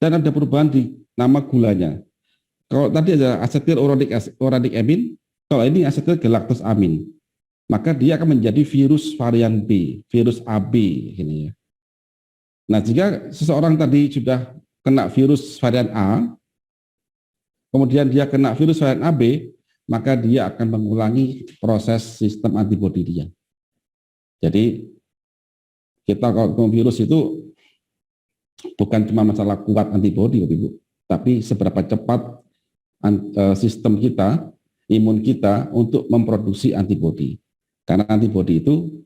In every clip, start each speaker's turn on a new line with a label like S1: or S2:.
S1: dan ada perubahan di nama gulanya. Kalau tadi ada asetil uradik amin, kalau ini asetil galactosamin, maka dia akan menjadi virus varian B, virus AB ini ya. Nah, jika seseorang tadi sudah kena virus varian A, kemudian dia kena virus varian AB, maka dia akan mengulangi proses sistem antibodi dia. Jadi kita kalau virus itu bukan cuma masalah kuat antibodi, Ibu, tapi seberapa cepat sistem kita, imun kita untuk memproduksi antibodi. Karena antibodi itu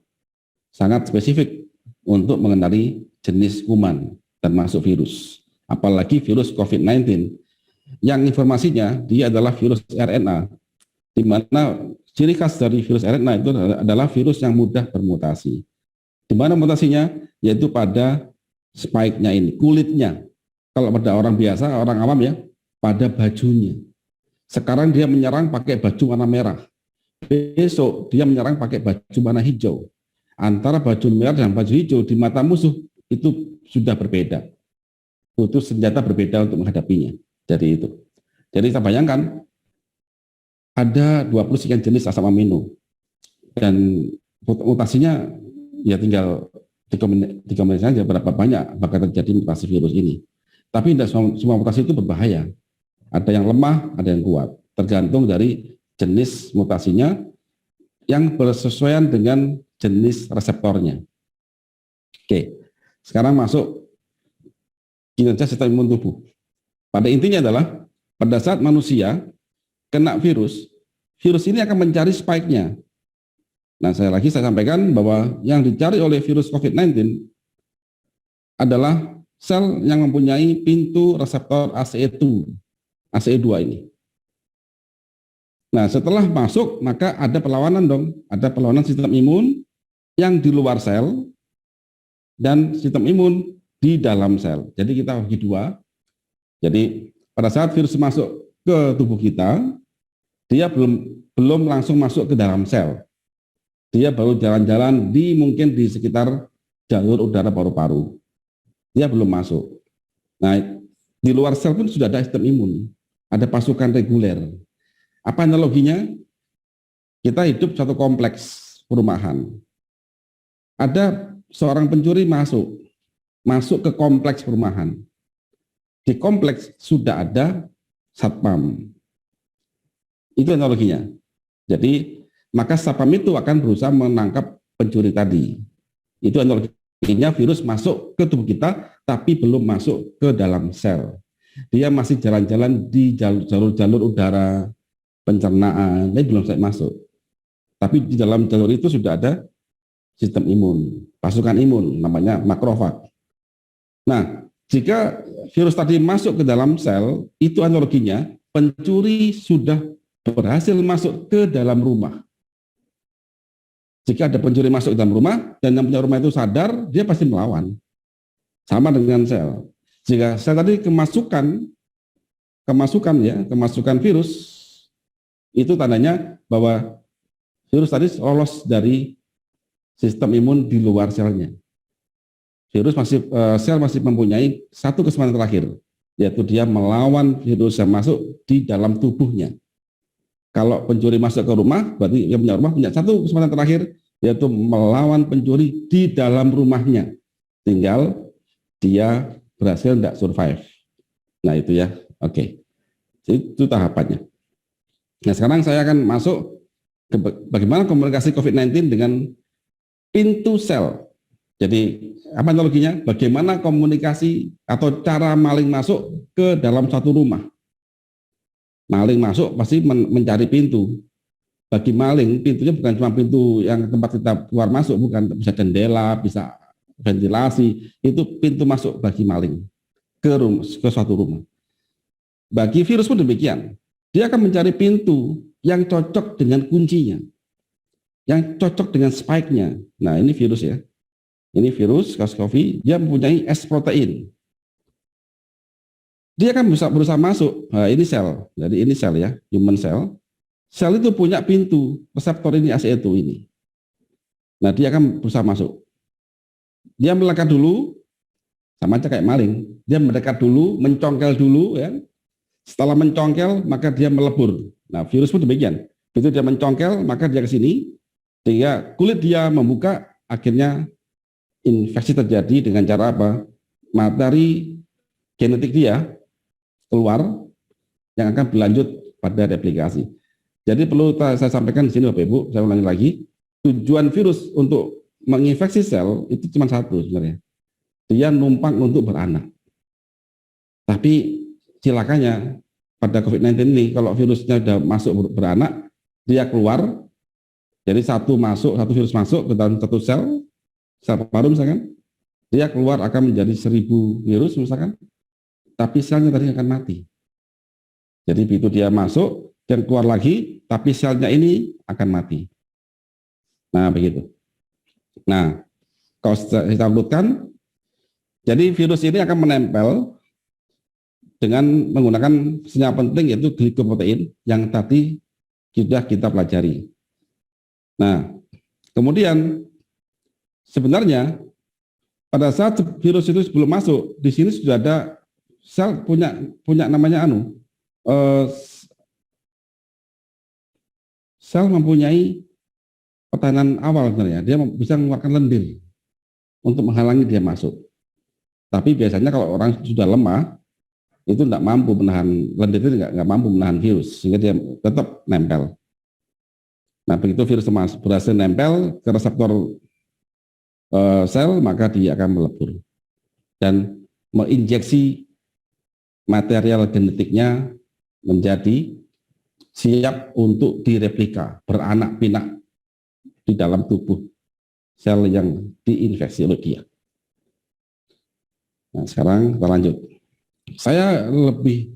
S1: sangat spesifik untuk mengenali jenis kuman dan masuk virus. Apalagi virus COVID-19 yang informasinya dia adalah virus RNA, di mana ciri khas dari virus RNA itu adalah virus yang mudah bermutasi. Di mana mutasinya? Yaitu pada spike-nya ini, kulitnya. Kalau pada orang biasa, orang awam ya, pada bajunya. Sekarang dia menyerang pakai baju warna merah. Besok dia menyerang pakai baju warna hijau. Antara baju merah dan baju hijau di mata musuh itu sudah berbeda. Itu senjata berbeda untuk menghadapinya. Jadi itu. Jadi kita bayangkan ada 20 sekian jenis asam amino dan mutasinya ya tinggal dikombinasikan saja berapa banyak bakal terjadi mutasi virus ini. Tapi tidak semua mutasi itu berbahaya. Ada yang lemah, ada yang kuat. Tergantung dari jenis mutasinya yang bersesuaian dengan jenis reseptornya. Oke, sekarang masuk kinerja sistem imun tubuh. Pada intinya adalah pada saat manusia kena virus, virus ini akan mencari spike-nya. Nah, saya sampaikan bahwa yang dicari oleh virus COVID-19 adalah sel yang mempunyai pintu reseptor ACE2 ini. Nah, setelah masuk, maka ada perlawanan dong. Ada perlawanan sistem imun yang di luar sel dan sistem imun di dalam sel. Jadi kita bagi dua. Jadi pada saat virus masuk ke tubuh kita, dia belum langsung masuk ke dalam sel. Dia baru jalan-jalan mungkin di sekitar jalur udara paru-paru. Dia belum masuk. Nah, di luar sel pun sudah ada sistem imun. Ada pasukan reguler. Apa analoginya? Kita hidup satu kompleks perumahan. Ada seorang pencuri masuk ke kompleks perumahan. Di kompleks sudah ada satpam. Itu analoginya. Jadi, maka satpam itu akan berusaha menangkap pencuri tadi. Itu analoginya virus masuk ke tubuh kita, tapi belum masuk ke dalam sel. Dia masih jalan-jalan di jalur-jalur udara, pencernaan, dia belum masuk. Tapi di dalam jalur itu sudah ada sistem imun, pasukan imun, namanya makrofag. Nah, jika virus tadi masuk ke dalam sel, itu analoginya pencuri sudah berhasil masuk ke dalam rumah. Jika ada pencuri masuk ke dalam rumah dan yang punya rumah itu sadar, dia pasti melawan. Sama dengan sel. Jika sel tadi kemasukan virus, itu tandanya bahwa virus tadi lolos dari sistem imun di luar selnya. Sel masih mempunyai satu kesempatan terakhir, yaitu dia melawan virus yang masuk di dalam tubuhnya. Kalau pencuri masuk ke rumah, berarti yang punya rumah punya satu kesempatan terakhir, yaitu melawan pencuri di dalam rumahnya. Tinggal dia berhasil tidak survive. Nah itu ya, oke. Itu tahapannya. Nah sekarang saya akan masuk ke bagaimana komunikasi COVID-19 dengan pintu sel. Jadi apa analoginya? Bagaimana komunikasi atau cara maling masuk ke dalam satu rumah. Maling masuk pasti mencari pintu. Bagi maling, pintunya bukan cuma pintu yang tempat kita keluar masuk, bukan, bisa jendela, bisa ventilasi, itu pintu masuk bagi maling ke suatu rumah. Bagi virus pun demikian. Dia akan mencari pintu yang cocok dengan kuncinya, yang cocok dengan spike-nya. Nah, ini virus ya. Ini virus SARS-CoV, dia mempunyai S protein. Dia akan berusaha masuk. Nah, ini sel. Jadi ini sel ya, human cell. Sel itu punya pintu reseptor ini ACE2 ini. Nah, dia akan berusaha masuk. Dia melangkah dulu, Sama aja kayak maling. Dia mendekat dulu, mencongkel dulu, ya. Setelah mencongkel, maka dia melebur. Nah, virus pun demikian. Begitu dia mencongkel, maka dia ke sini, sehingga kulit dia membuka, akhirnya infeksi terjadi dengan cara apa? Materi genetik dia keluar yang akan berlanjut pada replikasi. Jadi perlu saya sampaikan di sini Bapak Ibu, saya ulangi lagi, tujuan virus untuk menginfeksi sel itu cuma satu sebenarnya. Dia numpang untuk beranak. Tapi silakannya pada COVID-19 ini, kalau virusnya sudah masuk beranak, dia keluar, jadi satu virus masuk ke dalam satu sel paru misalkan, dia keluar akan menjadi 1000 virus misalkan, tapi selnya tadi akan mati. Jadi begitu dia masuk dan keluar lagi, tapi selnya ini akan mati. Nah begitu. Nah kalau kita urutkan, jadi virus ini akan menempel dengan menggunakan senyawa penting yaitu glikoprotein yang tadi sudah kita pelajari. Nah kemudian sebenarnya pada saat virus itu sebelum masuk, di sini sudah ada sel punya namanya sel mempunyai pertahanan awal sebenarnya. Dia bisa mengeluarkan lendir untuk menghalangi dia masuk. Tapi biasanya kalau orang sudah lemah, itu tidak mampu menahan lendir, itu nggak mampu menahan virus, sehingga dia tetap nempel. Nah begitu virus berhasil nempel ke reseptor sel, maka dia akan melebur dan menginjeksi material genetiknya menjadi siap untuk direplika, beranak pinak di dalam tubuh sel yang diinfeksi oleh dia. Nah sekarang kita lanjut. Saya lebih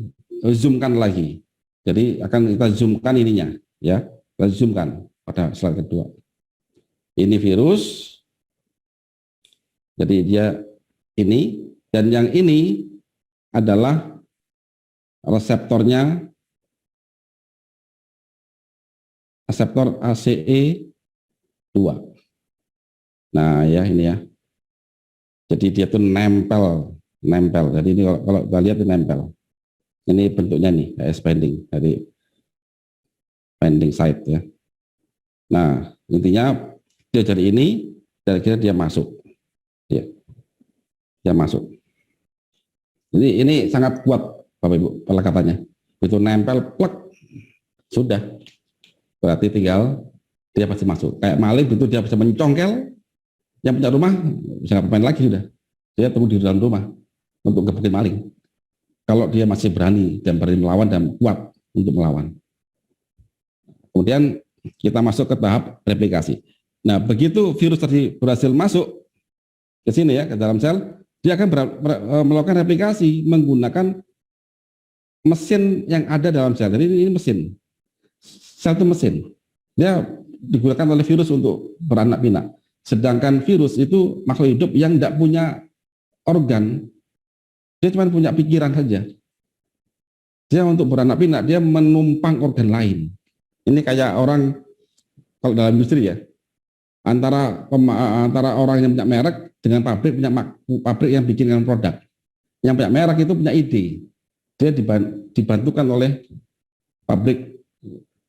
S1: zoomkan lagi. Jadi akan kita zoomkan ininya, ya. Kita zoomkan pada slide kedua. Ini virus. Jadi dia ini, dan yang ini adalah reseptornya, reseptor ACE2. Nah ya ini ya. Jadi dia tuh nempel. Jadi ini kalau kita lihat ini nempel. Ini bentuknya nih kayak binding dari binding site ya. Nah intinya dia jadi ini dan akhirnya dia masuk. Ya, dia masuk. Jadi ini sangat kuat Bapak Ibu pelekatannya. Begitu nempel plek sudah. Berarti tinggal dia pasti masuk. Kayak maling begitu dia bisa mencongkel, yang punya rumah bisa ngapain lagi sudah. Dia tunggu di dalam rumah untuk gebukin maling. Kalau dia masih berani dan berani melawan dan kuat untuk melawan. Kemudian kita masuk ke tahap replikasi. Nah, begitu virus tadi berhasil masuk ke sini ya, ke dalam sel, dia akan melakukan replikasi menggunakan mesin yang ada dalam sel. Jadi ini mesin. Sel itu mesin. Dia digunakan oleh virus untuk beranak pinak. Sedangkan virus itu makhluk hidup yang tidak punya organ. Dia cuma punya pikiran saja. Dia untuk beranak pinak, dia menumpang organ lain. Ini kayak orang, kalau dalam industri ya, antara orang yang punya merek dengan punya pabrik yang bikinkan produk. Yang punya merek itu punya ide. Dia dibantukan oleh pabrik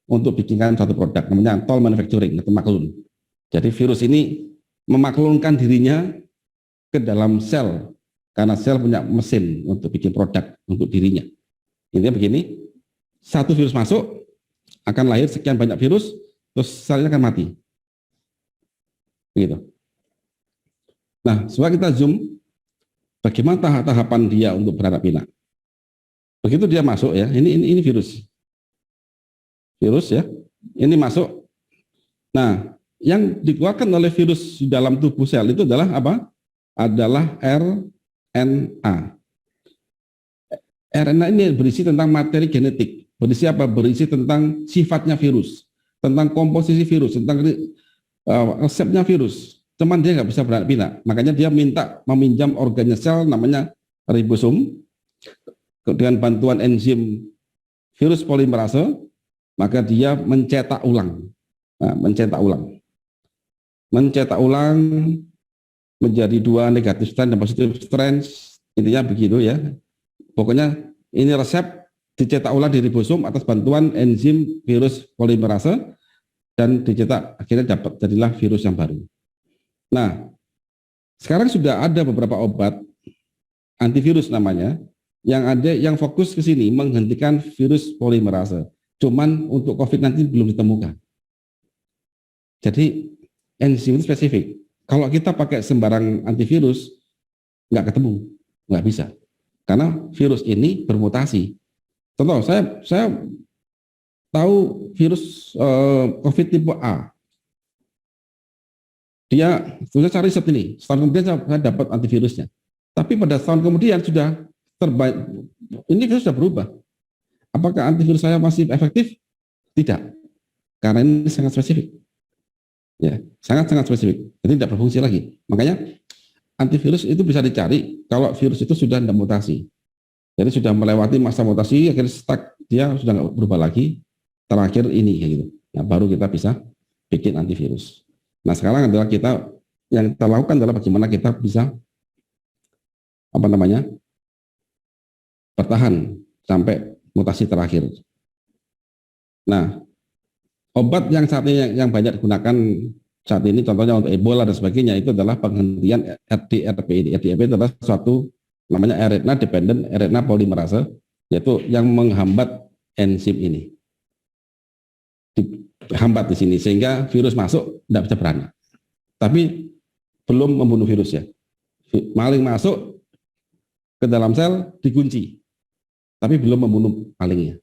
S1: untuk bikinkan satu produk, namanya toll manufacturing atau maklun. Jadi virus ini memaklunkan dirinya ke dalam sel, karena sel punya mesin untuk bikin produk untuk dirinya. Intinya begini, satu virus masuk, akan lahir sekian banyak virus, terus selnya akan mati. Begitu. Nah, setelah kita zoom, bagaimana tahapan dia untuk beranak pinak? Begitu dia masuk ya, ini virus. Virus ya, ini masuk. Nah, yang dikeluarkan oleh virus di dalam tubuh sel itu adalah apa? Adalah RNA. RNA ini berisi tentang materi genetik. Berisi apa? Berisi tentang sifatnya virus, tentang komposisi virus, tentang resepnya virus. Cuman dia nggak bisa beranak pinak. Makanya dia meminjam organnya sel namanya ribosom. Dengan bantuan enzim virus polimerase, maka dia mencetak ulang. Nah, mencetak ulang. menjadi 2 negatif strand dan positif strand, intinya begitu ya. Pokoknya ini resep dicetak ulang di ribosom atas bantuan enzim virus polimerase dan dicetak akhirnya jadilah virus yang baru. Nah, sekarang sudah ada beberapa obat antivirus namanya yang fokus ke sini menghentikan virus polimerase. Cuman untuk COVID-19 belum ditemukan. Jadi enzim itu spesifik. Kalau kita pakai sembarang antivirus nggak ketemu, nggak bisa. Karena virus ini bermutasi. Contoh, saya tahu virus COVID tipe A. Saya cari riset ini. Setahun kemudian saya dapat antivirusnya. Tapi pada tahun kemudian sudah terbaik. Ini virus sudah berubah. Apakah antivirus saya masih efektif? Tidak. Karena ini sangat spesifik. Ya, sangat-sangat spesifik. Jadi tidak berfungsi lagi. Makanya antivirus itu bisa dicari kalau virus itu sudah tidak mutasi. Jadi sudah melewati masa mutasi, akhirnya stuck, dia sudah nggak berubah lagi. Terakhir ini kayak gitu. Nah, baru kita bisa bikin antivirus. Nah, sekarang adalah yang kita lakukan adalah bagaimana kita bisa bertahan sampai mutasi terakhir. Nah, obat yang saat ini yang banyak digunakan saat ini, contohnya untuk Ebola dan sebagainya, itu adalah penghentian RDRP ini. RDRP adalah suatu namanya RNA dependent RNA polymerase, yaitu yang menghambat enzim ini. Dihambat di sini sehingga virus masuk tidak bisa beranak. Tapi belum membunuh virus ya. Maling masuk ke dalam sel dikunci, tapi belum membunuh malingnya.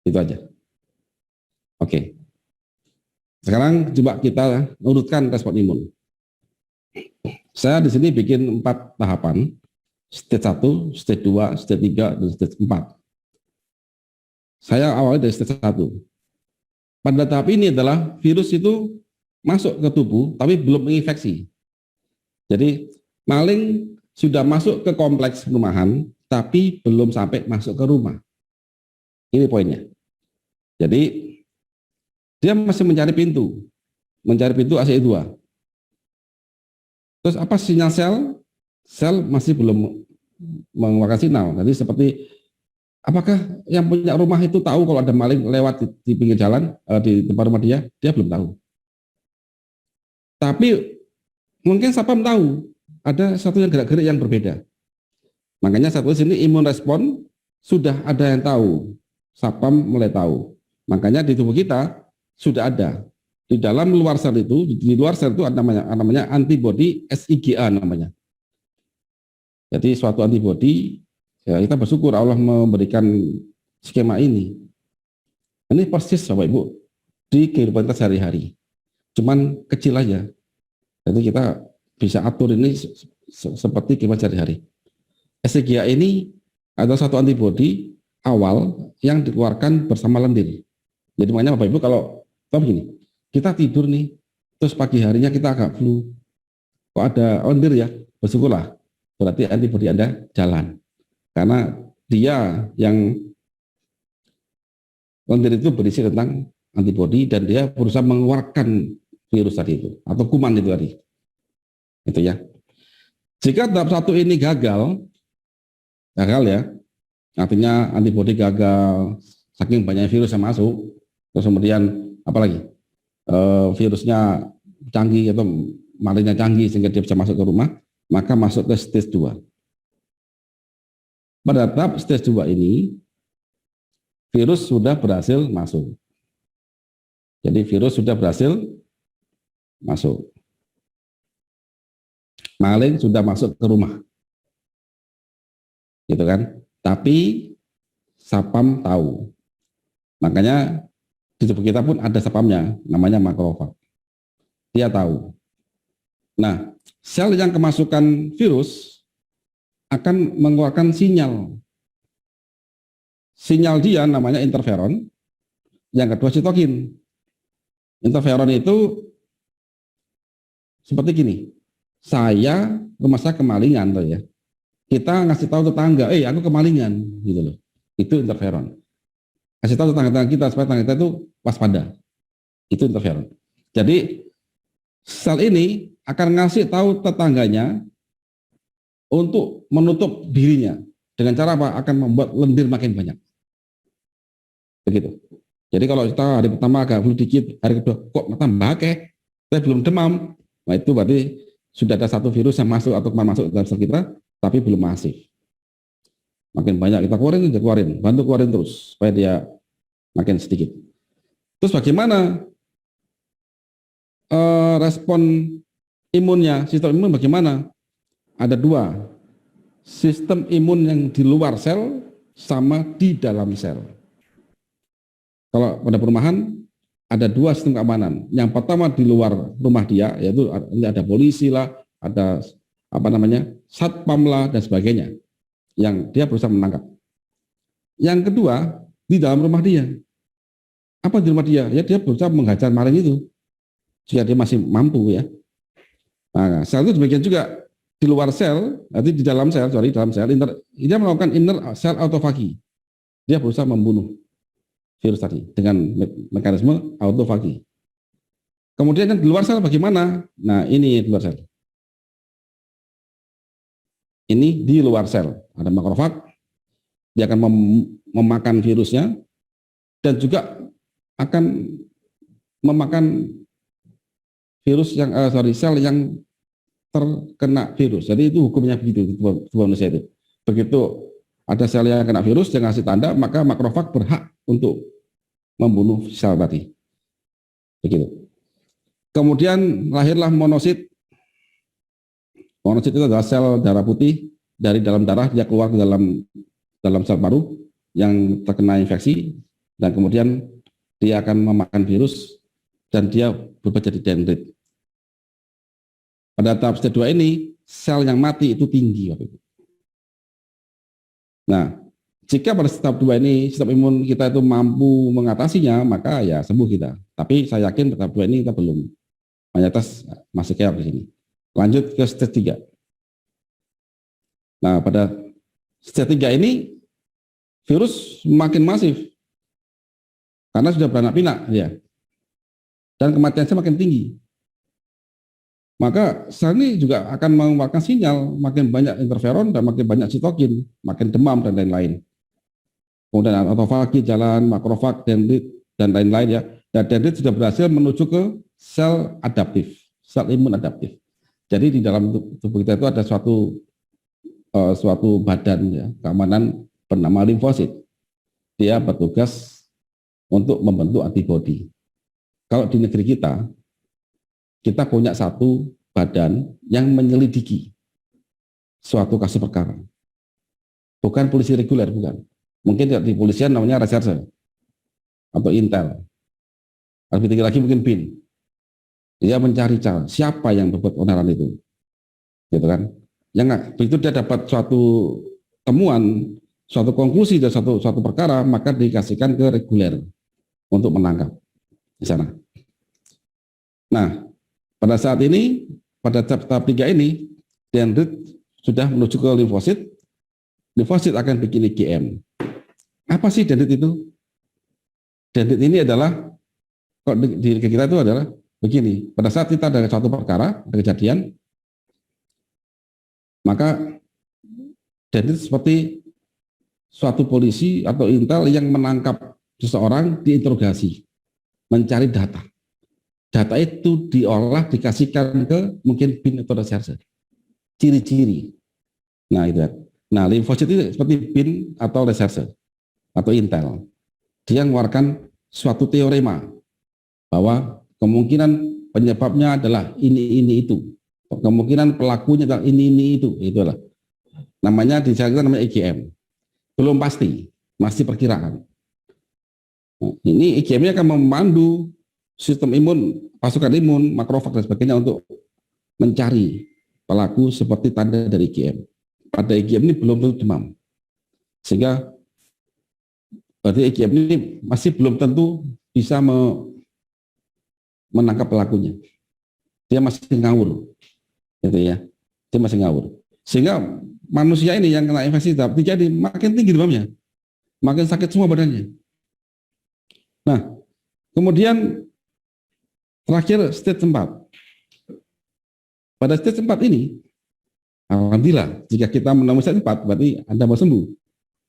S1: Itu aja. Oke. Sekarang coba kita urutkan respon imun. Saya di sini bikin 4 tahapan. Stage 1, stage 2, stage 3, dan stage 4. Saya awalnya dari stage 1. Pada tahap ini adalah virus itu masuk ke tubuh tapi belum menginfeksi. Jadi maling sudah masuk ke kompleks perumahan tapi belum sampai masuk ke rumah. Ini poinnya. Jadi dia masih mencari pintu ACE2. Terus apa sinyal sel? Sel masih belum mengeluarkan sinyal. Jadi seperti apakah yang punya rumah itu tahu kalau ada maling lewat di pinggir jalan, di depan rumah dia belum tahu. Tapi mungkin Sapam tahu ada satu yang gerak-gerik yang berbeda. Makanya satu sini imun respon sudah ada yang tahu. Sapam mulai tahu. Makanya di tubuh kita sudah ada di dalam luar sel itu, di luar sel itu ada namanya antibodi SIGA namanya. Jadi suatu antibodi, ya kita bersyukur Allah memberikan skema ini. Ini persis Bapak Ibu di kehidupan kita sehari-hari. Cuman kecil aja. Jadi kita bisa atur ini seperti kehidupan sehari-hari. SIGA ini adalah satu antibodi awal yang dikeluarkan bersama lendir. Jadi makanya Bapak Ibu kalau begini, kita tidur nih, terus pagi harinya kita agak flu, kok ada lendir ya, bersyukurlah, berarti antibodi Anda jalan. Karena dia yang lendir itu berisi tentang antibodi dan dia berusaha mengeluarkan virus tadi itu, atau kuman itu tadi. Itu ya. Jika tahap 1 ini gagal ya, artinya antibodi gagal, saking banyaknya virus yang masuk, terus kemudian apalagi virusnya canggih atau malingnya canggih sehingga dia bisa masuk ke rumah, maka masuk ke stage 2. Pada tahap stage 2 ini virus sudah berhasil masuk. Jadi virus sudah berhasil masuk. Maling sudah masuk ke rumah. Gitu kan? Tapi Sapam tahu. Makanya di tubuh kita pun ada sapamnya, namanya makrofag. Dia tahu. Nah, sel yang kemasukan virus akan mengeluarkan sinyal. Sinyal dia namanya interferon, yang kedua sitokin. Interferon itu seperti gini, rumah saya kemalingan tuh ya. Kita ngasih tahu tetangga, aku kemalingan, gitu loh. Itu interferon. Kasih tahu tetangga-tetangga kita supaya tetangga kita itu waspada. Itu interferon. Jadi sel ini akan ngasih tahu tetangganya untuk menutup dirinya. Dengan cara apa? Akan membuat lendir makin banyak. Begitu. Jadi kalau kita hari pertama agak flu dikit, hari kedua kok tambah akeh, saya belum demam, nah itu berarti sudah ada satu virus yang masuk atau masuk ke dalam sel kita, tapi belum masif. Makin banyak kita keluarin, bantu keluarin terus supaya dia makin sedikit. Terus bagaimana respon imunnya, sistem imun bagaimana? Ada dua, sistem imun yang di luar sel sama di dalam sel. Kalau pada perumahan ada dua sistem keamanan. Yang pertama di luar rumah dia, yaitu ada polisi lah, ada satpam lah dan sebagainya, yang dia berusaha menangkap. Yang kedua di dalam rumah dia. Apa di rumah dia? Ya dia berusaha menghajar maling itu, jika dia masih mampu ya. Nah, sel itu demikian juga di luar sel, nanti di dalam sel, dia melakukan inner cell autophagy. Dia berusaha membunuh virus tadi dengan mekanisme autofagi. Kemudian yang di luar sel bagaimana? Nah, ini di luar sel. Ini di luar sel. Ada makrofag, dia akan memakan virusnya dan juga akan memakan virus yang sel yang terkena virus. Jadi itu hukumnya begitu di tubuh manusia itu. Begitu ada sel yang kena virus, yang ngasih tanda, maka makrofag berhak untuk membunuh sel tadi. Begitu. Kemudian lahirlah monosit. Monosit itu adalah sel darah putih dari dalam darah, dia keluar ke dalam sel paru yang terkena infeksi, dan kemudian dia akan memakan virus dan dia berubah jadi dendrit. Pada tahap stage 2 ini, sel yang mati itu tinggi waktu itu. Nah, jika pada tahap 2 ini sistem imun kita itu mampu mengatasinya, maka ya sembuh kita. Tapi saya yakin pada tahap 2 ini kita belum. Mayoritas masih kayak di sini. Lanjut ke stage 3. Nah, pada stage 3 ini virus makin masif. Karena sudah beranak pinak ya. Dan kematiannya makin tinggi. Maka sel ini juga akan mengeluarkan sinyal, makin banyak interferon dan makin banyak sitokin, makin demam dan lain-lain. Kemudian autofagi jalan, makrofag, dendrit, dan lain-lain ya. Dan dendrit sudah berhasil menuju ke sel adaptif, sel imun adaptif. Jadi di dalam tubuh kita itu ada suatu badan ya, keamanan bernama limfosit. Dia bertugas untuk membentuk antibodi. Kalau di negeri kita punya satu badan yang menyelidiki suatu kasus perkara. Bukan polisi reguler, bukan. Mungkin di polisian namanya reserse atau intel. Lebih tinggi lagi mungkin BIN. Dia mencari cara siapa yang berbuat onaran itu, gitu kan? Yang begitu dia dapat suatu temuan, suatu konklusi dari suatu perkara, maka dikasihkan ke reguler untuk menangkap di sana. Nah, pada saat ini, pada tahap 3 ini, dendrit sudah menuju ke limfosit. Limfosit akan bikin IgM. Apa sih dendrit itu? Dendrit ini adalah, kok di kita itu adalah begini. Pada saat kita ada suatu perkara, ada kejadian, maka dendrit seperti suatu polisi atau intel yang menangkap seseorang, diinterogasi, mencari data. Data itu diolah, dikasihkan ke mungkin BIN atau reserse. Ciri-ciri. Nah, itu. Nah, limfosit itu seperti BIN atau reserse atau intel. Dia mengeluarkan suatu teorema bahwa kemungkinan penyebabnya adalah ini itu. Kemungkinan pelakunya adalah ini itu. Itulah. Namanya di sana kita namanya IgM. Belum pasti, masih perkiraan. Nah, ini IgM-nya akan memandu sistem imun, pasukan imun, makrofag dan sebagainya untuk mencari pelaku seperti tanda dari IgM. Pada IgM ini belum tentu demam. Sehingga berarti IgM ini masih belum tentu bisa menangkap pelakunya. Dia masih ngawur. Gitu ya. Dia masih ngawur. Sehingga manusia ini yang kena infeksi tahap 3 ini makin tinggi demamnya. Makin sakit semua badannya. Nah, kemudian terakhir stage 4. Pada stage 4 ini, alhamdulillah, jika kita menemui stage 4, berarti Anda mau sembuh.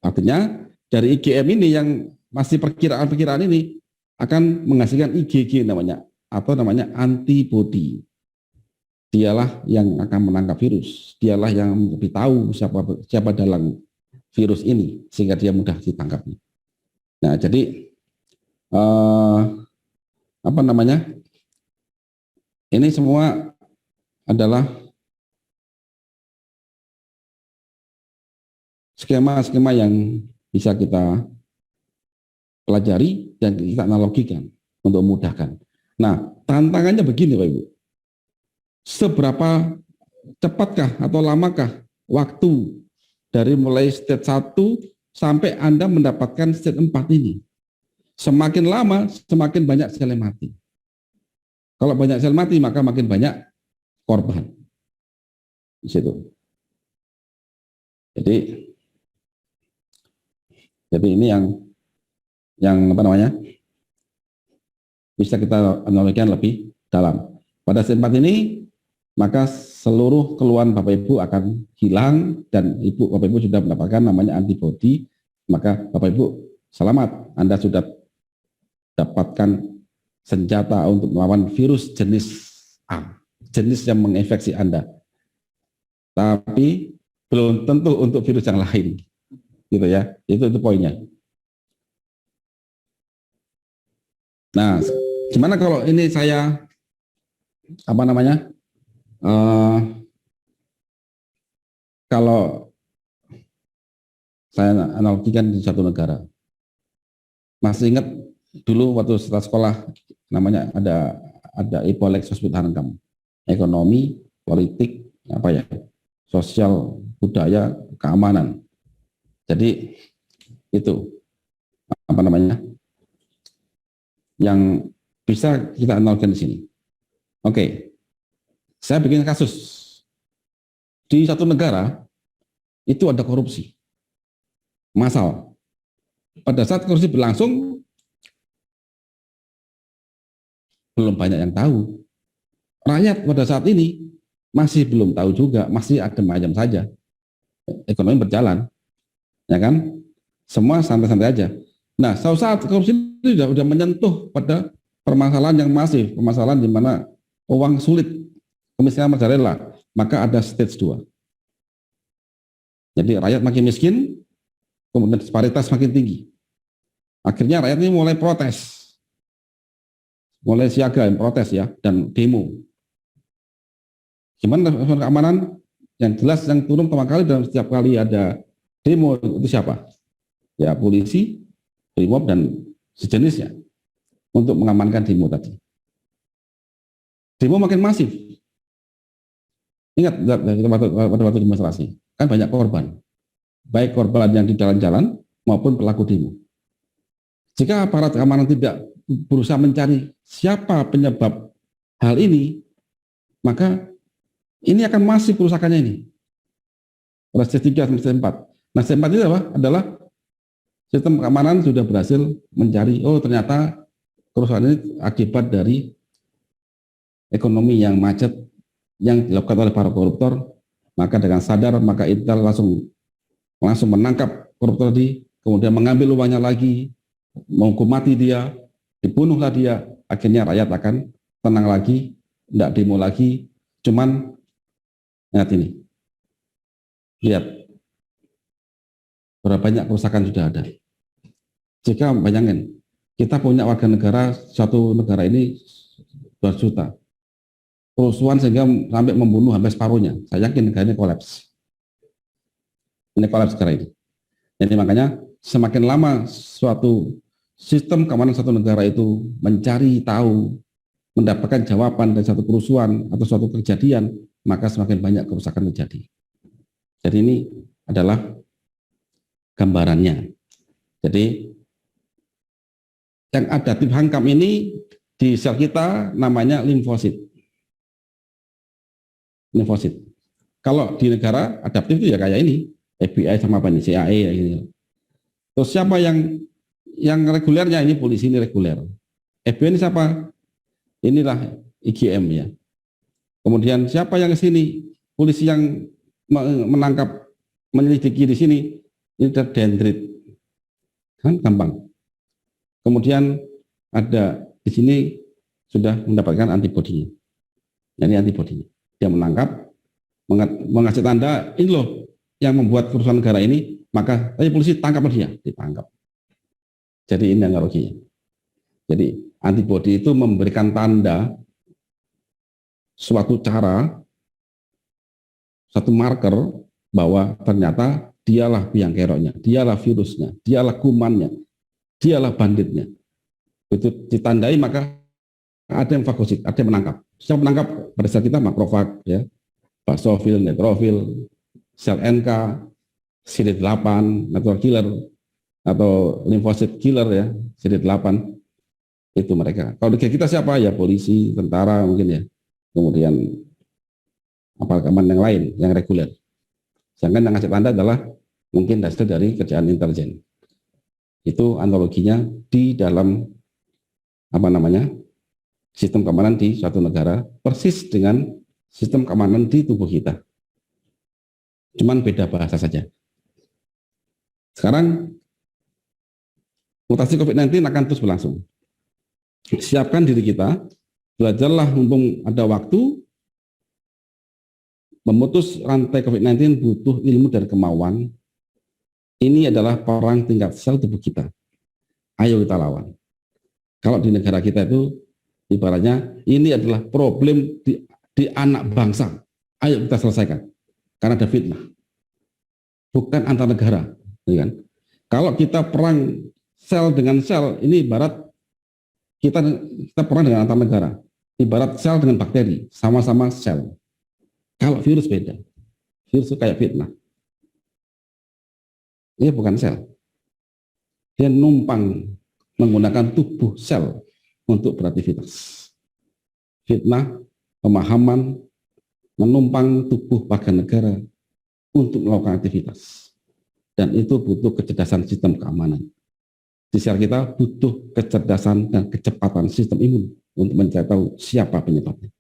S1: Artinya, dari IgM ini yang masih perkiraan-perkiraan ini akan menghasilkan IgG namanya, atau namanya antibody. Dialah yang akan menangkap virus, dialah yang lebih tahu siapa dalam virus ini, sehingga dia mudah ditangkapnya. Nah, jadi apa namanya? Ini semua adalah skema-skema yang bisa kita pelajari dan kita analogikan untuk memudahkan. Nah, tantangannya begini, Pak Ibu. Seberapa cepatkah atau lamakah waktu dari mulai stage 1 sampai Anda mendapatkan stage 4 ini? Semakin lama, semakin banyak sel yang mati. Kalau banyak sel mati, maka makin banyak korban. Di situ. Jadi ini yang apa namanya? Bisa kita analogikan lebih dalam. Pada stage 4 ini, maka seluruh keluhan Bapak Ibu akan hilang dan Bapak Ibu sudah mendapatkan namanya antibody, maka Bapak Ibu selamat, Anda sudah dapatkan senjata untuk melawan virus jenis A, jenis yang menginfeksi Anda. Tapi belum tentu untuk virus yang lain. Gitu ya. Itu poinnya. Nah, gimana kalau ini saya apa namanya? Kalau saya analogikan di satu negara, masih ingat dulu waktu setelah sekolah namanya ada Ipolek Sosbud Hankam, ekonomi, politik, apa ya, sosial, budaya, keamanan. Jadi itu apa namanya yang bisa kita analogikan di sini. Oke. Saya bikin kasus di satu negara itu ada korupsi massal. Pada saat korupsi berlangsung belum banyak yang tahu. Rakyat pada saat ini masih belum tahu juga, masih adem ayem saja. Ekonomi berjalan, ya kan? Semua santai-santai aja. Nah, saat korupsi itu sudah menyentuh pada permasalahan yang masif, permasalahan di mana uang sulit, kemiskinan merajalela, maka ada stage 2. Jadi rakyat makin miskin, kemudian disparitas makin tinggi. Akhirnya rakyat ini mulai protes, mulai siaga, protes ya, dan demo. Gimana keamanan? Yang jelas yang turun pertama kali dalam setiap kali ada demo itu siapa? Ya polisi, Brimob dan sejenisnya untuk mengamankan demo tadi. Demo makin masif. Ingat pada waktu demonstrasi, kan banyak korban. Baik korban yang di jalan-jalan maupun pelaku demo. Jika aparat keamanan tidak berusaha mencari siapa penyebab hal ini, maka ini akan masif kerusakannya ini. Pada stage 3 sampai stage 4. Nah, stage 4 itu apa? Adalah sistem keamanan sudah berhasil mencari, oh ternyata kerusakan ini akibat dari ekonomi yang macet yang dilakukan oleh para koruptor, maka dengan sadar maka Intel langsung menangkap koruptor tadi, kemudian mengambil uangnya lagi, menghukum mati dia, dibunuhlah dia, akhirnya rakyat akan tenang lagi, tidak demo lagi, cuman lihat ini, lihat berapa banyak kerusakan sudah ada. Jika bayangin, kita punya warga negara, satu negara ini 2 juta, kerusuhan sehingga sampai membunuh hampir separuhnya. Saya yakin negara ini kolaps. Ini kolaps sekarang ini. Jadi makanya semakin lama suatu sistem keamanan satu negara itu mencari tahu, mendapatkan jawaban dari satu kerusuhan atau suatu kejadian, maka semakin banyak kerusakan terjadi. Jadi ini adalah gambarannya. Jadi yang adaptif Hankam ini di sel kita namanya limfosit. Limfosit. Kalau di negara adaptif itu ya kayak ini, FBI sama apa nih, CIA gitu. Terus siapa yang regulernya ini polisi ini reguler. FBI ini siapa? Inilah IgM ya. Kemudian siapa yang ke sini? Polisi yang menangkap, menyelidiki di sini, ini dendrit, kan gampang. Kemudian ada di sini sudah mendapatkan antibodinya. Jadi antibodinya. Dia menangkap, mengasih tanda, ini loh yang membuat kerusuhan negara ini, maka polisi tangkap dia, ditangkap. Jadi ini analoginya. Jadi antibodi itu memberikan tanda suatu cara, satu marker bahwa ternyata dialah biang keroknya, dialah virusnya, dialah kumannya, dialah banditnya. Itu ditandai maka ada yang fagosit, ada yang menangkap. Siapa menangkap? Pada saat kita makrofag, ya, basofil, neutrofil, sel NK, CD8, natural killer, atau limfosit killer ya, CD8, itu mereka. Kalau di kita siapa? Ya polisi, tentara mungkin ya. Kemudian apartemen yang lain, yang reguler. Sedangkan yang ngasih tanda adalah mungkin dasar dari kerjaan intelijen. Itu analoginya di dalam sistem keamanan di suatu negara, persis dengan sistem keamanan di tubuh kita. Cuman beda bahasa saja. Sekarang mutasi COVID-19 akan terus berlangsung. Siapkan diri kita, belajarlah mumpung ada waktu. Memutus rantai COVID-19 butuh ilmu dan kemauan. Ini adalah perang tingkat sel tubuh kita. Ayo kita lawan. Kalau di negara kita itu, ibaratnya ini adalah problem di anak bangsa. Ayo kita selesaikan. Karena ada fitnah. Bukan antar negara. Ya kan? Kalau kita perang sel dengan sel, ini ibarat kita perang dengan antar negara. Ibarat sel dengan bakteri, sama-sama sel. Kalau virus beda. Virus itu kayak fitnah. Dia bukan sel. Dia numpang menggunakan tubuh sel untuk beraktivitas. Fitnah, pemahaman, menumpang tubuh warga negara untuk melakukan aktivitas. Dan itu butuh kecerdasan sistem keamanan. Di sekitar kita butuh kecerdasan dan kecepatan sistem imun untuk mencari tahu siapa penyebabnya.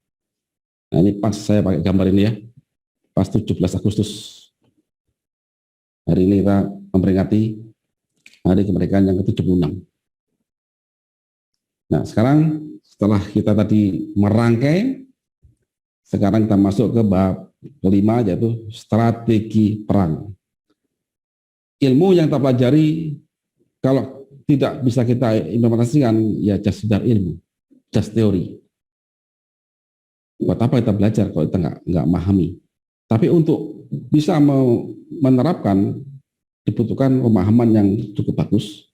S1: Nah ini pas saya pakai gambar ini ya, pas 17 Agustus. Hari ini kita memperingati hari kemerdekaan yang ke-76. Nah sekarang setelah kita tadi merangkai, sekarang kita masuk ke bab kelima, yaitu strategi perang. Ilmu yang kita pelajari, kalau tidak bisa kita implementasikan, ya just sekedar ilmu, just teori. Buat apa kita belajar kalau kita nggak memahami? Tapi untuk bisa menerapkan dibutuhkan pemahaman yang cukup bagus,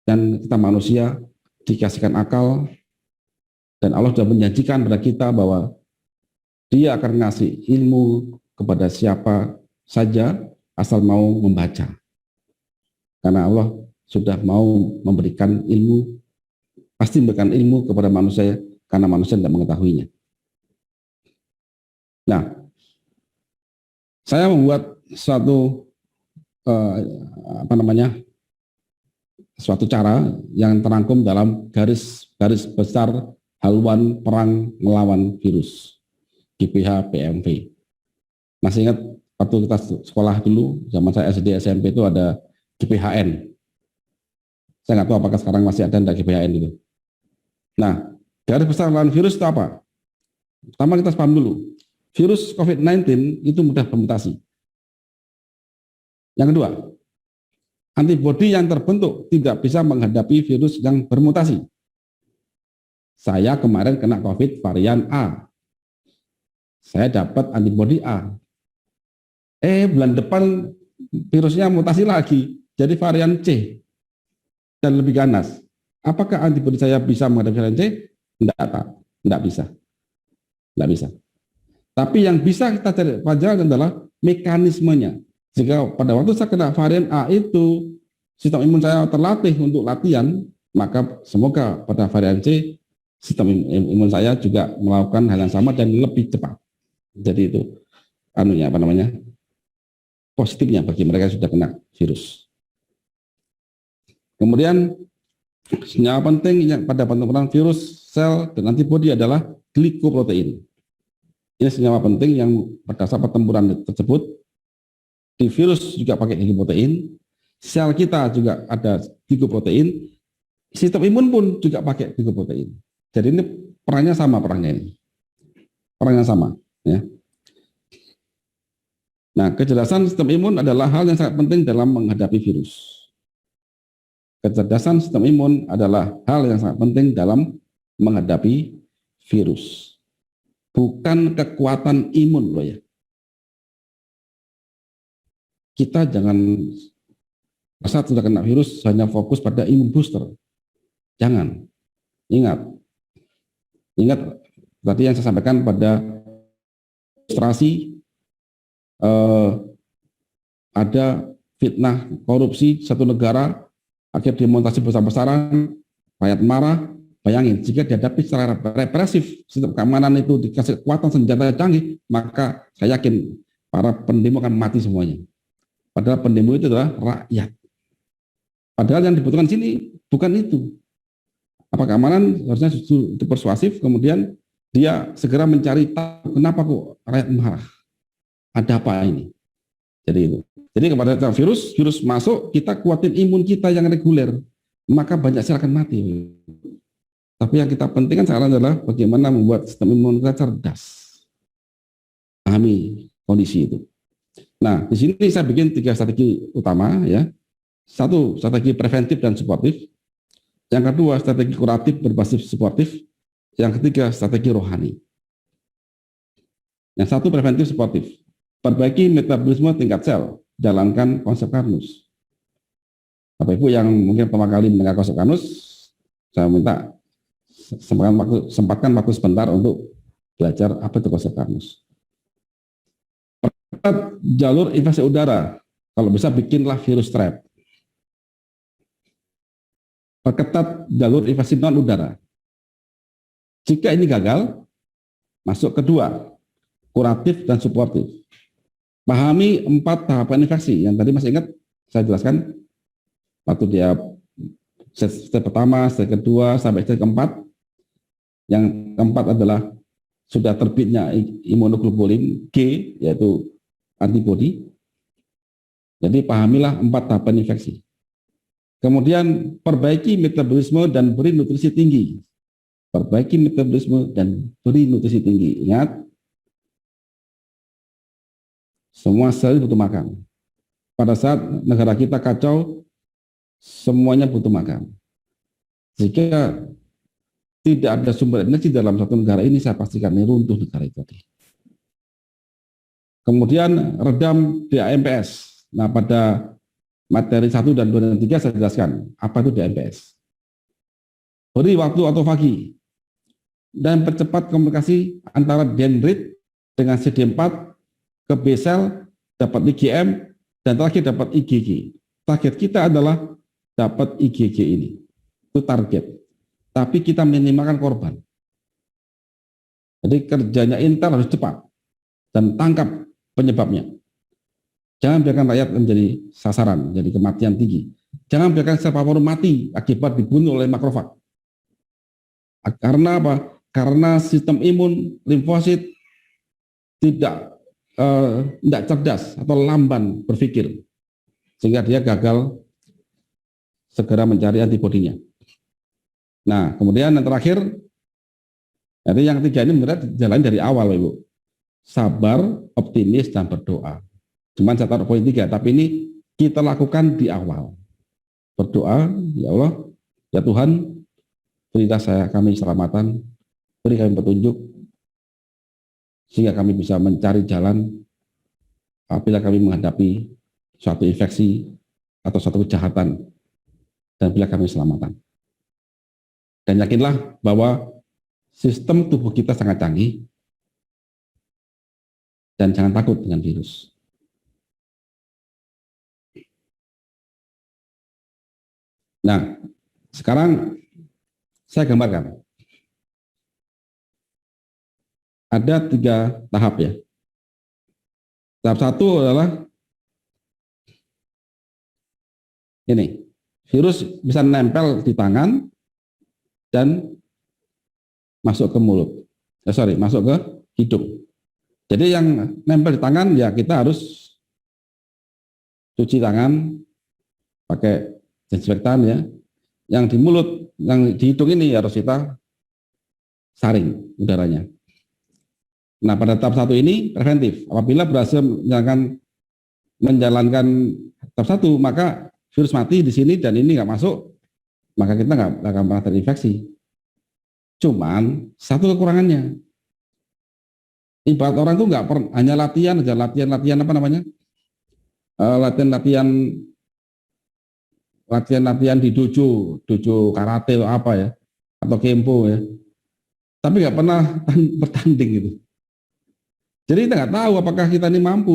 S1: dan kita manusia dikasihkan akal, dan Allah sudah menjanjikan pada kita bahwa Dia akan ngasih ilmu kepada siapa saja asal mau membaca. Karena Allah sudah mau memberikan ilmu, pasti memberikan ilmu kepada manusia karena manusia tidak mengetahuinya. Nah, saya membuat suatu suatu cara yang terangkum dalam garis besar haluan perang melawan virus, GPH PMV. Masih ingat waktu kita sekolah dulu, zaman saya SD SMP itu ada GPHN. Saya nggak tahu apakah sekarang masih ada enggak GPHN itu. Nah, garis besar melawan virus itu apa? Pertama kita paham dulu. Virus COVID-19 itu mudah bermutasi. Yang kedua, antibodi yang terbentuk tidak bisa menghadapi virus yang bermutasi. Saya kemarin kena COVID varian A. Saya dapat antibodi A. Bulan depan virusnya mutasi lagi, jadi varian C dan lebih ganas. Apakah antibodi saya bisa menghadapi varian C? Tidak bisa. Tidak bisa. Tapi yang bisa kita cari pelajaran adalah mekanismenya. Jika pada waktu saya kena varian A itu, sistem imun saya terlatih untuk latihan, maka semoga pada varian C, sistem imun saya juga melakukan hal yang sama dan lebih cepat. Jadi itu positifnya bagi mereka yang sudah kena virus. Kemudian senyawa penting yang pada pembentukan virus, sel, dan antibodi adalah glikoprotein. Ini senyawa penting yang pada saat pertempuran tersebut, di virus juga pakai glicoprotein, sel kita juga ada glicoprotein, sistem imun pun juga pakai glicoprotein. Jadi ini perannya sama, perannya sama. Ya. Nah, kejelasan sistem imun adalah hal yang sangat penting dalam menghadapi virus. Kecerdasan sistem imun adalah hal yang sangat penting dalam menghadapi virus. Bukan kekuatan imun loh ya. Kita jangan saat sudah kena virus hanya fokus pada imun booster. Jangan. Ingat tadi yang saya sampaikan pada ilustrasi ada fitnah korupsi satu negara, akhir demonstrasi besar-besaran, rakyat marah. Bayangin, jika dihadapi secara represif, sistem keamanan itu dikasih kekuatan senjata canggih, maka saya yakin para pendemo akan mati semuanya. Padahal pendemo itu adalah rakyat. Padahal yang dibutuhkan sini bukan itu. Apa keamanan harusnya itu persuasif, kemudian dia segera mencari tahu kenapa kok rakyat marah. Ada apa ini? Jadi itu. Jadi kepada virus masuk, kita kuatin imun kita yang reguler, maka banyak sel akan mati. Tapi yang kita pentingkan sekarang adalah bagaimana membuat sistem imun kita cerdas, pahami kondisi itu. Nah, di sini saya bikin 3 strategi utama ya. 1, strategi preventif dan suportif. Yang kedua, strategi kuratif berbasis suportif. Yang ketiga, strategi rohani. Yang 1, preventif suportif. Perbaiki metabolisme tingkat sel, jalankan konsep Karnus. Bapak Ibu yang mungkin pertama kali mendengar konsep Karnus, saya minta sempatkan waktu sebentar untuk belajar apa itu konsep Karnus. Jalur infeksi udara, kalau bisa bikinlah virus trap. Perketat jalur infeksi non udara. Jika ini gagal, masuk kedua, kuratif dan suportif. Pahami 4 tahapan infeksi yang tadi masih ingat saya jelaskan waktu dia step pertama, step kedua sampai step keempat. Yang keempat adalah sudah terbitnya imunoglobulin G yaitu antibodi. Jadi pahamilah 4 tahapan infeksi. Kemudian perbaiki metabolisme dan beri nutrisi tinggi. Perbaiki metabolisme dan beri nutrisi tinggi. Ingat, semua sel butuh makan. Pada saat negara kita kacau, semuanya butuh makan. Jika tidak ada sumber energi dalam satu negara ini, saya pastikan ini runtuh negara itu tadi. Kemudian redam DAMPS. Nah, pada materi 1 dan 2 dan 3 saya jelaskan apa itu DAMPS. Beri waktu autofagi dan percepat komunikasi antara dendrit dengan CD4 ke B sel, dapat IgM, dan terakhir dapat IgG. Target kita adalah dapat IgG ini. Itu target. Tapi kita minimalkan korban. Jadi kerjanya Intel harus cepat dan tangkap penyebabnya. Jangan biarkan rakyat menjadi sasaran, jadi kematian tinggi. Jangan biarkan sel paru mati akibat dibunuh oleh makrofag. Karena apa? Karena sistem imun limfosit tidak cerdas atau lamban berpikir, sehingga dia gagal segera mencari antibodinya. Nah, kemudian yang terakhir, jadi yang 3 ini benar jalan dari awal, Ibu. Sabar, optimis, dan berdoa. Cuman saya taruh poin 3, tapi ini kita lakukan di awal. Berdoa, ya Allah, ya Tuhan, berilah kami keselamatan, beri kami petunjuk, sehingga kami bisa mencari jalan apabila kami menghadapi suatu infeksi atau suatu kejahatan, dan bila kami keselamatan. Dan yakinlah bahwa sistem tubuh kita sangat canggih, dan jangan takut dengan virus. Nah, sekarang saya gambarkan. Ada 3 tahap ya. Tahap 1 adalah ini, virus bisa nempel di tangan dan masuk ke mulut. Masuk ke hidung. Jadi yang nempel di tangan ya kita harus cuci tangan pakai desinfektan ya. Yang di mulut, yang di hidung ini harus kita saring udaranya. Nah, pada tahap 1 ini preventif. Apabila berhasil menjalankan tahap 1, maka virus mati di sini dan ini nggak masuk, maka kita nggak akan pernah terinfeksi. Cuman satu kekurangannya, ibarat orang tuh nggak pernah hanya latihan aja, latihan apa namanya, latihan di dojo karate atau apa ya, atau kempo ya, tapi nggak pernah bertanding gitu. Jadi kita nggak tahu apakah kita ini mampu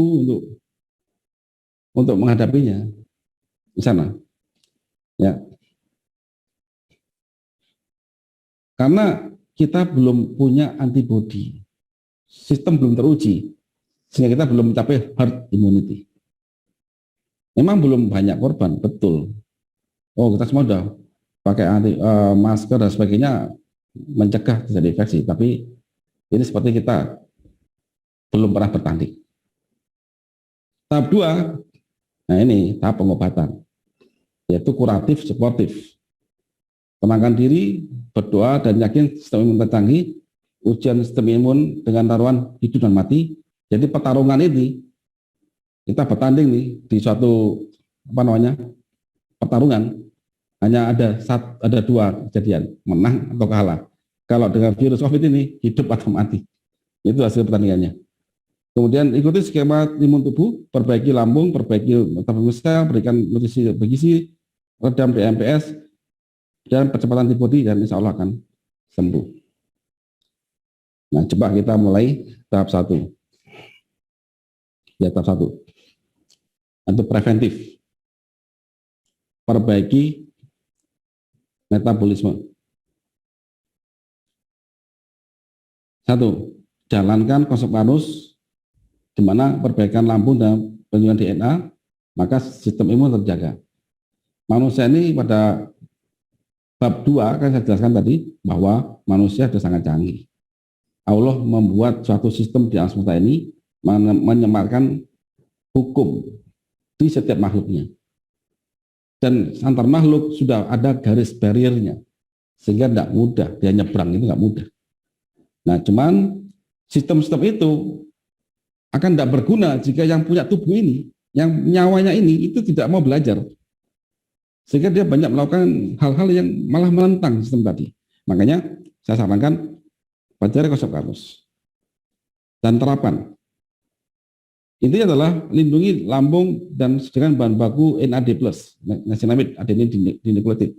S1: untuk menghadapinya di sana. Ya, karena kita belum punya antibodi, sistem belum teruji, sehingga kita belum mencapai herd immunity. Memang belum banyak korban, betul. Oh, kita semua sudah pakai masker dan sebagainya mencegah terjadi infeksi, tapi ini seperti kita belum pernah bertanding. Tahap 2, nah ini tahap pengobatan, yaitu kuratif suportif. Tenangkan diri, berdoa, dan yakin sistem imun tercanggih, ujian sistem imun dengan taruhan hidup dan mati. Jadi pertarungan ini, kita bertanding nih di suatu pertarungan, hanya ada 2 kejadian, menang atau kalah. Kalau dengan virus COVID ini, hidup atau mati. Itu hasil pertandingannya. Kemudian ikuti skema imun tubuh, perbaiki lambung, perbaiki tabung sel, berikan nutrisi bergizi, redam DMPS, dan percepatan antibodi, dan insya Allah akan sembuh. Nah, coba kita mulai tahap 1. Ya, tahap 1. Untuk preventif. Perbaiki metabolisme. 1. Jalankan konsep Vanus, di mana perbaikan lambung dan penyusunan DNA, maka sistem imun terjaga. Manusia ini pada bab 2 kan saya jelaskan tadi bahwa manusia sudah sangat canggih. Allah membuat suatu sistem di alam semesta ini menyematkan hukum di setiap makhluknya. Dan antar makhluk sudah ada garis bariernya, sehingga tidak mudah, dia nyebrang itu nggak mudah. Nah, cuman sistem-sistem itu akan tidak berguna jika yang punya tubuh ini, yang nyawanya ini, itu tidak mau belajar. Sehingga dia banyak melakukan hal-hal yang malah menentang sistem tadi. Makanya saya sarankan pelajari konsep Vanus dan terapan. Intinya adalah lindungi lambung dan sediakan bahan baku NAD+, niacinamide, adenin dinukleotid.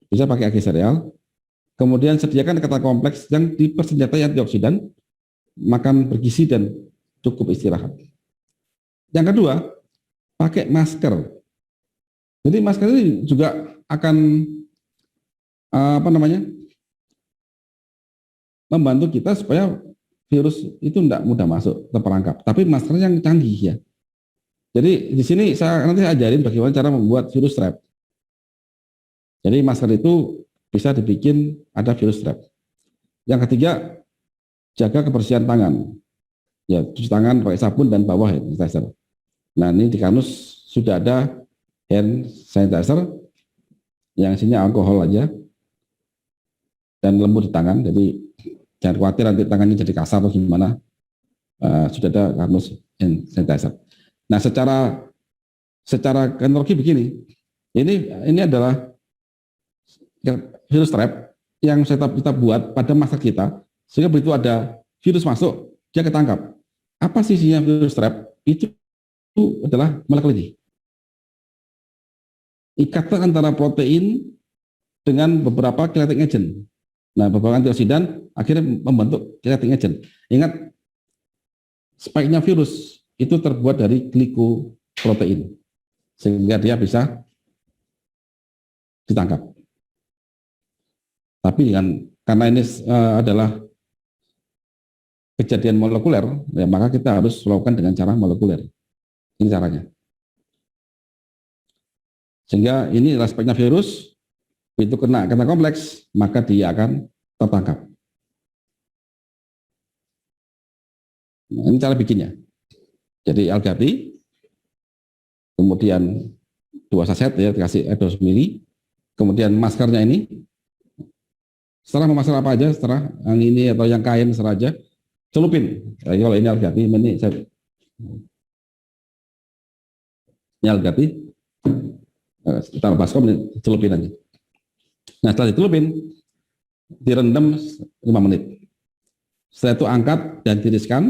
S1: Bisa pakai agi sereal. Kemudian sediakan kata kompleks yang dipersenjatai antioksidan, makan bergizi dan cukup istirahat. Yang kedua, pakai masker. Jadi masker ini juga akan membantu kita supaya virus itu tidak mudah masuk, terperangkap. Tapi masker yang canggih ya. Jadi di sini saya nanti ajarin bagaimana cara membuat virus trap. Jadi masker itu bisa dibikin ada virus trap. Yang ketiga, jaga kebersihan tangan. Ya, cuci tangan pakai sabun dan bawa hand sanitizer. Nah, ini di Kanus sudah ada hand sanitizer yang isinya alkohol aja dan lembut di tangan, jadi jangan khawatir nanti tangannya jadi kasar atau gimana. Sudah ada Kanus hand sanitizer. Nah, secara teknologi begini, ini adalah virus trap yang kita buat pada masa kita, sehingga begitu ada virus masuk, dia ketangkap. Apa sih isinya virus trap? Itu adalah molekul ini. Ikatan antara protein dengan beberapa chelating agent. Nah, beberapa antioksidan akhirnya membentuk chelating agent. Ingat, spike-nya virus itu terbuat dari glikoprotein, sehingga dia bisa ditangkap. Tapi karena ini adalah kejadian molekuler, ya, maka kita harus melakukan dengan cara molekuler. Ini caranya. Sehingga ini adalah speknya virus, itu kena kompleks, maka dia akan tertangkap. Nah, ini cara bikinnya. Jadi algapi, kemudian 2 saset ya, dikasih air 200 ml, kemudian maskernya ini, setelah memasker apa aja, setelah yang ini atau yang kain setelah aja, celupin. Ya, kalau ini algapi, ini algapi, taruh baskom, celupin aja. Nah setelah dicelupin, direndam 5 menit. Setelah itu angkat dan tiriskan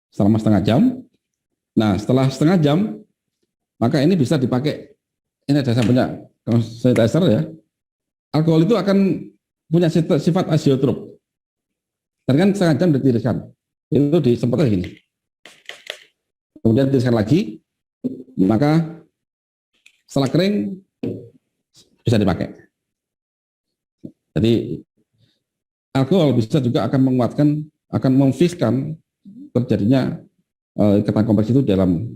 S1: selama setengah jam. Nah setelah setengah jam, maka ini bisa dipakai. Ini ada saya punya sanitizer ya. Alkohol itu akan punya sifat azeotrop. Dan kan setengah jam ditiriskan. Itu disemprotkan gini. Kemudian tiriskan lagi, maka setelah kering bisa dipakai. Jadi alkohol bisa juga akan menguatkan, akan memfiskan terjadinya ikatan kompleks itu dalam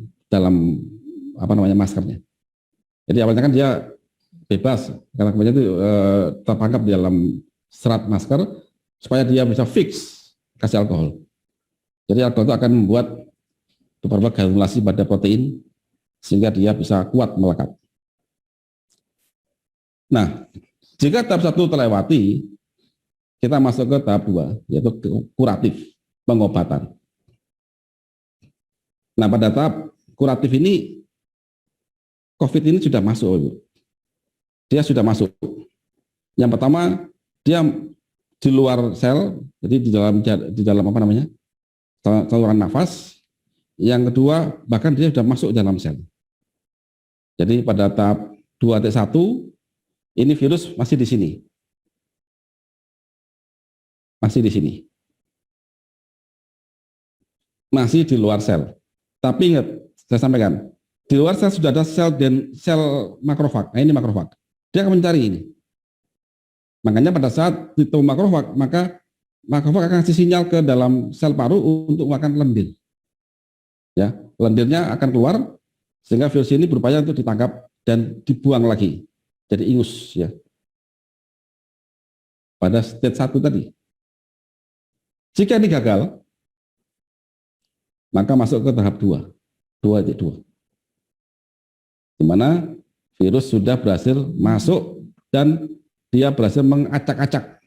S1: apa namanya maskernya. Jadi awalnya kan dia bebas karena kemudian itu terperangkap di dalam serat masker supaya dia bisa fix kasih alkohol. Jadi alkohol itu akan membuat beberapa granulasi pada protein sehingga dia bisa kuat melekat. Nah, jika tahap 1 terlewati, kita masuk ke tahap 2, yaitu kuratif, pengobatan. Nah, pada tahap kuratif ini, COVID ini sudah masuk, Ibu. Dia sudah masuk. Yang pertama, dia di luar sel, jadi di dalam apa namanya, saluran nafas. Yang kedua, bahkan dia sudah masuk dalam sel. Jadi pada tahap 2.1, ini virus masih di sini. Masih di sini. Masih di luar sel. Tapi ingat, saya sampaikan, di luar sel sudah ada sel dan sel makrofag. Nah, ini makrofag. Dia akan mencari ini. Makanya pada saat ditemu makrofag, maka makrofag akan kasih sinyal ke dalam sel paru untuk makan lendir. Ya, lendirnya akan keluar sehingga virus ini berupaya untuk ditangkap dan dibuang lagi. Jadi ingus ya. Pada stage 1 tadi. Jika ini gagal, maka masuk ke tahap 2. 2.2. Di mana virus sudah berhasil masuk dan dia berhasil mengacak-acak.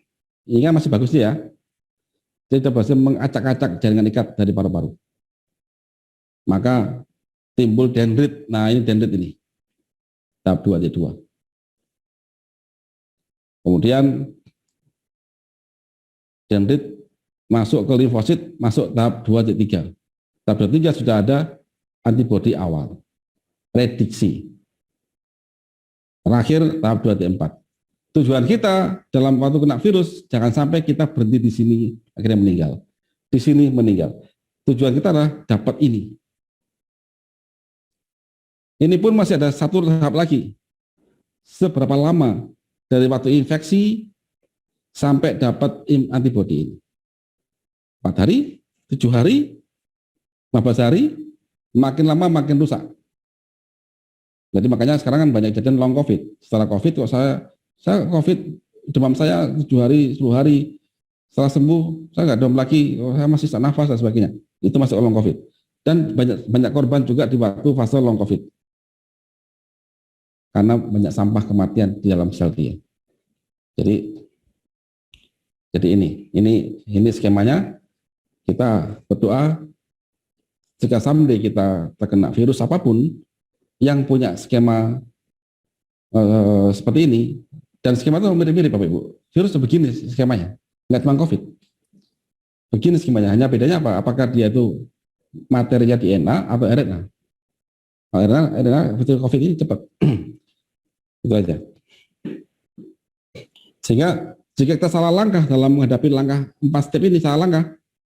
S1: Ini kan masih bagus ya. Dia sudah berhasil mengacak-acak jaringan ikat dari paru-paru. Maka timbul dendrit. Nah, ini dendrit ini. Tahap 2.2. Kemudian dendrit masuk ke limfosit, masuk tahap 2.3. Tahap 2.3 sudah ada antibodi awal. Prediksi. Terakhir tahap 2.4. Tujuan kita dalam waktu kena virus, jangan sampai kita berhenti di sini akhirnya meninggal. Di sini meninggal. Tujuan kita adalah dapat ini. Ini pun masih ada satu tahap lagi. Seberapa lama dari waktu infeksi sampai dapat antibodi ini? 4 hari, 7 hari, 15 hari, makin lama makin rusak. Jadi makanya sekarang kan banyak kejadian long COVID. Setelah COVID kok saya COVID, demam saya 7 hari, 10 hari, setelah sembuh saya nggak demam lagi, saya masih sesak nafas dan sebagainya. Itu masuk long COVID. Dan banyak korban juga di waktu fase long COVID. Karena banyak sampah kematian di dalam sel dia. Jadi ini skemanya. Kita berdoa jika someday kita terkena virus apapun yang punya skema seperti ini, dan skema itu mirip-mirip Bapak Ibu. Virus begini skemanya, nggak cuma COVID. Begini skemanya, hanya bedanya apa? Apakah dia itu materinya DNA atau RNA? RNA betul COVID ini cepat. Itu aja. Sehingga jika kita salah langkah dalam menghadapi langkah 4 step ini, salah langkah,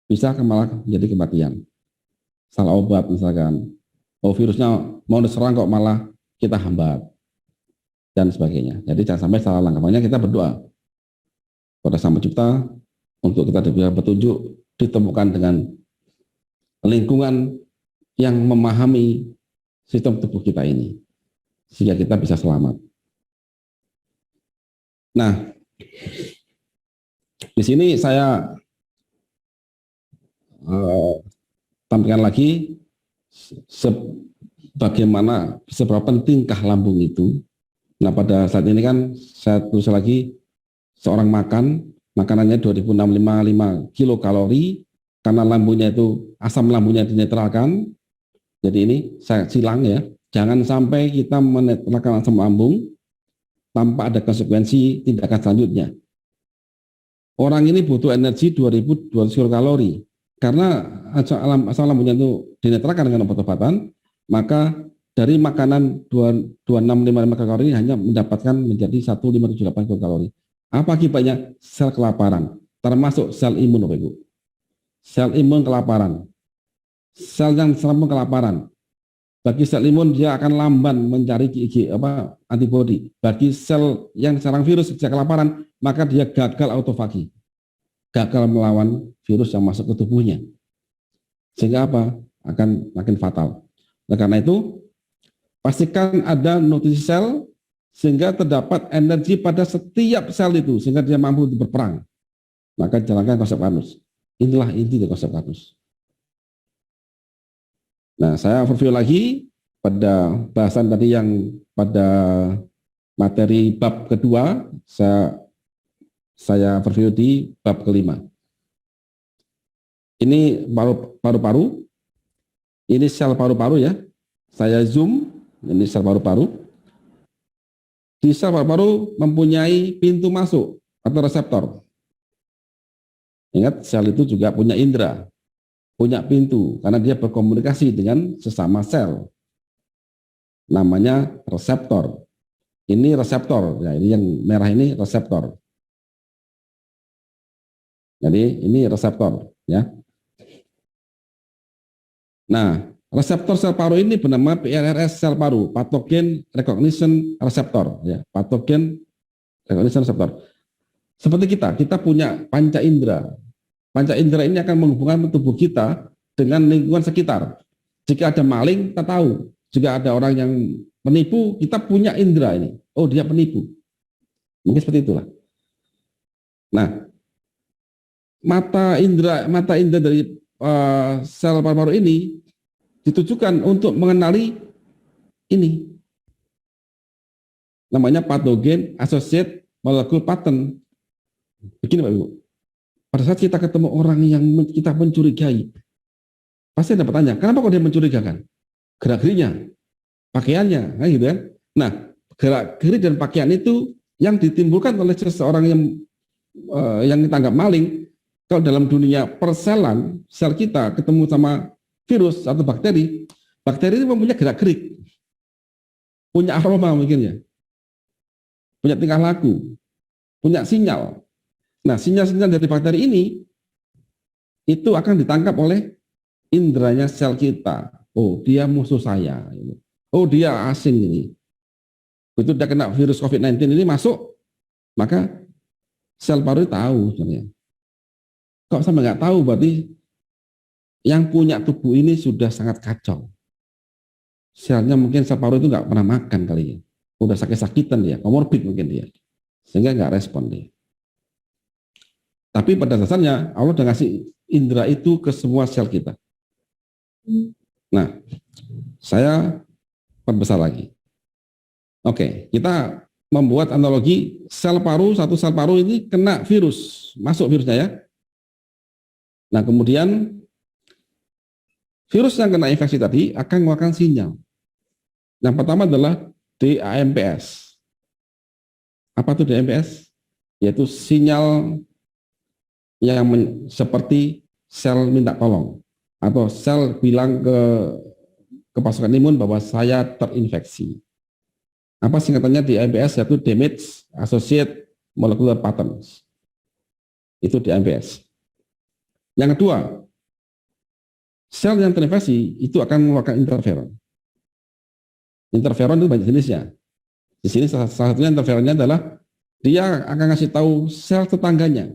S1: bisa malah menjadi kematian. Salah obat misalkan, oh virusnya mau diserang kok malah kita hambat, dan sebagainya. Jadi jangan sampai salah langkah. Makanya kita berdoa kepada Sang Pencipta untuk kita diberi petunjuk, ditemukan dengan lingkungan yang memahami sistem tubuh kita ini, sehingga kita bisa selamat. Nah, di sini saya eh, tampilkan lagi bagaimana seberapa pentingkah lambung itu. Nah, pada saat ini kan saya tulis lagi, seorang makanannya 2655 kilokalori, karena lambungnya itu asam lambungnya dinetralkan. Jadi ini saya silang ya, jangan sampai kita menetralkan asam lambung tanpa ada konsekuensi tindakan selanjutnya. Orang ini butuh energi 2200 kilokalori, karena asam lambungnya itu dinetralkan dengan obat-obatan, maka dari makanan 2655 kalori hanya mendapatkan menjadi 1578 kilokalori. Apa akibatnya? Sel kelaparan, termasuk sel imun, Bapak Ibu. Sel imun kelaparan. Sel yang selalu kelaparan. Bagi sel imun dia akan lamban mencari antibodi. Bagi sel yang serang virus sejak kelaparan, maka dia gagal autofagi. Gagal melawan virus yang masuk ke tubuhnya. Sehingga apa? Akan makin fatal. Nah, karena itu pastikan ada nutrisi sel sehingga terdapat energi pada setiap sel itu sehingga dia mampu berperang. Maka jalankan konsep Karnus. Inilah inti dari konsep Karnus. Nah, saya overview lagi pada bahasan tadi yang pada materi bab kedua, saya overview di bab kelima. Ini paru-paru, ini sel paru-paru ya. Saya zoom, ini sel paru-paru. Di sel paru-paru mempunyai pintu masuk atau reseptor. Ingat, sel itu juga punya indera, punya pintu, karena dia berkomunikasi dengan sesama sel. Namanya reseptor. Ini reseptor, ya, ini yang merah ini reseptor. Jadi ini reseptor, ya. Nah, reseptor sel paru ini bernama PRRS sel paru, pathogen recognition receptor, ya, pathogen recognition receptor. Seperti kita punya panca indera. Panca indera ini akan menghubungkan tubuh kita dengan lingkungan sekitar. Jika ada maling, kita tahu. Jika ada orang yang menipu, kita punya indera ini. Oh, dia penipu. Mungkin seperti itulah. Nah, mata indera dari sel paru-paru ini ditujukan untuk mengenali ini. Namanya pathogen associated molecule pattern. Begini Pak Ibu, pada saat kita ketemu orang yang kita mencurigai, pasti dapat tanya, kenapa kok dia mencurigakan? Gerak-geriknya, pakaiannya, gitu kan? Nah, gerak-gerik dan pakaian itu yang ditimbulkan oleh seseorang yang kita anggap maling. Kalau dalam dunia perselan, sel kita ketemu sama virus atau bakteri ini mempunyai gerak-gerik, punya aroma mungkin ya, punya tingkah laku, punya sinyal. Nah, sinyal-sinyal dari bakteri ini itu akan ditangkap oleh inderanya sel kita. Oh, dia musuh saya. Oh, dia asing ini. Begitu dia kena virus COVID-19 ini masuk, maka sel paru tahu sebenarnya. Kok sampai nggak tahu, berarti yang punya tubuh ini sudah sangat kacau. Selnya mungkin sel paru itu nggak pernah makan kali ya. Udah sakit-sakitan dia, komorbid mungkin dia. Sehingga nggak respon dia. Tapi pada dasarnya Allah udah ngasih indera itu ke semua sel kita. Nah, saya perbesar lagi. Oke, kita membuat analogi satu sel paru ini kena virus, masuk virusnya ya. Nah, kemudian virus yang kena infeksi tadi akan mengeluarkan sinyal. Yang pertama adalah DAMPS. Apa itu DAMPS? Yaitu sinyal yang seperti sel minta tolong atau sel bilang ke pasukan imun bahwa saya terinfeksi. Apa singkatannya DAMPS? Yaitu Damage Associated Molecular Patterns. Itu DAMPS. Yang kedua, sel yang terinfeksi itu akan mengeluarkan interferon. Interferon itu banyak jenisnya. Di sini salah satunya interferonnya adalah dia akan ngasih tahu sel tetangganya.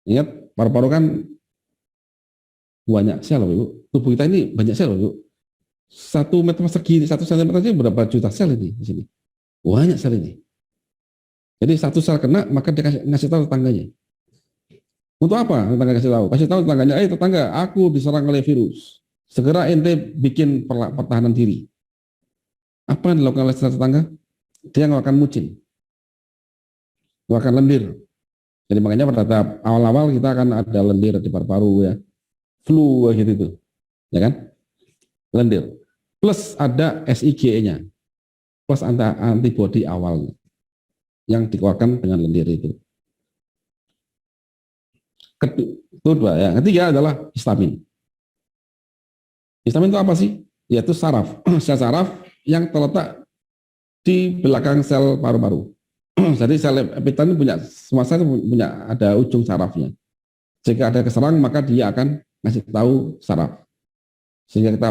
S1: Ingat, paru-paru kan banyak sel, Ibu. Tubuh kita ini banyak sel, Ibu. 1 meter persegi, 1 cm saja berapa juta sel ini di sini. Banyak sel ini. Jadi satu sel kena, maka dia ngasih tahu tetangganya. Untuk apa? Tetangga kasih tahu. Kasih tahu tetangganya, tetangga, aku diserang oleh virus. Segera ente bikin pertahanan diri. Apa yang dilakukan oleh tetangga? Dia ngeluarkan mucin, ngeluarkan lendir. Jadi makanya pada tahap awal-awal kita akan ada lendir di paru-paru ya, flu gitu itu, ya kan? Lendir. Plus ada SIGE-nya, plus antibodi awal yang dikeluarkan dengan lendir itu. Kedua, ya. Ketiga adalah histamin. Histamin itu apa sih? Yaitu saraf, sel saraf yang terletak di belakang sel paru-paru. Jadi sel epitel punya, semua sel punya ada ujung sarafnya. Jika ada keserang maka dia akan ngasih tahu saraf. Sehingga kita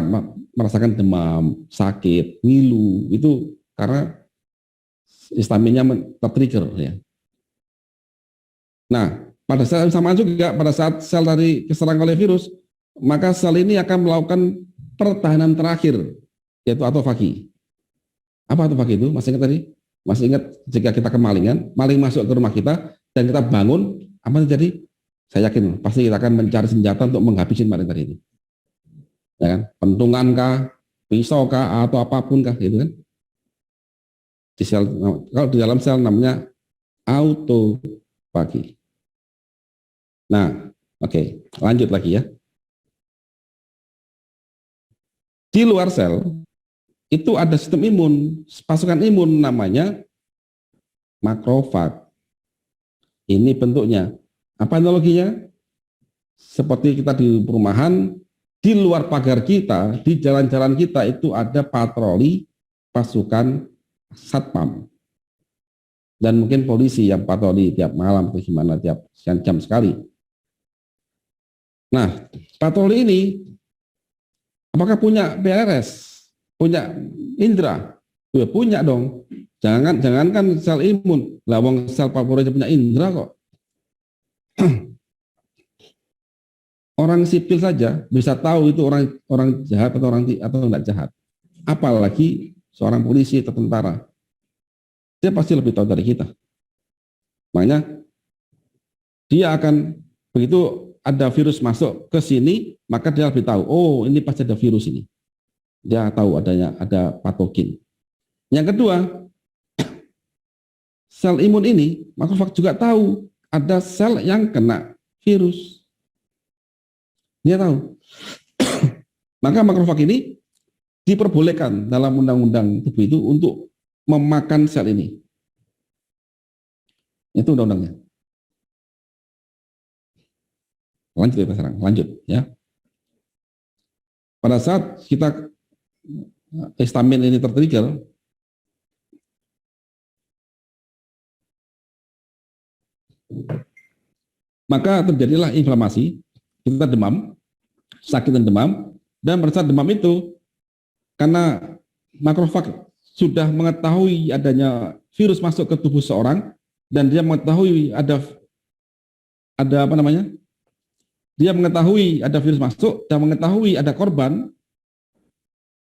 S1: merasakan demam, sakit, ngilu, itu karena histaminnya tertrigger ya. Nah, pada saat sama juga pada saat sel tadi keserang oleh virus, maka sel ini akan melakukan pertahanan terakhir, yaitu autofagi. Apa autofagi itu? Masih ingat tadi? Masih ingat jika kita kemalingan, maling masuk ke rumah kita dan kita bangun, apa terjadi? Saya yakin pasti kita akan mencari senjata untuk menghabisi maling tadi itu. Ya kan? Pentungan kah, pisau kah, atau apapun kah, gitu kan? Di sel, kalau di dalam sel namanya autofagi. Nah, oke, lanjut lagi ya. Di luar sel itu ada sistem imun, pasukan imun namanya makrofag. Ini bentuknya. Apa analoginya? Seperti kita di perumahan, di luar pagar kita, di jalan-jalan kita itu ada patroli pasukan satpam. Dan mungkin polisi yang patroli tiap malam atau gimana, tiap jam sekali. Nah, patroli ini apakah punya PRS, punya indera? Ya, punya dong. Jangankan sel imun, lawang sel paru aja punya indera kok. Orang sipil saja bisa tahu itu orang jahat atau tidak jahat. Apalagi seorang polisi atau tentara. Dia pasti lebih tahu dari kita. Makanya dia akan begitu ada virus masuk ke sini, maka dia lebih tahu, oh ini pasti ada virus ini. Dia tahu ada patogen. Yang kedua, sel imun ini, makrofag juga tahu ada sel yang kena virus. Dia tahu. Maka makrofag ini diperbolehkan dalam undang-undang tubuh itu untuk memakan sel ini. Itu undang-undangnya. Lanjut ya sekarang, lanjut ya. Pada saat kita histamin ini tertrigger, maka terjadilah inflamasi, kita demam, sakit dan demam, dan pada saat demam itu karena makrofag sudah mengetahui adanya virus masuk ke tubuh seorang dan dia mengetahui ada apa namanya? Dia mengetahui ada virus masuk dan mengetahui ada korban,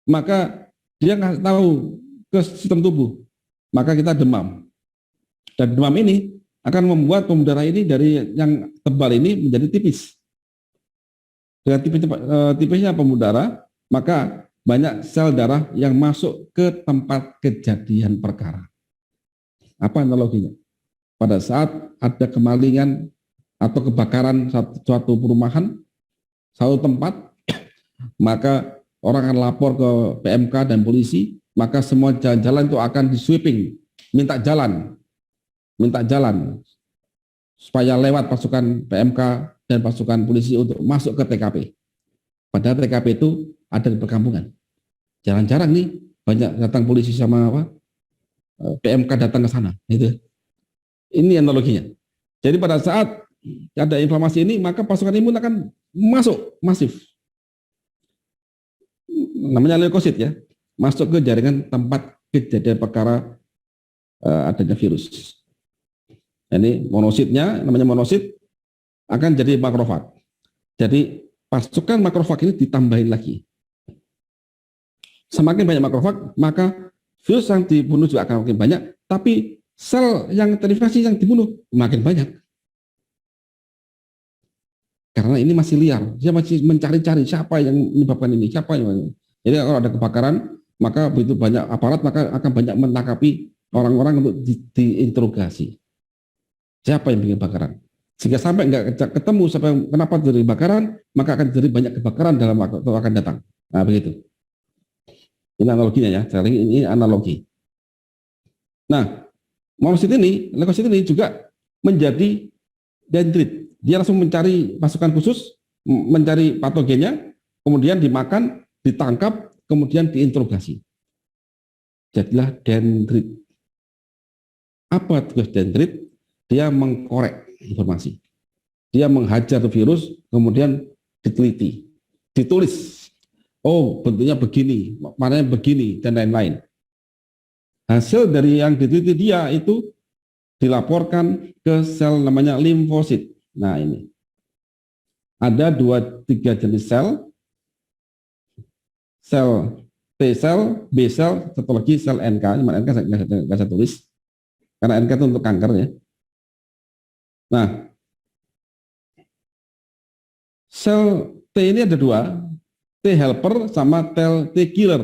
S1: maka dia nggak tahu ke sistem tubuh, maka kita demam. Dan demam ini akan membuat pembuluh darah ini dari yang tebal ini menjadi tipis. Dengan tipisnya pembuluh darah, maka banyak sel darah yang masuk ke tempat kejadian perkara. Apa analoginya? Pada saat ada kemalingan atau kebakaran suatu perumahan, satu tempat, maka orang akan lapor ke PMK dan polisi, maka semua jalan-jalan itu akan di sweeping, minta jalan supaya lewat pasukan PMK dan pasukan polisi untuk masuk ke TKP. Padahal TKP itu ada di perkampungan. Jarang-jarang nih banyak datang polisi sama apa PMK datang ke sana. Itu. Ini analoginya. Jadi pada saat ada inflamasi ini, maka pasukan imun akan masuk masif. Namanya leukosit ya, masuk ke jaringan tempat kejadian perkara adanya virus. Ini monositnya, namanya monosit, akan jadi makrofag. Jadi pasukan makrofag ini ditambahin lagi. Semakin banyak makrofag, maka virus yang dibunuh juga akan makin banyak, tapi sel yang terinfeksi yang dibunuh makin banyak. Karena ini masih liar, dia masih mencari-cari siapa yang menyebabkan ini, siapa yang. Jadi kalau ada kebakaran, maka begitu banyak aparat maka akan banyak menangkapi orang-orang untuk diinterogasi. Siapa yang bikin kebakaran? Sehingga sampai nggak ketemu siapa yang kenapa terjadi kebakaran, maka akan terjadi banyak kebakaran dalam waktu akan datang. Nah begitu. Ini analoginya ya, ini analogi. Nah, leukosit ini juga menjadi dendrit. Dia langsung mencari pasukan khusus, mencari patogennya, kemudian dimakan, ditangkap, kemudian diinterogasi. Jadilah dendrit. Apa tugas dendrit? Dia mengkorek informasi. Dia menghajar virus, kemudian diteliti, ditulis. Oh, bentuknya begini, warnanya begini, dan lain-lain. Hasil dari yang diteliti dia itu dilaporkan ke sel namanya limfosit. Nah ini. Ada 2-3 jenis sel. Sel T sel, B sel, satu lagi sel NK. Cuma NK saya tulis. Karena NK itu untuk kanker ya. Nah, sel T ini ada 2. T helper sama T killer.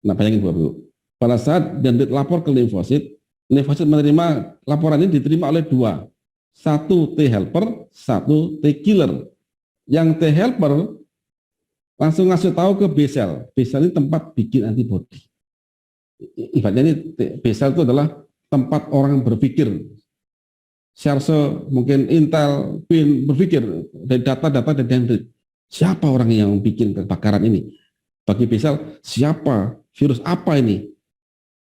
S1: Nah, bayangin Bu. Pada saat dendrit lapor ke limfosit menerima laporan ini diterima oleh 2. 1 T helper, 1 T killer. Yang T helper langsung ngasih tahu ke B sel. B sel ini tempat bikin antibodi. Ibaratnya ini B sel itu adalah tempat orang berpikir. Serse, mungkin Intel, PIN berpikir dari data-data dari dendrit. Siapa orang yang bikin kebakaran ini? Bagi B sel, siapa? Virus apa ini?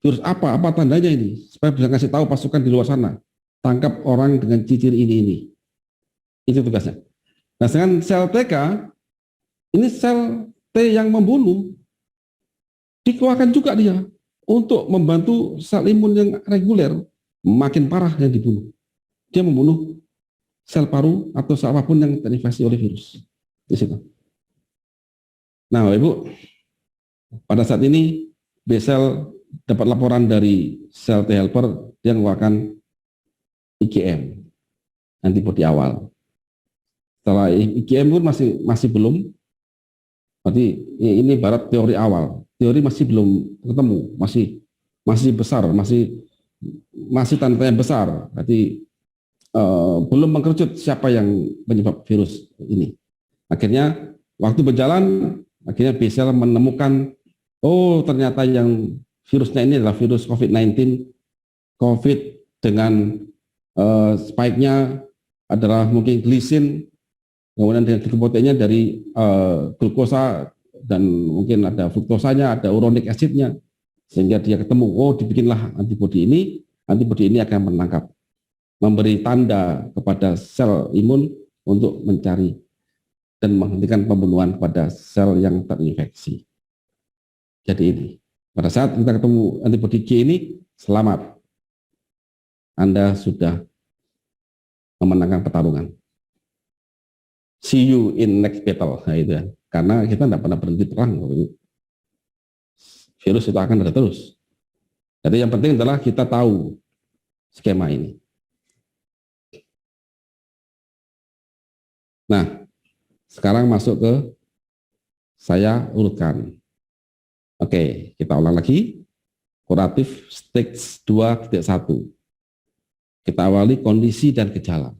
S1: Virus apa tandanya ini? Supaya bisa ngasih tahu pasukan di luar sana. Tangkap orang dengan ciri ini. Itu tugasnya. Nah, dengan sel TK, ini sel T yang membunuh. Dikeluarkan juga dia untuk membantu sel imun yang reguler. Makin parah yang dibunuh. Dia membunuh sel paru atau sel apapun yang terinfeksi oleh virus. Di situ. Nah, Bapak Ibu, pada saat ini B sel dapat laporan dari sel T helper yang mengeluarkan IgM, antibodi awal. Setelah IgM pun masih belum, berarti ini barat teori awal. Teori masih belum ketemu, masih besar, masih tanda tanya besar. Berarti belum mengkerucut siapa yang penyebab virus ini. Akhirnya waktu berjalan, akhirnya B sel menemukan, oh ternyata yang virusnya ini adalah virus COVID-19, COVID dengan spike-nya adalah mungkin glisin, kemudian dengan glikopoteinnya dari glukosa, dan mungkin ada fruktosanya, ada uronic acid-nya, sehingga dia ketemu, oh dibikinlah antibodi ini akan menangkap, memberi tanda kepada sel imun untuk mencari dan menghentikan pembunuhan pada sel yang terinfeksi. Jadi ini, pada saat kita ketemu antibodi G ini, selamat. Anda sudah memenangkan pertarungan. See you in next battle. Nah, itu kan. Karena kita tidak pernah berhenti perang. Virus itu akan ada terus. Jadi yang penting adalah kita tahu skema ini. Nah, sekarang masuk ke saya urutkan. Oke, kita ulang lagi. Kuratif stage 2.1. Kita awali kondisi dan gejala.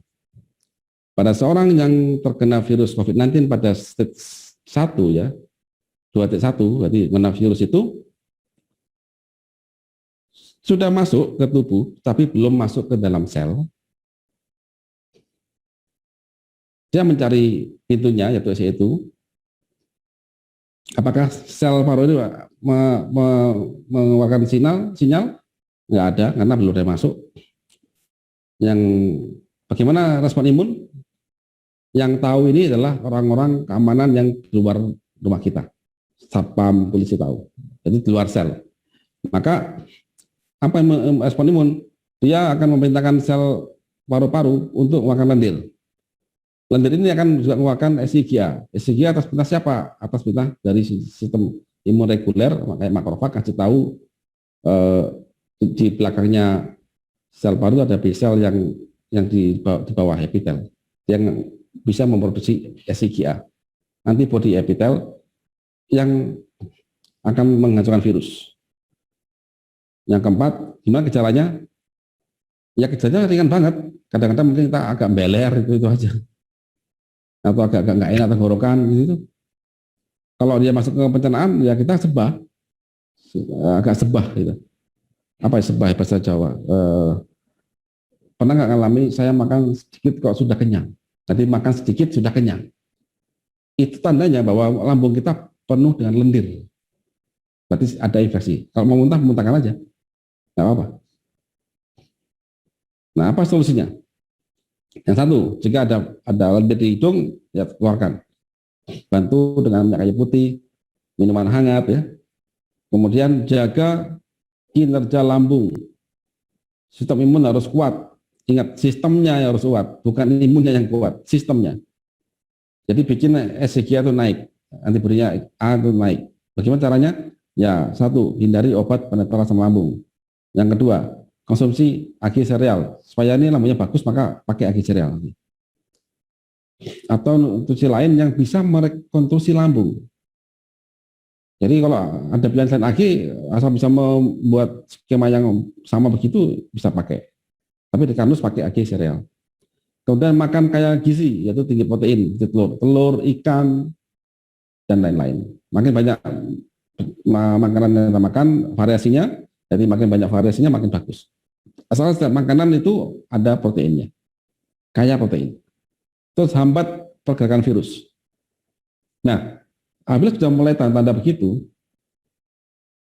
S1: Pada seorang yang terkena virus COVID-19 pada stage 1 ya, 2.1, berarti kena virus itu sudah masuk ke tubuh, tapi belum masuk ke dalam sel. Dia mencari pintunya, yaitu apakah sel paru ini mengeluarkan sinyal? Nggak ada, karena belum ada masuk. Yang bagaimana respon imun? Yang tahu ini adalah orang-orang keamanan yang di luar rumah kita. Satpam, polisi tahu. Jadi di luar sel. Maka apa yang respon imun? Dia akan memerintahkan sel paru-paru untuk mengeluarkan lendir. Lendir ini akan juga mengeluarkan SIGA. SIGA atas perintah siapa? Atas perintah dari sistem imun reguler, makanya makrofag kasih tahu di belakangnya sel paru ada B sel yang di bawah epitel. Yang bisa memproduksi SIGA, antibody epitel yang akan menghancurkan virus. Yang keempat, gimana gejalanya? Ya gejalanya ringan banget. Kadang-kadang mungkin kita agak beler itu aja, atau agak nggak enak tenggorokan gitu. Kalau dia masuk ke pencernaan, ya kita sebah, agak sebah gitu. Apa ya sebah bahasa Jawa? Pernah nggak ngalami saya makan sedikit kok sudah kenyang? Nanti makan sedikit sudah kenyang. Itu tandanya bahwa lambung kita penuh dengan lendir. Berarti ada infeksi. Kalau mau muntah, muntahkan aja. Nggak apa-apa. Nah, apa solusinya? Yang satu, jika ada lendir di hidung, ya keluarkan. Bantu dengan minyak kayu putih, minuman hangat ya. Kemudian jaga kinerja lambung. Sistem imun harus kuat. Ingat, sistemnya yang harus kuat, bukan imunnya yang kuat, sistemnya. Jadi bikin SIGA itu naik, antibodinya A itu naik. Bagaimana caranya? Ya, satu, hindari obat penetral asam lambung. Yang kedua, konsumsi agi sereal. Supaya ini lambungnya bagus, maka pakai agi sereal. Atau nutrisi lain yang bisa merekonstruksi lambung. Jadi kalau ada pilihan selain agi, asal bisa membuat skema yang sama begitu, bisa pakai. Tapi di kardus pakai agi sereal. Kemudian makan kaya gizi, yaitu tinggi protein, telur, ikan, dan lain-lain. Makin banyak makanan yang kita makan, variasinya, jadi makin banyak variasinya makin bagus. Asal setiap makanan itu ada proteinnya, kaya protein. Terus hambat pergerakan virus. Nah, apabila sudah mulai tanda-tanda begitu,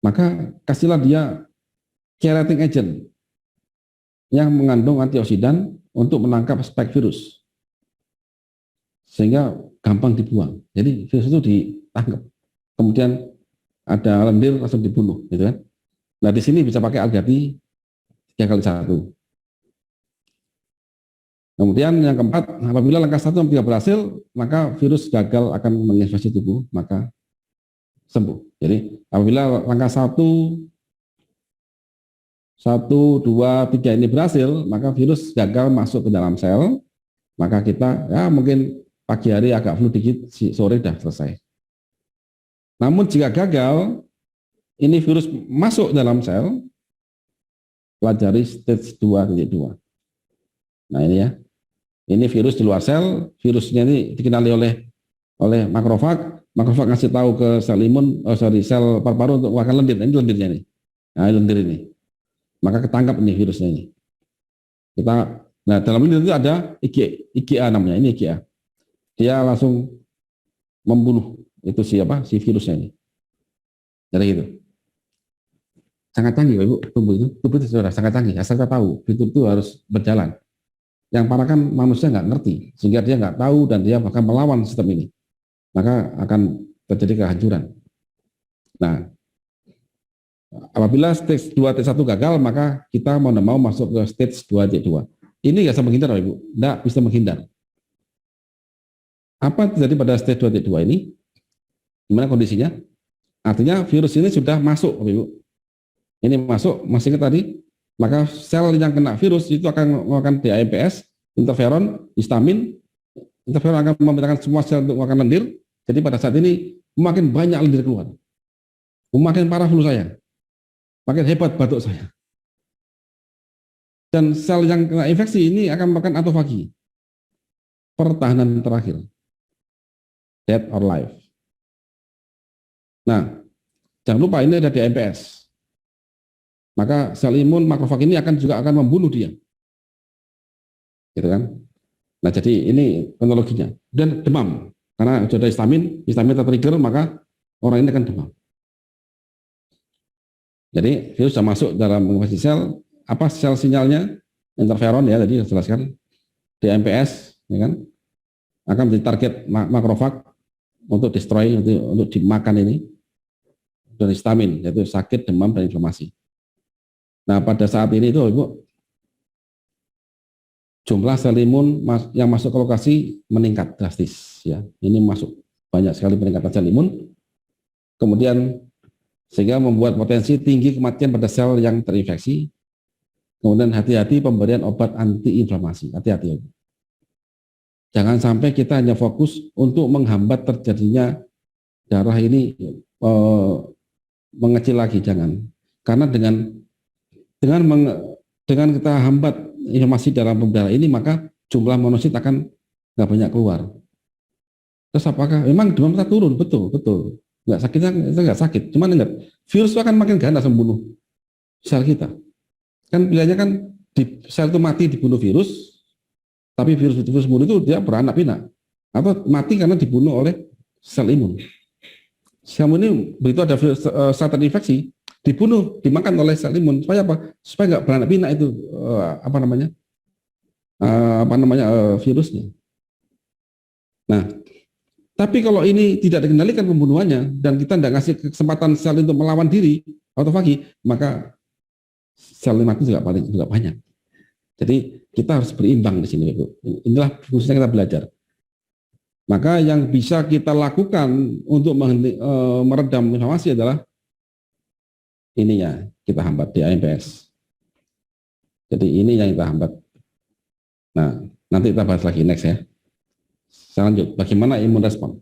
S1: maka kasihlah dia chelating agent yang mengandung antioksidan untuk menangkap spike virus, sehingga gampang dibuang. Jadi virus itu ditangkap, kemudian ada lendir langsung dibunuh, gitu kan? Nah di sini bisa pakai Algati 3x1. Kemudian yang keempat, apabila langkah 1 dan 3 berhasil, maka virus gagal akan menginfeksi tubuh, maka sembuh. Jadi apabila langkah 1, 2, 3 ini berhasil, maka virus gagal masuk ke dalam sel, maka kita ya mungkin pagi hari agak flu dikit, sore dah selesai. Namun jika gagal, ini virus masuk dalam sel, pelajari stage 2.2. Nah ini ya, ini virus di luar sel, virusnya ini dikenali oleh makrofag ngasih tahu ke sel imun, sel paru-paru untuk mengeluarkan lendir. Ini lendirnya nih, nah lendir ini. Maka ketangkap nih virusnya ini. Nah dalam ini itu ada IgA namanya, ini IgA. Dia langsung membunuh itu si virusnya ini. Jadi gitu. Sangat canggih Ibu, tubuh itu sudah sangat canggih. Asal kita tahu, itu harus berjalan. Yang parah kan manusia nggak ngerti, sehingga dia nggak tahu dan dia bahkan melawan sistem ini. Maka akan terjadi kehancuran. Nah, apabila stage 2 T1 gagal, maka kita mau masuk ke stage 2 T2. Ini nggak bisa menghindar, Ibu. Nggak bisa menghindar. Apa terjadi pada stage 2 T2 ini? Gimana kondisinya? Artinya virus ini sudah masuk, Ibu. Ini masuk, masih ingat tadi? Maka sel yang kena virus itu akan mengeluarkan DAMPS, interferon, histamin. Interferon akan memerintahkan semua sel untuk mengeluarkan lendir. Jadi pada saat ini makin banyak lendir keluar. Makin parah flu saya. Makin hebat batuk saya. Dan sel yang kena infeksi ini akan melakukan autofagi. Pertahanan terakhir. Death or life. Nah, jangan lupa ini ada DMPS. Maka sel imun makrofag ini akan membunuh dia. Gitu kan? Nah, jadi ini kronologinya. Dan demam. Karena sudah ada histamin tertrigger, maka orang ini akan demam. Jadi virus sudah masuk dalam menginfeksi sel, apa sel sinyalnya? Interferon ya, tadi saya jelaskan. DMPS, ya kan? Akan menjadi target makrofag untuk destroy, untuk dimakan ini. Dan histamin, yaitu sakit, demam, dan inflamasi. Nah, pada saat ini itu Ibu, jumlah sel imun yang masuk ke lokasi meningkat drastis ya. Ini masuk banyak sekali peningkatan sel imun. Kemudian sehingga membuat potensi tinggi kematian pada sel yang terinfeksi. Kemudian hati-hati pemberian obat antiinflamasi. Hati-hati. Jangan sampai kita hanya fokus untuk menghambat terjadinya darah ini mengecil lagi, jangan. Karena dengan dengan kita hambat informasi dalam pembuluh darah ini, maka jumlah monosit akan nggak banyak keluar. Terus apakah memang demam kita turun? Betul, betul. Nggak sakitnya itu nggak sakit. Cuman ingat, virus itu akan makin ganas membunuh sel kita. Kan pilihannya kan di sel itu mati dibunuh virus, tapi virus bunuh itu dia beranak pinak atau mati karena dibunuh oleh sel imun. Sel imun ini begitu ada virus, sel terinfeksi, dibunuh, dimakan oleh sel imun. Supaya apa? Supaya nggak beranak pinak itu virusnya. Nah, tapi kalau ini tidak dikendalikan pembunuhannya dan kita tidak ngasih kesempatan sel untuk melawan diri, autofagi, maka sel mati juga banyak. Jadi kita harus berimbang di sini, Ibu. Inilah fungsinya kita belajar. Maka yang bisa kita lakukan untuk meredam inflamasi adalah ininya, kita hambat di AMPS. Jadi ini yang kita hambat. Nah, nanti kita bahas lagi next ya. Saya lanjut, bagaimana imun respon?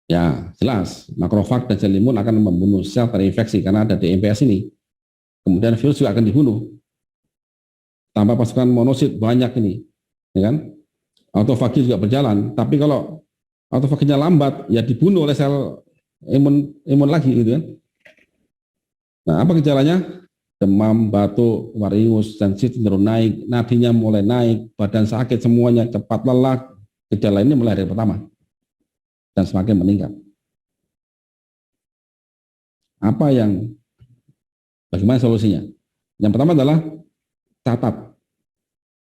S1: Ya, jelas, makrofag dan sel imun akan membunuh sel terinfeksi karena ada di AMPS ini. Kemudian virus juga akan dibunuh. Tanpa pasukan monosit banyak ini, ya kan? Autofagi juga berjalan, tapi kalau autofaginya lambat, ya dibunuh oleh sel imun lagi, gitu kan? Nah, apa gejalanya? Demam, batuk, warius, dan cenderung naik, nadinya mulai naik, badan sakit semuanya, cepat lelah. Gejala ini mulai dari pertama dan semakin meningkat. Bagaimana solusinya? Yang pertama adalah catat,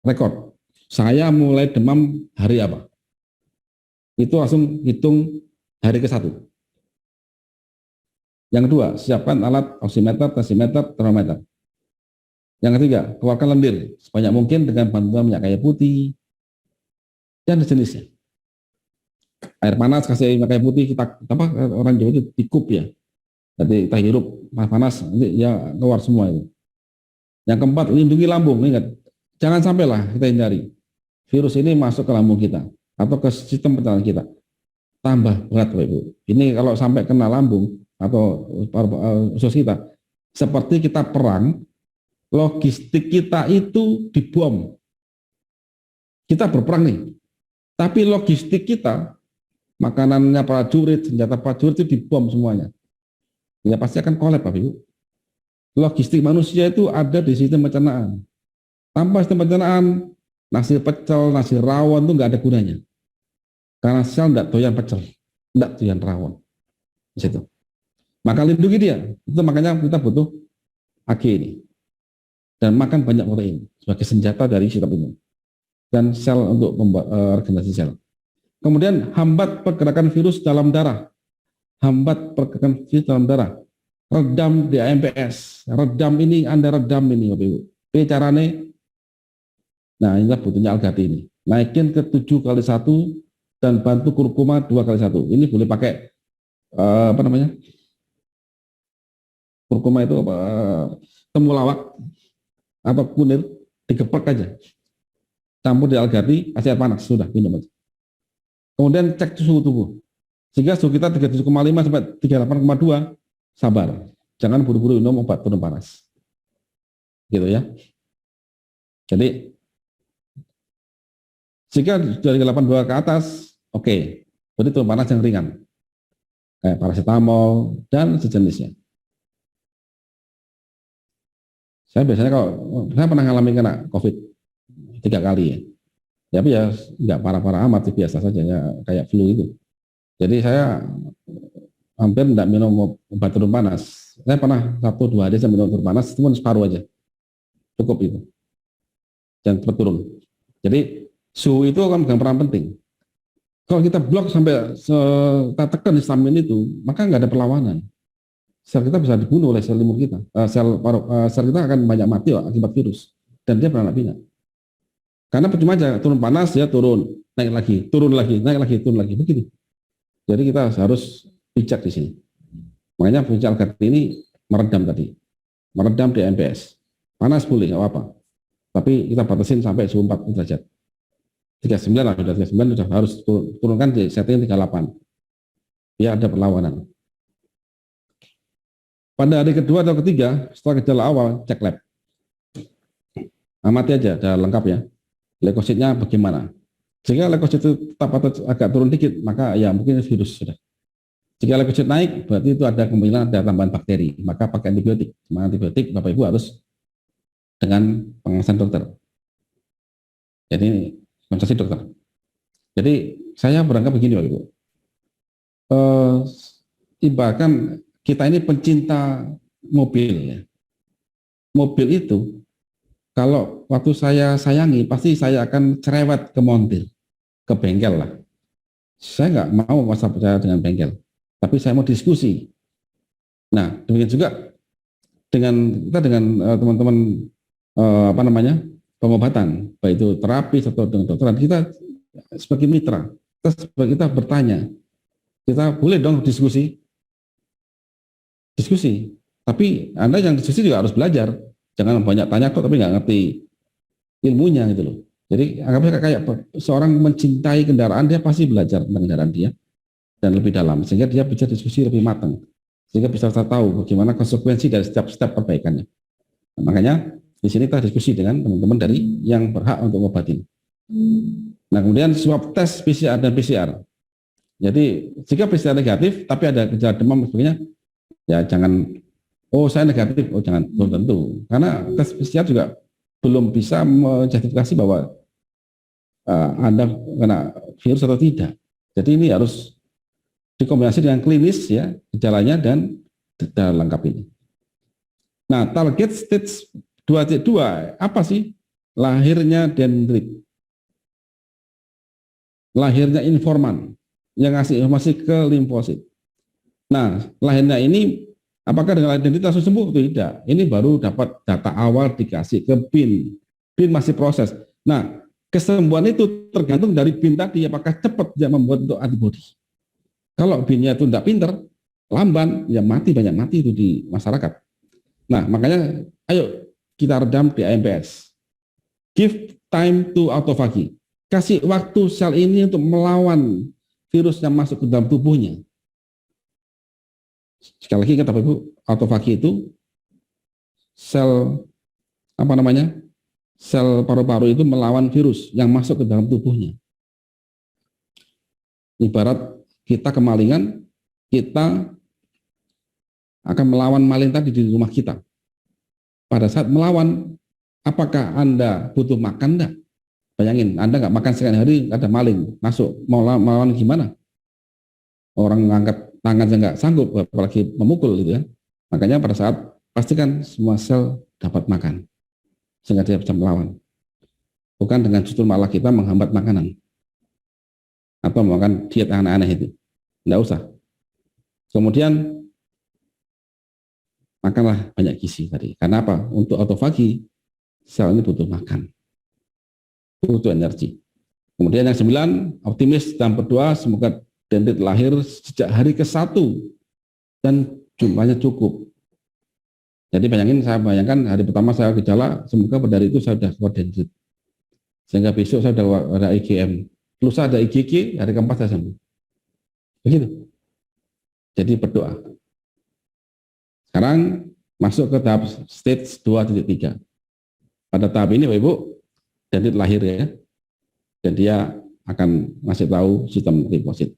S1: rekod. Saya mulai demam hari apa? Itu langsung hitung hari ke-1. Yang kedua, siapkan alat oximeter, tensimeter, termometer. Yang ketiga, keluarkan lendir sebanyak mungkin dengan bantuan minyak kayu putih dan sejenisnya. Air panas, kasih minyak kayu putih, orang Jawa itu dikup ya. Jadi kita hirup panas, nanti ya keluar semua itu. Yang keempat, lindungi lambung. Ingat, jangan sampailah kita hindari virus ini masuk ke lambung kita atau ke sistem pencernaan kita. Tambah berat, Bapak Ibu. Ini kalau sampai kena lambung atau usus kita, seperti kita perang, logistik kita itu dibom. Kita berperang nih, tapi logistik kita, makanannya prajurit, senjata prajurit itu dibom semuanya. Ya pasti akan kolap, Bapak Ibu. Logistik manusia itu ada di sistem pencernaan. Tanpa sistem pencernaan, nasi pecel, nasi rawon itu nggak ada gunanya. Karena sel nggak doyan pecel, nggak doyan rawon. Di situ. Maka lindungi dia. Itu makanya kita butuh AG ini. Dan makan banyak protein sebagai senjata dari sistem imun. Dan sel untuk regenerasi sel. Kemudian hambat pergerakan virus dalam darah. Hambat pergerakan virus dalam darah. Redam di AMPS. Redam ini, Anda redam ini, Bapak Ibu. Ini caranya. Nah, inilah butuhnya Algati ini. Naikin ke 7x1 dan bantu kurkuma 2x1. Ini boleh pakai kurkuma itu temulawak atau kunir, digeprek aja. Campur di Algati, kasih air panas, sudah minum aja. Kemudian cek suhu tubuh. Sehingga suhu kita 37,5 sampai 38,2, sabar. Jangan buru-buru minum obat turun panas. Gitu ya. Jadi jika dari 82 ke atas, oke. Berarti turun panas yang ringan. Kayak paracetamol dan sejenisnya. Saya biasanya saya pernah mengalami kena COVID 3 kali ya. Tapi ya nggak parah-parah amat, biasa saja ya, kayak flu itu. Jadi saya hampir tidak minum obat turun panas. Saya pernah 1-2 hari saya minum turun panas, itu pun separuh aja. Cukup itu. Dan cepat turun. Jadi suhu itu akan memegang peran penting. Kalau kita blok sampai kita tekan histamin itu, maka nggak ada perlawanan. Sel kita bisa dibunuh oleh sel imun kita. Sel kita akan banyak mati akibat virus. Dan dia beranak pinak. Karena percuma aja turun panas, dia turun, naik lagi, turun lagi, naik lagi, turun lagi, begitu. Jadi kita harus bijak di sini. Makanya fungsi Algati ini meredam tadi. Meredam di MPS. Panas boleh, nggak apa-apa. Tapi kita batasin sampai suhu 40 derajat. 39 lah, sudah 39 sudah harus turunkan di setting 38. Ya ada perlawanan. Pada hari kedua atau ketiga, setelah gejala awal, cek lab. Amati aja, ada lengkap ya. Leukositnya bagaimana. Jika leukosit itu tetap atau agak turun dikit, maka ya mungkin virus sudah. Jika leukosit naik, berarti itu ada kemungkinan ada tambahan bakteri. Maka pakai antibiotik. Cuma antibiotik, Bapak Ibu harus dengan pengawasan dokter. Jadi, konsultasi dokter. Jadi, saya berangkat begini, Bapak Ibu. Ibaratkan kita ini pencinta mobil ya. Mobil itu kalau waktu saya sayangi pasti saya akan cerewet ke montir, ke bengkel lah. Saya nggak mau masa percaya dengan bengkel, tapi saya mau diskusi. Nah demikian juga dengan kita dengan teman-teman pengobatan, baik itu terapis atau dengan dokteran, kita sebagai mitra, kita bertanya, kita boleh dong diskusi. Tapi Anda yang diskusi juga harus belajar. Jangan banyak tanya kok tapi nggak ngerti ilmunya gitu loh. Jadi anggapnya kayak seorang mencintai kendaraan, dia pasti belajar tentang kendaraan dia dan lebih dalam sehingga dia bisa diskusi lebih matang. Sehingga bisa tahu bagaimana konsekuensi dari setiap step perbaikannya. Nah, makanya di sini kita diskusi dengan teman-teman dari yang berhak untuk ngobatin. Nah, kemudian swab tes PCR dan PCR. Jadi jika PCR negatif tapi ada gejala demam sebagainya, ya jangan, oh saya negatif, oh jangan, belum tentu. Karena tes PCR juga belum bisa menjustifikasi bahwa Anda kena virus atau tidak. Jadi ini harus dikombinasi dengan klinis ya, gejalanya dan data lengkap ini. Nah, target stage 2.2 apa sih? Lahirnya dendrit. Lahirnya informan yang ngasih informasi ke limfosit. Nah, lahirnya ini apakah dengan lahir dendrit langsung sembuh? Tidak. Ini baru dapat data awal dikasih ke BIN. BIN masih proses. Nah, kesembuhan itu tergantung dari BIN tadi, apakah cepat dia membuat untuk antibodi. Kalau BIN-nya itu tidak pinter, lamban, ya banyak mati itu di masyarakat. Nah, makanya ayo kita redam di AMPS. Give time to autophagy. Kasih waktu sel ini untuk melawan virus yang masuk ke dalam tubuhnya. Sekali lagi kata Bapak Ibu, autofagi itu sel sel paru-paru itu melawan virus yang masuk ke dalam tubuhnya. Ibarat kita kemalingan, kita akan melawan maling tadi di rumah kita. Pada saat melawan, apakah Anda butuh makan enggak? Bayangin, Anda nggak makan sekian hari, ada maling masuk, mau melawan gimana? Orang ngangkat tangan saya nggak sanggup, apalagi memukul gitu ya. Makanya pada saat pastikan semua sel dapat makan, sehingga dia bisa melawan. Bukan dengan justru malah kita menghambat makanan atau makan diet aneh-aneh itu, nggak usah. Kemudian makanlah banyak gizi tadi. Karena apa? Untuk autofagi sel ini butuh makan, butuh energi. Kemudian yang 9, optimis dan berdoa semoga dendrit lahir sejak hari ke-1 dan jumlahnya cukup. Jadi saya bayangkan hari pertama saya gejala, semoga pada hari itu saya sudah keluar dendrit. Sehingga besok saya sudah ada IgM. Lusa ada IgG, hari keempat saya sembuh. Begitu. Jadi berdoa. Sekarang masuk ke tahap stage 2.3. Pada tahap ini Bapak Ibu, dendrit lahir ya. Dan dia akan ngasih tahu sistem limfosit.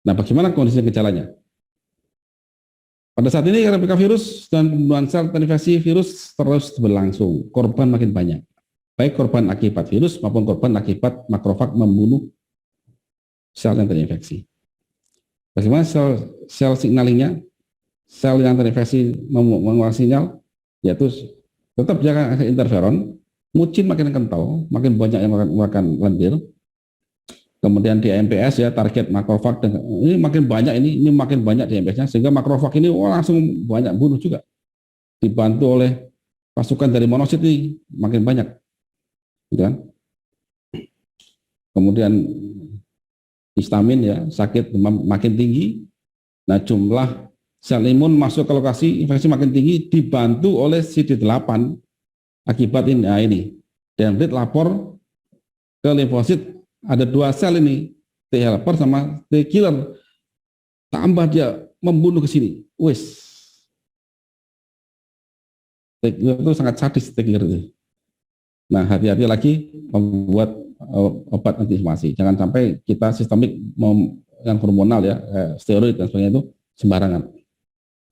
S1: Nah, bagaimana kondisi gejalanya? Pada saat ini replika virus dan pembunuhan sel terinfeksi virus terus berlangsung. Korban makin banyak. Baik korban akibat virus maupun korban akibat makrofag membunuh sel yang terinfeksi. Bagaimana sel signalingnya? Sel yang terinfeksi mengeluarkan sinyal, yaitu tetap jaga interferon, mucin makin kental, makin banyak yang mengeluarkan lendir. Kemudian di MPS ya target makrofag ini makin banyak ini makin banyak di MPS-nya sehingga makrofag ini langsung banyak bunuh juga. Dibantu oleh pasukan dari monosit ini makin banyak. Gitu kan? Kemudian histamin ya sakit demam makin tinggi. Nah, jumlah sel imun masuk ke lokasi infeksi makin tinggi dibantu oleh CD8 akibat ini. Nah, ini dendrit lapor ke limfosit ada dua sel ini, T helper sama T killer. Tambah dia membunuh ke sini. Wes. T killer itu sangat sadis, T killer itu. Nah, hati-hati lagi membuat obat antiinflamasi. Jangan sampai kita sistemik yang hormonal ya, steroid dan sebagainya itu sembarangan.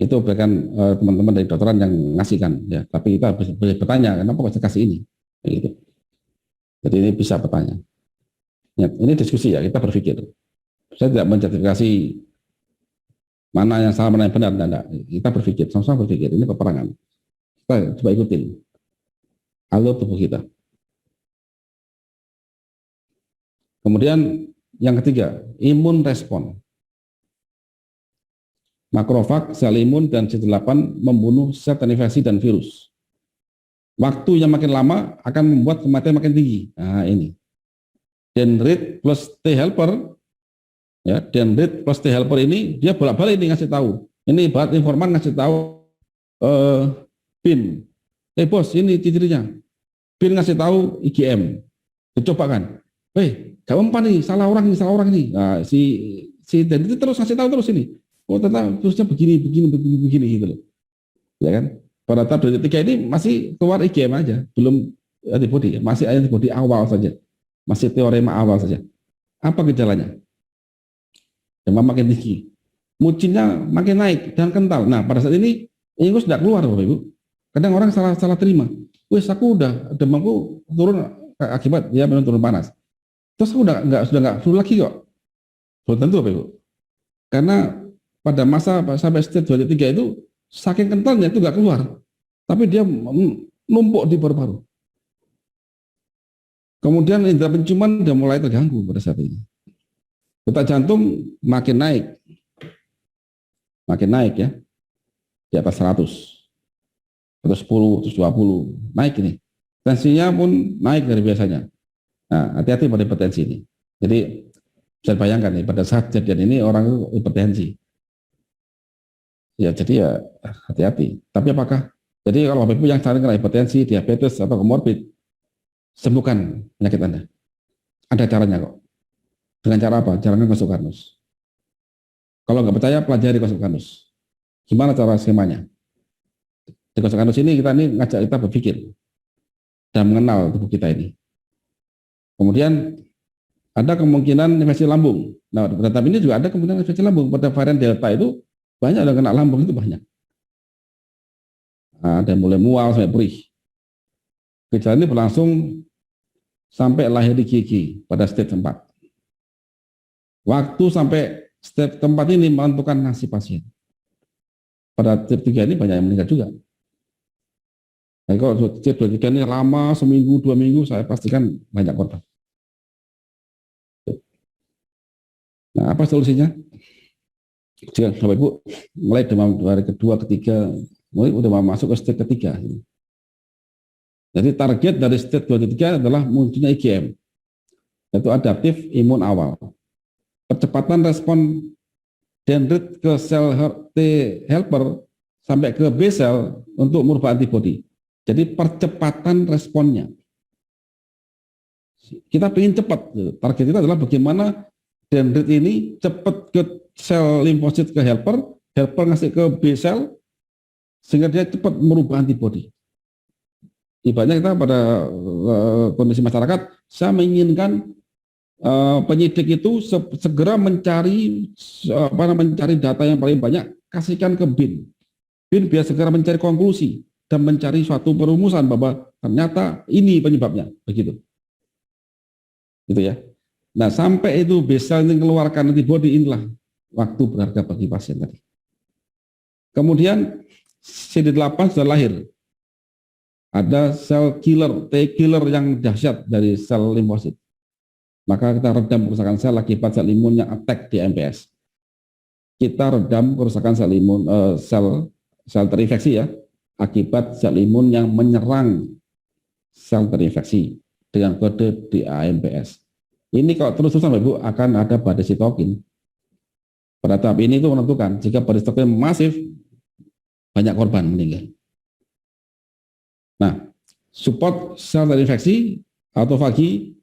S1: Itu bukan teman-teman dari dokteran yang ngasihkan ya, tapi kita boleh bertanya kenapa kok kasih ini. Gitu. Jadi ini bisa bertanya. Ya, ini diskusi ya, kita berpikir. Saya tidak menjustifikasi mana yang salah, mana yang benar, enggak. Kita berpikir, sama-sama berpikir. Ini peperangan. Kita coba ikutin alur tubuh kita. Kemudian yang ketiga, imun respon. Makrofag, sel imun, dan CD8 membunuh sel terinfeksi dan virus. Waktu yang makin lama akan membuat kematian makin tinggi. Nah ini. Dendrit plus T helper, ya, dendrit plus T helper ini dia bolak-balik ini ngasih tahu. Ini ibarat informan ngasih tahu BIN. Bos, ini ciri-cirinya. BIN ngasih tahu IgM. Dicoba kan. Gak mempan nih, salah orang nih. Nah, si dendrit terus ngasih tahu terus ini. Oh, ternyata terusnya begini gitu loh. Ya kan? Pada tahap 23 ini masih keluar IgM aja, belum antibody, masih antibody awal saja. Masih teorema awal saja. Apa gejalanya? Demam makin tinggi, mucinnya makin naik dan kental. Nah, pada saat ini sudah keluar, Bapak Ibu. Kadang orang salah terima. Wes, aku udah demamku turun akibat dia minum turun panas. Terus aku sudah nggak flu lagi kok. Belum tentu, Bapak Ibu. Karena pada masa sampai stage 23 itu saking kentalnya itu nggak keluar, tapi dia numpuk di paru-paru. Kemudian indera penciuman sudah mulai terganggu pada saat ini. Detak jantung makin naik ya, di atas 100, 110, 120, naik ini. Tensinya pun naik dari biasanya. Nah, hati-hati pada hipertensi ini. Jadi bisa bayangkan nih, pada saat kejadian ini orang itu hipertensi. Ya, jadi ya hati-hati. Tapi apakah, jadi kalau Bapak Ibu yang sering kena hipertensi, diabetes, atau komorbid, sembuhkan penyakit Anda. Ada caranya kok. Dengan cara apa? Caranya konsulkanus. Kalau nggak percaya, pelajari konsulkanus. Gimana cara skemanya? Di konsulkanus ini kita ngajak kita berpikir dan mengenal tubuh kita ini. Kemudian ada kemungkinan infeksi lambung. Nah, pada tahap ini juga ada kemungkinan infeksi lambung. Pada varian Delta itu banyak yang kena lambung, itu banyak. Ada mulai mual sampai perih. Gejala ini berlangsung sampai lahir di gigi pada stage 4. Waktu sampai stage 4 ini menentukan nasib pasien. Pada stage 3 ini banyak yang meninggal juga. Nah, kalau stage 23 ini lama, seminggu, 2 minggu, saya pastikan banyak korban. Nah, apa solusinya? Jika Bapak Ibu mulai demam hari kedua, ketiga, mulai udah mau masuk ke stage ketiga. Jadi target dari stage 23 adalah munculnya IgM, yaitu adaptif imun awal. Percepatan respon dendrit ke sel T helper sampai ke B sel untuk merubah antibodi. Jadi percepatan responnya. Kita ingin cepat. Target kita adalah bagaimana dendrit ini cepat ke sel limfosit ke helper ngasih ke B sel, sehingga dia cepat merubah antibodi. Ibaratnya kita pada kondisi masyarakat, saya menginginkan penyidik itu segera mencari data yang paling banyak, kasihkan ke BIN. BIN biar segera mencari konklusi dan mencari suatu perumusan bahwa ternyata ini penyebabnya, begitu. Gitu ya. Nah, sampai itu bisa mengeluarkan antibodi, inilah waktu berharga bagi pasien tadi. Kemudian CD8 sudah lahir. Ada sel killer, T killer yang dahsyat dari sel limfosit. Maka kita redam kerusakan sel akibat sel imun yang attack di MPS. Kita redam kerusakan sel imun, sel terinfeksi ya, akibat sel imun yang menyerang sel terinfeksi dengan kode DAMPS. Ini kalau terus-terusan Ibu akan ada badai sitokin. Pada tahap ini itu menentukan jika badai sitokin masif, banyak korban meninggal. Nah, support sel terinfeksi, autofagi,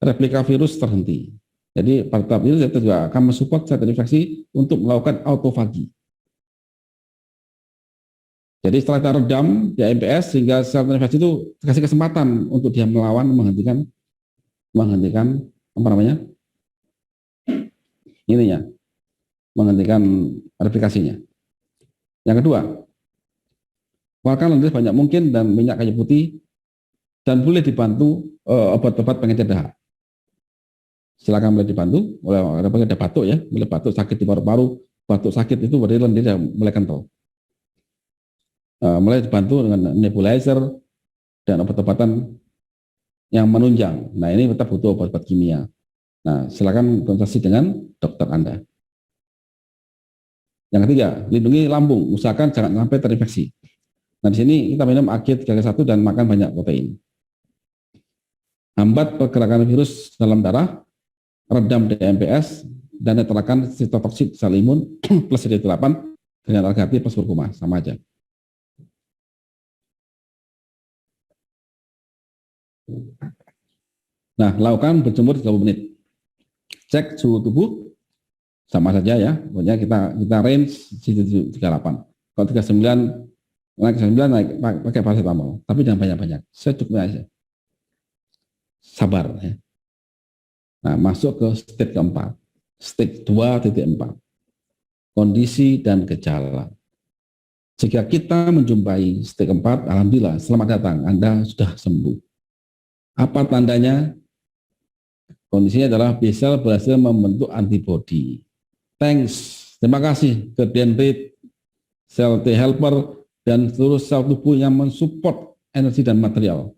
S1: replika virus terhenti. Jadi pada tahap ini kita juga akan mensupport sel terinfeksi untuk melakukan autofagi. Jadi setelah kita redam di AMPS sehingga sel terinfeksi itu dikasih kesempatan untuk dia melawan, menghentikan apa namanya, ininya, menghentikan replikasinya. Yang kedua, keluarkan lendir banyak mungkin dan minyak kayu putih dan boleh dibantu obat-obat pengencer dahak. Silakan boleh dibantu oleh ada batuk ya, mulai batuk sakit di paru-paru, batuk sakit itu berarti lendir yang mulai kental. Mulai dibantu dengan nebulizer dan obat-obatan yang menunjang. Nah ini tetap butuh obat-obat kimia. Nah silakan konsultasi dengan dokter Anda. Yang ketiga, lindungi lambung, usahakan jangan sampai terinfeksi. Nah di sini kita minum AG3/1 dan makan banyak protein. Hambat pergerakan virus dalam darah, redam DMPS, dan netralkan sitotoksik sel imun plus CD8 dengan algati plus kurkuma, sama aja. Nah, lakukan berjemur 30 menit. Cek suhu tubuh, sama saja ya, pokoknya kita range 38. Kalau 39, naik 9 naik pakai paracetamol, tapi jangan banyak-banyak, secukupnya aja. Sabar ya. Nah, masuk ke stage keempat, stage 2.4, kondisi dan gejala. Jika kita menjumpai stage keempat, alhamdulillah, selamat datang, Anda sudah sembuh. Apa tandanya? Kondisinya adalah B-cell berhasil membentuk antibodi. Thanks, terima kasih ke dendrit, sel T helper, dan seluruh sel tubuh yang mensupport energi dan material,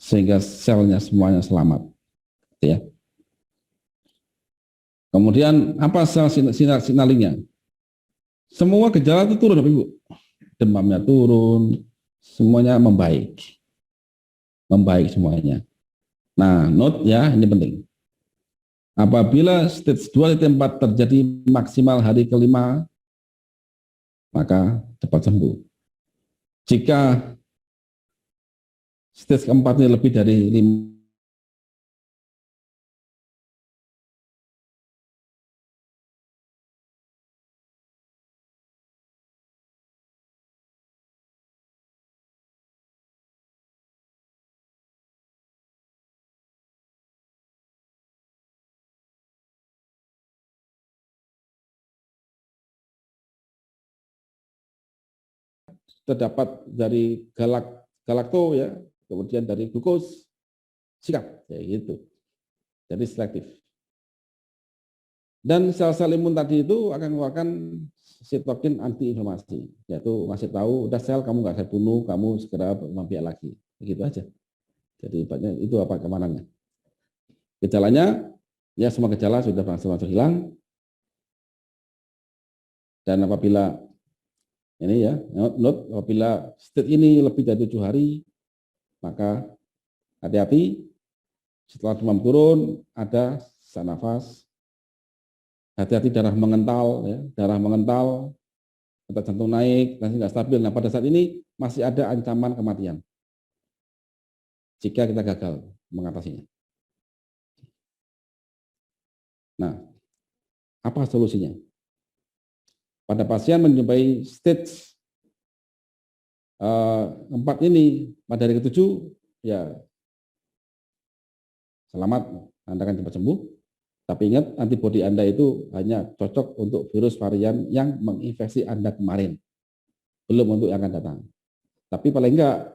S1: sehingga selnya semuanya selamat. Ya. Kemudian apa sel signalingnya? Semua gejala itu turun, Ibu. Demamnya turun, semuanya membaik semuanya. Nah, note ya, ini penting. Apabila stage 2.4 terjadi maksimal hari kelima, maka cepat sembuh. Jika stage keempat ini lebih dari 5, terdapat dari galakto ya, kemudian dari glukos, sikap ya gitu. Jadi selektif. Dan sel-sel imun tadi itu akan mengeluarkan sitokin antiinflamasi, yaitu masih tahu udah sel kamu nggak saya bunuh, kamu segera berkembang lagi, begitu aja. Jadi itu apa keamanannya. Gejalanya ya semua gejala sudah berangsur-angsur hilang. Dan apabila ini ya, note apabila state ini lebih dari 7 hari, maka hati-hati. Setelah demam turun, ada sesak nafas. Hati-hati darah mengental, ya, detak jantung naik, dan nggak stabil. Nah pada saat ini masih ada ancaman kematian jika kita gagal mengatasinya. Nah, apa solusinya? Pada pasien menjumpai stage 4 ini pada hari ke-7, ya selamat, Anda akan cepat sembuh. Tapi ingat, antibodi Anda itu hanya cocok untuk virus varian yang menginfeksi Anda kemarin, belum untuk yang akan datang. Tapi paling enggak,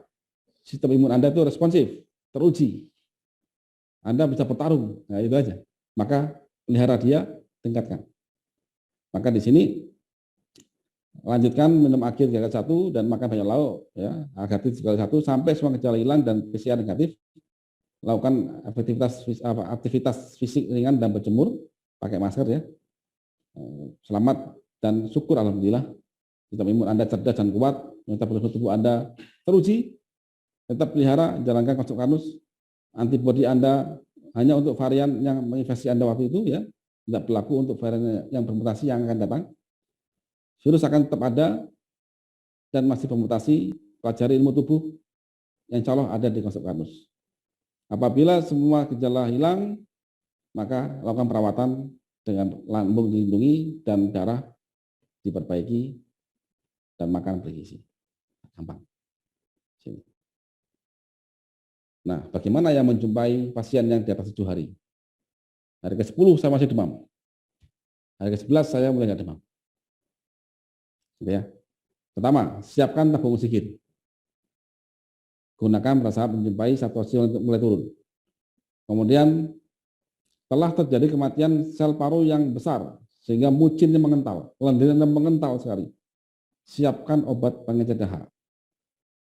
S1: sistem imun Anda itu responsif, teruji. Anda bisa bertarung, nah itu aja. Maka pelihara dia, tingkatkan. Maka di sini lanjutkan minum AG3/1 dan makan banyak lauk, ya, AG3/1 sampai semua gejala hilang dan PCR negatif. Lakukan aktivitas fisik ringan dan berjemur, pakai masker ya. Selamat dan syukur alhamdulillah. Sistem imun Anda cerdas dan kuat, metabolisme tubuh Anda teruji, tetap pelihara, jalankan konsep kanus. Antibodi Anda hanya untuk varian yang menginfeksi Anda waktu itu ya, tidak berlaku untuk varian yang bermutasi yang akan datang. Virus akan tetap ada dan masih bermutasi, pelajari ilmu tubuh yang insya Allah ada di konsep kanus. Apabila semua gejala hilang, maka lakukan perawatan dengan lambung dilindungi dan darah diperbaiki dan makan bergizi. Gampang. Sini. Nah, bagaimana yang menjumpai pasien yang di atas 7 hari? Hari ke-10 saya masih demam. Hari ke-11 saya mulai nggak demam. Gitu ya. Pertama, siapkan tabung oksigen. Gunakan pada saat menjumpai saturasi untuk mulai turun. Kemudian telah terjadi kematian sel paru yang besar sehingga mucinnya mengental, lendirnya mengental sekali. Siapkan obat pengecet dahak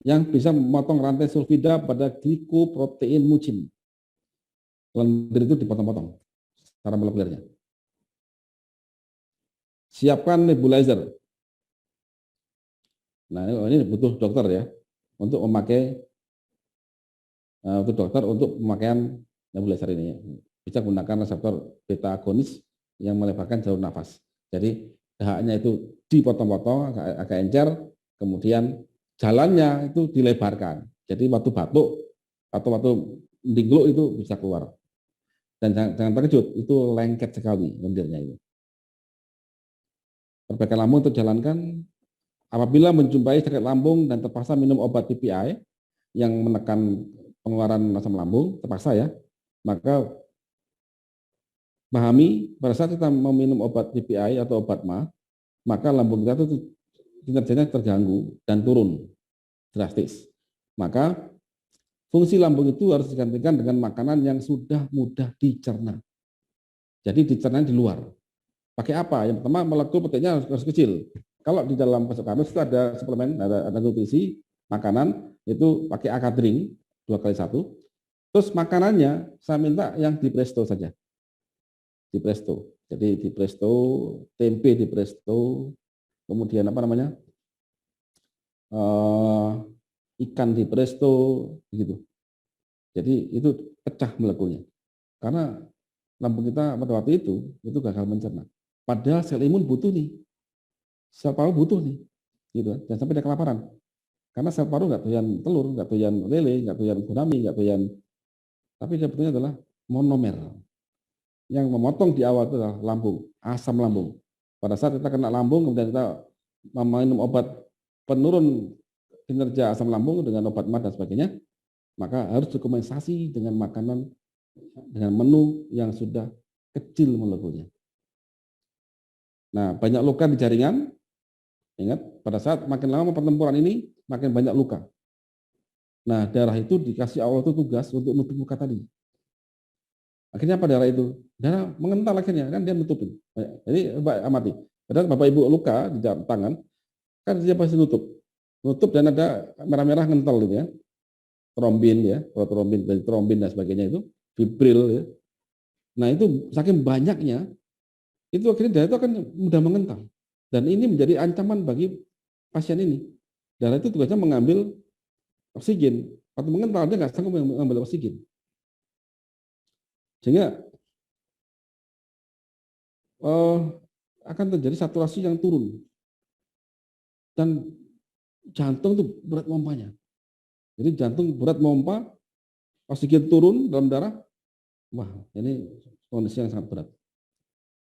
S1: yang bisa memotong rantai sulfida pada glikoprotein mucin. Lendir itu dipotong-potong secara molekulernya. Siapkan nebulizer. Nah, ini butuh dokter ya untuk memakai untuk pemakaian nebulizer ini. Bisa gunakan reseptor beta agonis yang melebarkan jalur nafas. Jadi dahaknya itu dipotong-potong agak encer, kemudian jalannya itu dilebarkan. Jadi waktu batuk atau waktu diglo itu bisa keluar. Dan jangan terkejut, itu lengket sekali lendirnya itu. Perbaikan lambung terjalankan apabila menjumpai sakit lambung dan terpaksa minum obat PPI yang menekan pengeluaran asam lambung, terpaksa ya, maka pahami pada saat kita meminum obat PPI atau obat MA, maka lambung kita itu kinerjanya terganggu dan turun drastis. Maka fungsi lambung itu harus digantikan dengan makanan yang sudah mudah dicerna. Jadi dicerna di luar. Pakai apa? Yang pertama, molekul proteinnya harus kecil. Kalau di dalam Pasok Karus itu ada suplemen, ada nutrisi, makanan, itu pakai akadring 2x1. Terus makanannya saya minta yang di presto saja. Di presto. Jadi di presto, tempe di presto, kemudian apa namanya? Ikan di presto, begitu. Jadi itu pecah molekulnya. Karena lambung kita pada waktu itu gagal mencerna. Padahal sel imun butuh nih. Sel paru butuh nih. Gitu. Dan sampai dia kelaparan. Karena sel paru nggak doyan telur, nggak doyan lele, nggak doyan gurami, nggak doyan. Tapi dia betulnya adalah monomer. Yang memotong di awal itu adalah lambung, asam lambung. Pada saat kita kena lambung, kemudian kita meminum obat penurun kinerja asam lambung dengan obat MA dan sebagainya, maka harus dikompensasi dengan makanan, dengan menu yang sudah kecil molekulnya. Nah, banyak luka di jaringan. Ingat, pada saat makin lama pertempuran ini, makin banyak luka. Nah, darah itu dikasih Allah itu tugas untuk nutup luka tadi. Akhirnya apa darah itu? Darah mengental akhirnya, kan dia nutupin. Jadi, amati. Padahal Bapak Ibu luka di tangan, kan dia pasti nutup. Nutup dan ada merah-merah ngental gitu ya. Trombin ya, protrombin, dari trombin dan sebagainya itu, fibril ya. Nah, itu saking banyaknya, itu akhirnya darah itu akan mudah mengental. Dan ini menjadi ancaman bagi pasien ini. Darah itu tugasnya mengambil oksigen. Waktu mengental dia nggak sanggup mengambil oksigen. Sehingga akan terjadi saturasi yang turun. Dan jantung itu berat mompanya. Jadi jantung berat mompa, oksigen turun dalam darah, wah ini kondisi yang sangat berat.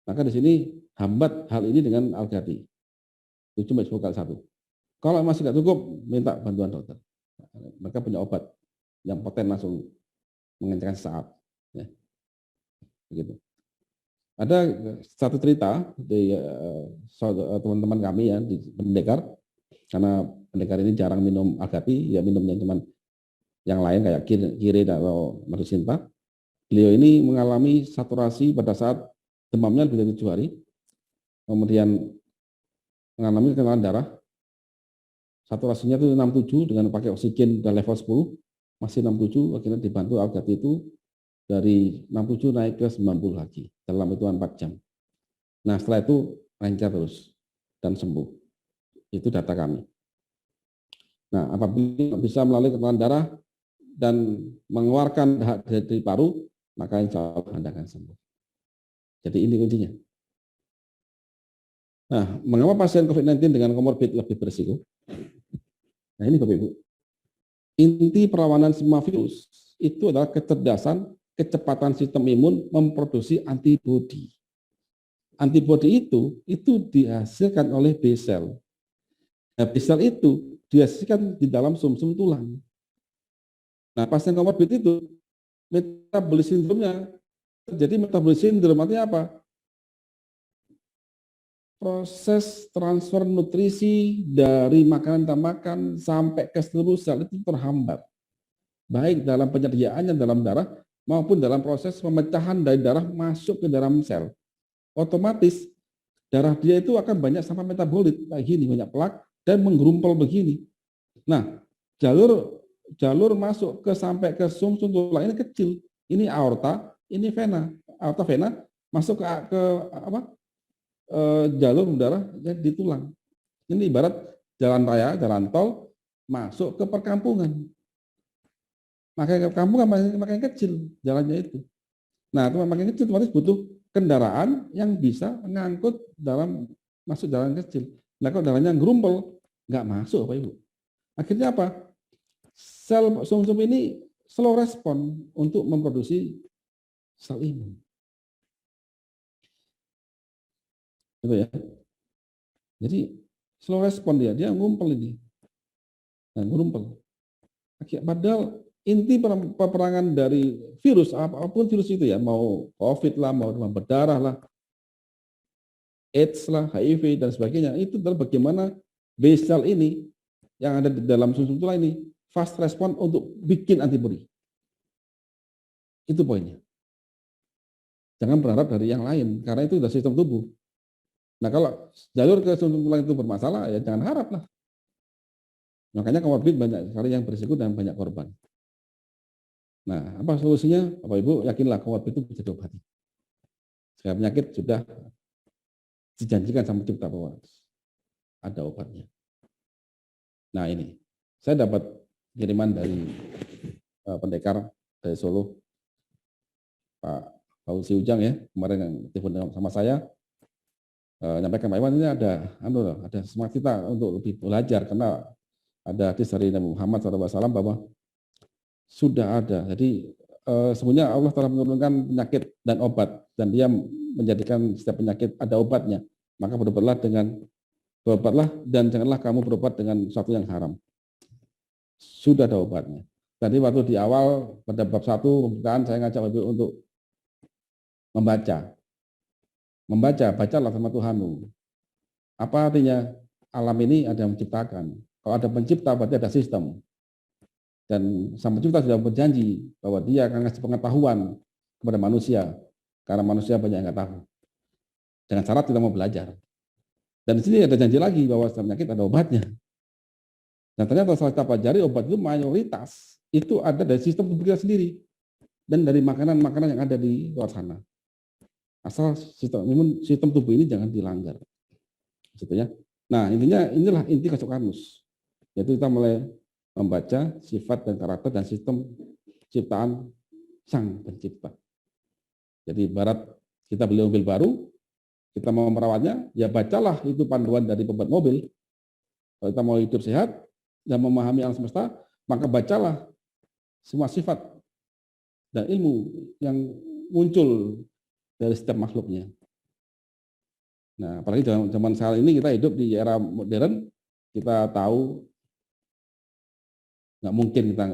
S1: Maka di sini hambat hal ini dengan Algati. 7/10x1. Kalau masih nggak cukup, minta bantuan dokter. Mereka punya obat yang poten langsung mengencangkan saat. Ya. Begitu. Ada satu cerita di teman-teman kami ya di pendekar, karena pendekar ini jarang minum Algati, ya minumnya cuma yang lain kayak kiri atau madu sinta. Beliau ini mengalami saturasi pada saat demamnya lebih dari 7 hari, kemudian mengalami tekanan darah, saturasinya itu 67 dengan pakai oksigen dan level 10, masih 67, akhirnya dibantu Algati itu dari 67 naik ke 90 lagi dalam hitungan 4 jam. Nah setelah itu lancar terus dan sembuh. Itu data kami. Nah apabila bisa melalui tekanan darah dan mengeluarkan dahak dari paru, maka insya Allah Anda akan sembuh. Jadi ini kuncinya. Nah, mengapa pasien COVID-19 dengan komorbid lebih berisiko? Nah ini Bapak Ibu. Inti perlawanan semua virus itu adalah kecerdasan, kecepatan sistem imun memproduksi antibodi. Antibodi itu dihasilkan oleh B cell. Nah, B cell itu dihasilkan di dalam sumsum tulang. Nah, pasien komorbid itu metabolisme sindromnya terjadi metabolisme sindrom, artinya apa? Proses transfer nutrisi dari makanan kita makan sampai ke seluruh sel itu terhambat. Baik dalam penyediaannya dalam darah maupun dalam proses pemecahan dari darah masuk ke dalam sel. Otomatis darah dia itu akan banyak sampah metabolit kayak gini, banyak plak dan menggerumpel begini. Nah, jalur masuk ke sampai ke sumsum tulang ini kecil. Ini aorta, ini vena. Aorta vena masuk ke apa? Jalur darah di tulang. Ini ibarat jalan raya, jalan tol masuk ke perkampungan. Makanya perkampungan makin kecil jalannya itu. Nah, itu makin kecil otomatis butuh kendaraan yang bisa mengangkut dalam masuk jalan kecil. Nah, kalau jalannya gerumpel, nggak masuk, Pak Ibu. Akhirnya apa? Sel sumsum ini slow respon untuk memproduksi sel imun. Gitu ya. Jadi slow respon dia ngumpel ini. Nah, ngumpel. Padahal inti peperangan dari virus, apapun virus itu ya, mau COVID lah, mau demam berdarah lah, AIDS lah, HIV dan sebagainya, itu adalah bagaimana B cell ini yang ada di dalam sumsum tulang ini fast respon untuk bikin antibodi. Itu poinnya. Jangan berharap dari yang lain, karena itu sudah sistem tubuh. Nah, kalau jalur ke sumsum tulang itu bermasalah, ya jangan harap lah. Makanya komorbid banyak sekali yang berisiko dan banyak korban. Nah, apa solusinya? Bapak Ibu, yakinlah komorbid itu bisa diobati. Segala penyakit sudah dijanjikan sama Cipta bahwa ada obatnya. Nah, ini saya dapat kiriman dari pendekar dari Solo, Pak Fauzi Ujang ya, kemarin yang telepon sama saya, nyampaikan Pak Iwan ini ada semangat kita untuk lebih belajar karena ada hadis dari Nabi Muhammad SAW bahwa sudah ada. Jadi sebenarnya Allah telah menurunkan penyakit dan obat dan dia menjadikan setiap penyakit ada obatnya. Maka berobatlah dan janganlah kamu berobat dengan sesuatu yang haram. Sudah ada obatnya. Tadi waktu di awal pada bab 1 pembukaan saya ngajak Ibu untuk membaca. Bacalah sama Tuhanmu. Apa artinya? Alam ini ada yang menciptakan. Kalau ada pencipta berarti ada sistem. Dan Sang Pencipta sudah berjanji bahwa dia akan ngasih pengetahuan kepada manusia. Karena manusia banyak yang nggak tahu. Dengan syarat kita mau belajar. Dan di sini ada janji lagi bahwa setiap penyakit ada obatnya. Dan ternyata setelah kita pelajari obat itu mayoritas itu ada dari sistem tubuh kita sendiri. Dan dari makanan-makanan yang ada di luar sana. Asal sistem tubuh ini jangan dilanggar. Gitu ya. Nah, inilah inti Kasokanus. Yaitu kita mulai membaca sifat dan karakter dan sistem ciptaan Sang Pencipta. Jadi ibarat kita beli mobil baru, kita mau merawatnya, ya bacalah itu panduan dari pembuat mobil. Kalau kita mau hidup sehat dan memahami alam semesta, maka bacalah semua sifat dan ilmu yang muncul dari setiap makhluknya. Nah, apalagi zaman saat ini kita hidup di era modern, kita tahu nggak mungkin kita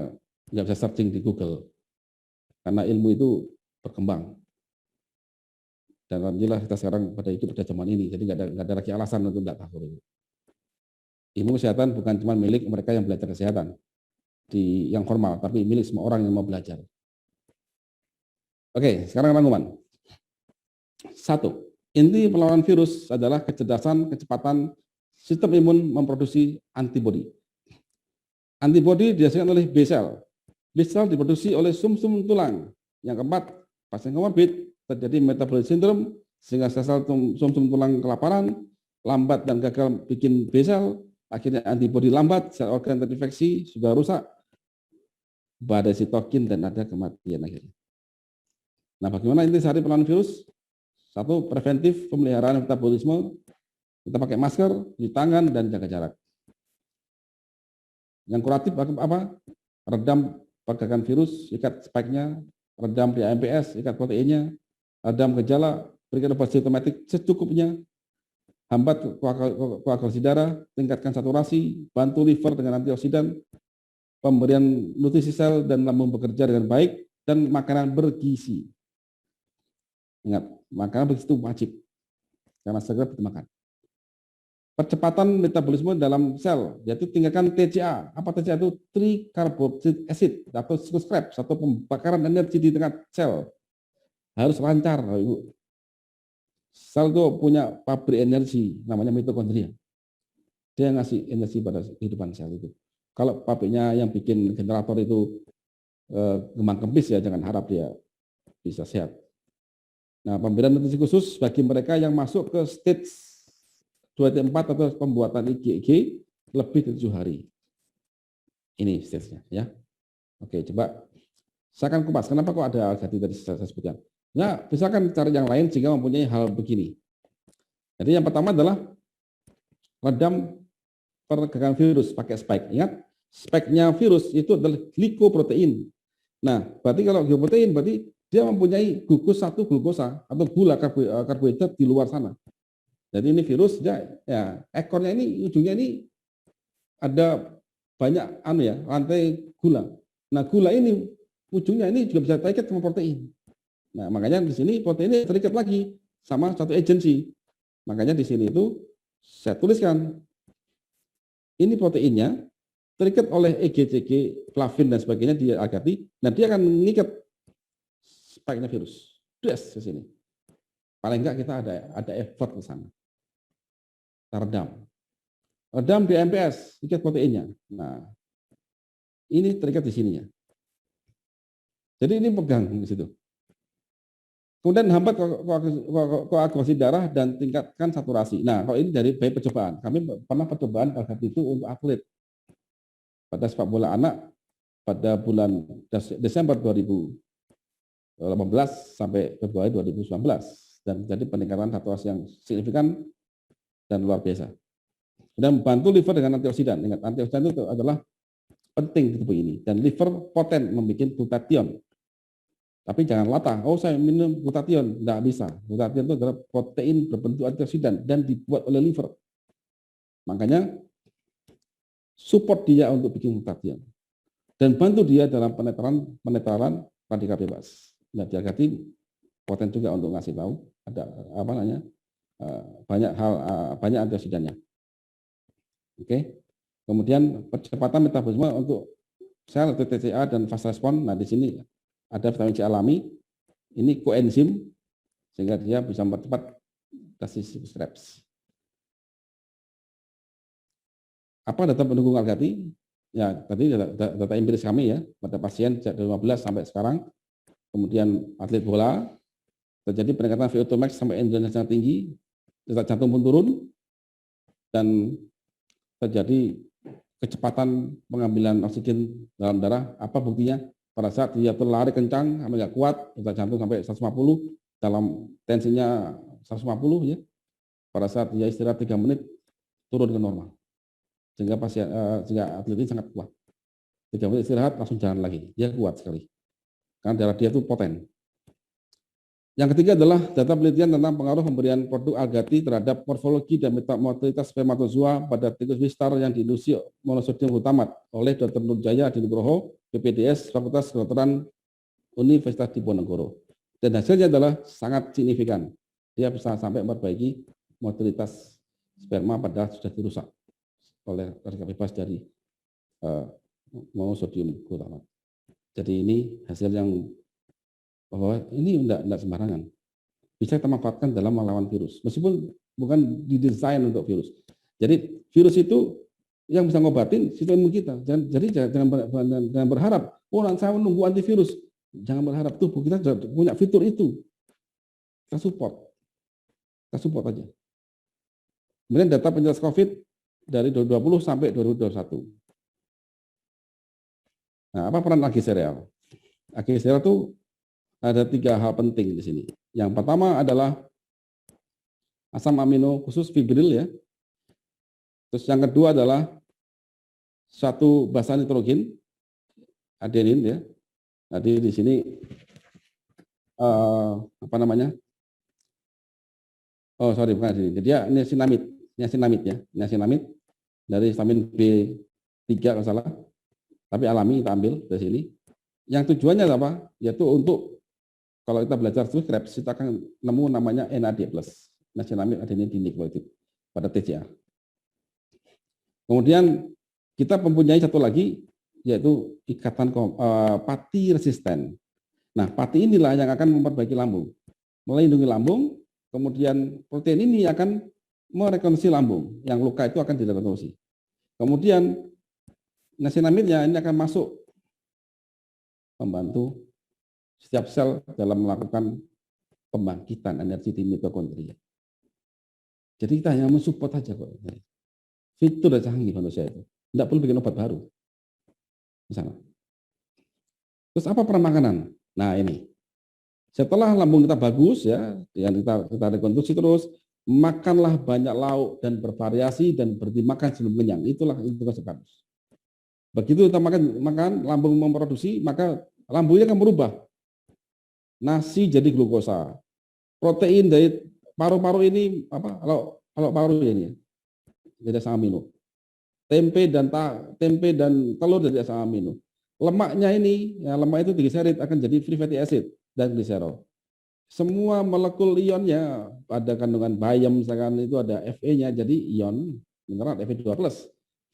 S1: nggak bisa searching di Google karena ilmu itu berkembang. Dan alhamdulillah kita sekarang pada hidup pada zaman ini, jadi nggak ada lagi alasan untuk nggak tahu. Ilmu kesehatan bukan cuma milik mereka yang belajar kesehatan yang formal, tapi milik semua orang yang mau belajar. Oke, sekarang rangkuman. 1. Inti perlawanan virus adalah kecerdasan, kecepatan sistem imun memproduksi antibodi. Antibodi dihasilkan oleh B cell. B cell diproduksi oleh sumsum tulang. Yang keempat, pasien komorbid terjadi metabolisme sindrom sehingga sel sumsum tulang kelaparan, lambat dan gagal bikin B cell, akhirnya antibodi lambat, sel organ terinfeksi sudah rusak, badai sitokin dan ada kematian akhirnya. Nah, bagaimana intisari perlawanan virus? 1. Preventif, pemeliharaan metabolisme. Kita pakai masker, cuci tangan, dan jaga jarak. Yang kuratif apa? Redam pergerakan virus, ikat spike-nya, redam di AMPS, ikat proteinnya, redam gejala, berikan obat simptomatik secukupnya, hambat koagulasi darah, tingkatkan saturasi, bantu liver dengan antioksidan, pemberian nutrisi sel dan lambung bekerja dengan baik, dan makanan bergizi. Ingat, makanan bergizi itu wajib, karena segera dimakan. Percepatan metabolisme dalam sel, yaitu tingkatkan TCA. Apa TCA itu? Tricarboxylic acid atau scrap, satu pembakaran energi di tengah sel. Harus lancar, Ibu. Sel itu punya pabrik energi, namanya mitokondria. Dia ngasih energi pada kehidupan sel itu. Kalau pabriknya yang bikin generator itu kembang kempis, ya jangan harap dia bisa sehat. Nah, pemberian nutrisi khusus bagi mereka yang masuk ke stage 2-4 atau pembuatan IgG lebih dari 7 hari. Ini stage-nya, ya. Oke, coba saya akan kupas. Kenapa kok ada Algati tadi saya sebutkan? Ya, misalkan cari yang lain jika mempunyai hal begini. Jadi yang pertama adalah redam pergerakan virus pakai spike. Ingat, spike-nya virus itu adalah glikoprotein. Nah, berarti kalau glikoprotein berarti dia mempunyai gugus 1 glukosa atau gula karbohidrat di luar sana. Jadi ini virus, ya ekornya ini, ujungnya ini ada banyak rantai gula. Nah, gula ini ujungnya ini juga bisa terikat sama protein. Nah, makanya di sini protein ini terikat lagi sama satu agensi. Makanya di sini itu saya tuliskan ini proteinnya terikat oleh EGCG, flavin dan sebagainya di Algati. Nah, dia akan mengikat spike-nya virus. Des ke sini. Paling enggak kita ada effort ke sana. Redam di MPS, ikat proteinnya. Nah, ini terikat di sininya. Jadi ini pegang di situ. Kemudian hambat koagulasi darah dan tingkatkan saturasi. Nah, kalau ini dari bayi percobaan. Kami pernah percobaan Algati itu untuk atlet. Pada sepak bola anak pada bulan Desember 2018 sampai Februari 2019. Dan jadi peningkatan saturasi yang signifikan dan luar biasa. Dan membantu liver dengan antioksidan. Ingat, antioksidan itu adalah penting di tubuh ini. Dan liver poten membuat glutathione. Tapi jangan latah, saya minum glutathione. Tidak bisa. Glutathione itu adalah protein berbentuk antioksidan dan dibuat oleh liver. Makanya support dia untuk bikin glutathione. Dan bantu dia dalam penetralan radikal bebas. Nah, dia ganti poten juga untuk ngasih tahu ada banyak antioksidannya. Oke. Kemudian percepatan metabolisme untuk sel TCA dan fast respon. Nah, di sini ada vitamin C alami. Ini koenzim sehingga dia bisa mempercepat kasih Krebs. Apa data pendukung Algati? Ya, tadi data empiris kami ya, pada pasien sejak 2015 sampai sekarang. Kemudian atlet bola, terjadi peningkatan VO2 max sampai endurance yang tinggi, detak jantung pun turun, dan terjadi kecepatan pengambilan oksigen dalam darah. Apa buktinya? Pada saat dia berlari kencang, sampai nggak kuat, detak jantung sampai 150, dalam tensinya 150 ya. Pada saat dia istirahat 3 menit, turun ke normal. Sehingga atlet ini sangat kuat. 3 menit istirahat, langsung jalan lagi. Dia kuat sekali. Karena darah dia itu poten. Yang ketiga adalah data penelitian tentang pengaruh pemberian produk Algati terhadap morfologi dan metamorfositas spermatozoa pada tikus wistar yang diinduksi monosodium glutamat oleh Dr. Nurjaya Adinugroho, PPDS, Fakultas Kedokteran Universitas Diponegoro. Dan hasilnya adalah sangat signifikan. Dia bisa sampai memperbaiki motilitas sperma padahal sudah dirusak oleh radikal bebas dari monosodium glutamat. Jadi ini hasil yang bahwa ini tidak sembarangan. Bisa kita manfaatkan dalam melawan virus. Meskipun bukan didesain untuk virus. Jadi virus itu yang bisa ngobatin sistem imun kita. Jadi jangan berharap, nanti saya menunggu antivirus. Jangan berharap, tubuh kita sudah punya fitur itu. Kita support aja. Kemudian data penyintas COVID dari 2020 sampai 2021. Nah, apa peran agi sereal? Agi sereal itu ada 3 hal penting di sini. Yang pertama adalah asam amino khusus fibril ya. Terus yang kedua adalah satu basa nitrogen adenin ya. Jadi di sini apa namanya? Oh sorry bukan adenin. Jadi ya niasinamid ya, niasinamid dari vitamin B3 kalau salah. Tapi alami kita ambil dari sini. Yang tujuannya apa? Yaitu untuk kalau kita belajar terus Krebs kita akan nemu namanya NAD+, niacinamide adenin dinukleotida pada TCA. Kemudian kita mempunyai satu lagi yaitu ikatan pati resisten. Nah, pati inilah yang akan memperbaiki lambung, melindungi lambung. Kemudian protein ini akan merekonstruksi lambung, yang luka itu akan direkonstruksi. Kemudian niacinamide-nya ini akan masuk membantu setiap sel dalam melakukan pembangkitan energi di mitokondria. Jadi kita hanya mensupport saja kok. Fitur dan canggih manusia itu. Tidak perlu bikin obat baru. Misalnya. Terus apa peran makanan? Nah ini. Setelah lambung kita bagus ya, yang kita rekonstruksi terus, makanlah banyak lauk dan bervariasi dan berhenti makan sebelum kenyang. Itulah itu harus. Begitu kita makan lambung memproduksi, maka lambungnya akan berubah. Nasi jadi glukosa. Protein dari paru-paru ini apa? Kalau paru ini jadi asam amino. Tempe dan telur dari asam amino. Lemaknya ini, ya lemak itu digliserid akan jadi free fatty acid dan gliserol. Semua molekul ionnya pada kandungan bayam misalkan itu ada Fe-nya jadi ion mineral Fe2+,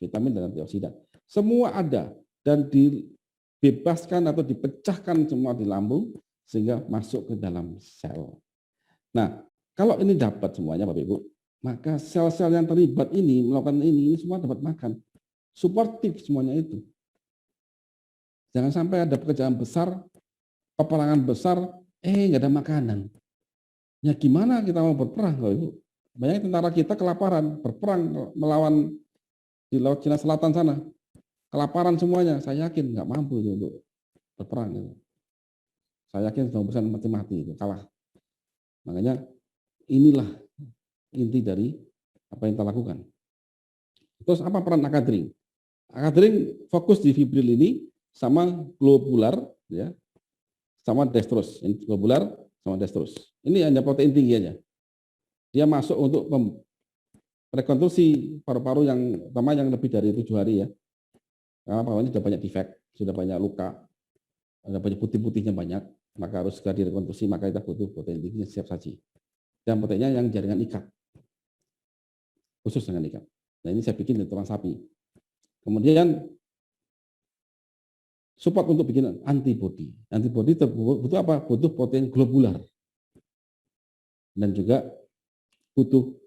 S1: vitamin dan antioksidan. Semua ada dan dibebaskan atau dipecahkan semua di lambung sehingga masuk ke dalam sel. Nah, kalau ini dapat semuanya Bapak Ibu, maka sel-sel yang terlibat ini melakukan ini semua dapat makan. Suportif semuanya itu. Jangan sampai ada pekerjaan besar, peperangan besar, nggak ada makanan. Ya gimana kita mau berperang Bapak Ibu? Banyak tentara kita kelaparan, berperang melawan di Laut Cina Selatan sana. Kelaparan semuanya, saya yakin nggak mampu itu untuk berperang. Gitu. Saya yakin 90% mati-mati itu kalah. Makanya inilah inti dari apa yang kita lakukan. Terus apa peran akadring? Akadring fokus di fibril ini sama globular, ya, sama dextrose. Globular sama dextrose. Ini hanya protein tinggi aja. Dia masuk untuk rekonstruksi paru-paru yang pertama yang lebih dari 7 hari ya. Karena paru-parunya sudah banyak defek, sudah banyak luka, ada banyak putih-putihnya banyak. Maka harus segera direkonstruksi, maka kita butuh protein tinggi siap saji. Dan proteinnya yang jaringan ikat, khusus dengan ikat. Nah ini saya bikin di tulang sapi. Kemudian support untuk bikin antibodi. Antibodi butuh apa? Butuh protein globular. Dan juga butuh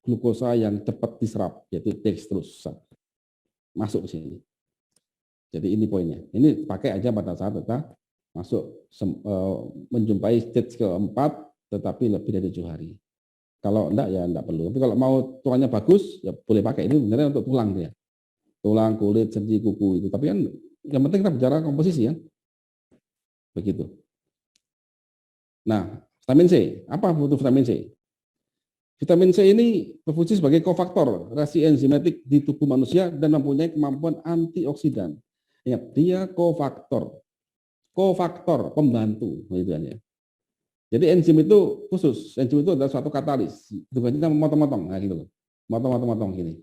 S1: glukosa yang cepat diserap, yaitu dextrose. Masuk ke sini. Jadi ini poinnya. Ini pakai aja pada saat kita masuk menjumpai stage keempat, tetapi lebih dari 7 hari. Kalau enggak ya enggak perlu. Tapi kalau mau tulangnya bagus ya boleh pakai. Ini sebenarnya untuk tulang dia. Tulang, kulit, sendi, kuku itu. Tapi kan yang penting kita bicara komposisi ya. Begitu. Nah, vitamin C. Apa butuh vitamin C? Vitamin C ini berfungsi sebagai kofaktor reaksi enzimatik di tubuh manusia dan mempunyai kemampuan antioksidan. Ingat, dia kofaktor pembantu gitu kan ya. Jadi enzim itu khusus, enzim itu adalah suatu katalis. Tugasnya kita memotong-motong, nah gitu loh. Motong-motong gini.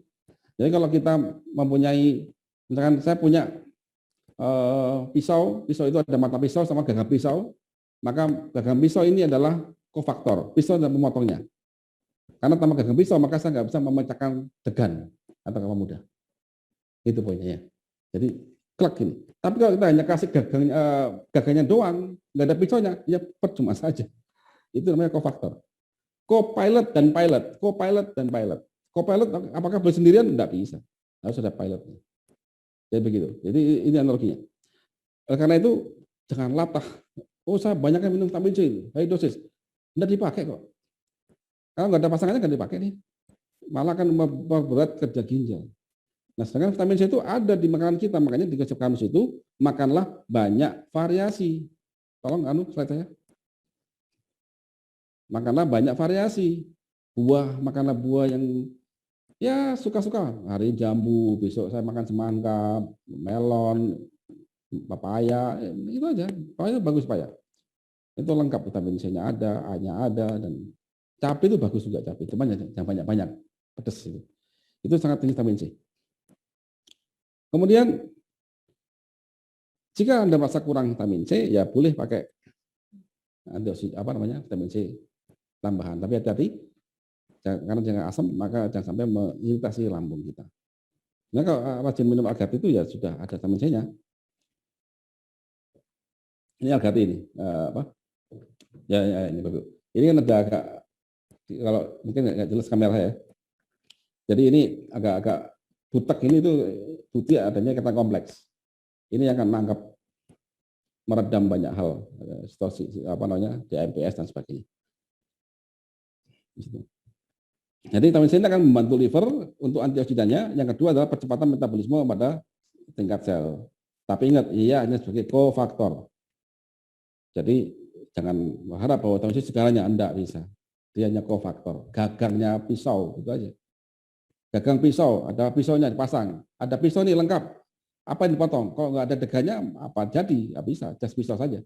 S1: Jadi kalau kita mempunyai, misalkan saya punya pisau itu ada mata pisau sama gagang pisau, maka gagang pisau ini adalah kofaktor, pisau dan pemotongnya. Karena tanpa gagang pisau maka saya nggak bisa memecahkan degan atau kelapa muda. Itu poinnya ya. Jadi klek ini. Tapi kalau kita hanya kasih gagangnya doang, nggak ada pisaunya, ya percuma saja. Itu namanya kofaktor. Co-pilot dan pilot. Co-pilot apakah boleh sendirian? Enggak bisa. Harus ada pilotnya. Jadi begitu. Jadi ini analoginya. Karena itu jangan latah. Oh saya banyak yang minum vitamin C, high dosis. Enggak dipakai kok. Kalau nggak ada pasangannya nggak dipakai nih. Malah akan memperberat kerja ginjal. Nah, sedangkan vitamin C itu ada di makanan kita, makanya di konsep kamus itu makanlah banyak variasi. Tolong slide saya. Makanlah banyak variasi. Makanlah buah yang ya suka-suka. Hari ini jambu, besok saya makan semangka, melon, papaya, itu aja. Papaya bagus papaya. Itu lengkap, vitamin C-nya ada, A-nya ada, dan cabai itu bagus juga cabai. Cuma jangan banyak-banyak, pedas itu. Itu sangat tinggi vitamin C. Kemudian jika Anda merasa kurang vitamin C, ya boleh pakai vitamin C tambahan. Tapi hati-hati, karena jangan asam, maka jangan sampai mengiritasi lambung kita. Nah, kalau rajin minum Algati itu ya sudah ada vitamin C-nya. Ini Algati ini, ini bagus. Ini kan ada agak, kalau mungkin nggak jelas kamera ya. Jadi ini agak-agak butek ini tuh putih adanya kata kompleks. Ini yang akan menangkap meredam banyak hal, DMPS dan sebagainya. Jadi vitamin C ini akan membantu liver untuk antioksidannya. Yang kedua adalah percepatan metabolisme pada tingkat sel. Tapi ingat, ia hanya sebagai kofaktor. Jadi jangan berharap bahwa vitamin C segalanya, enggak bisa. Dia hanya kofaktor. Gagangnya pisau, gitu aja. Gagang pisau, ada pisaunya dipasang. Ada pisau ini lengkap. Apa yang dipotong? Kalau nggak ada deganya, apa jadi? Nggak bisa, just pisau saja.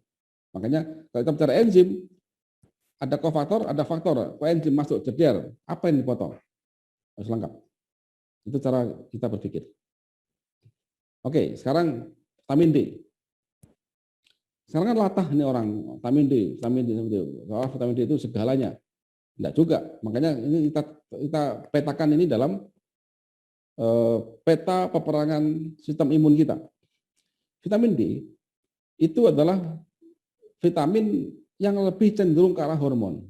S1: Makanya kalau kita bicara enzim, ada kofaktor, ada faktor. Kalau enzim masuk, jeder, apa yang dipotong? Harus lengkap. Itu cara kita berpikir. Oke, sekarang vitamin D. Sekarang kan latah ini orang, vitamin D. Soal vitamin D itu segalanya. Enggak juga. Makanya ini kita petakan ini dalam peta peperangan sistem imun kita. Vitamin D itu adalah vitamin yang lebih cenderung ke arah hormon.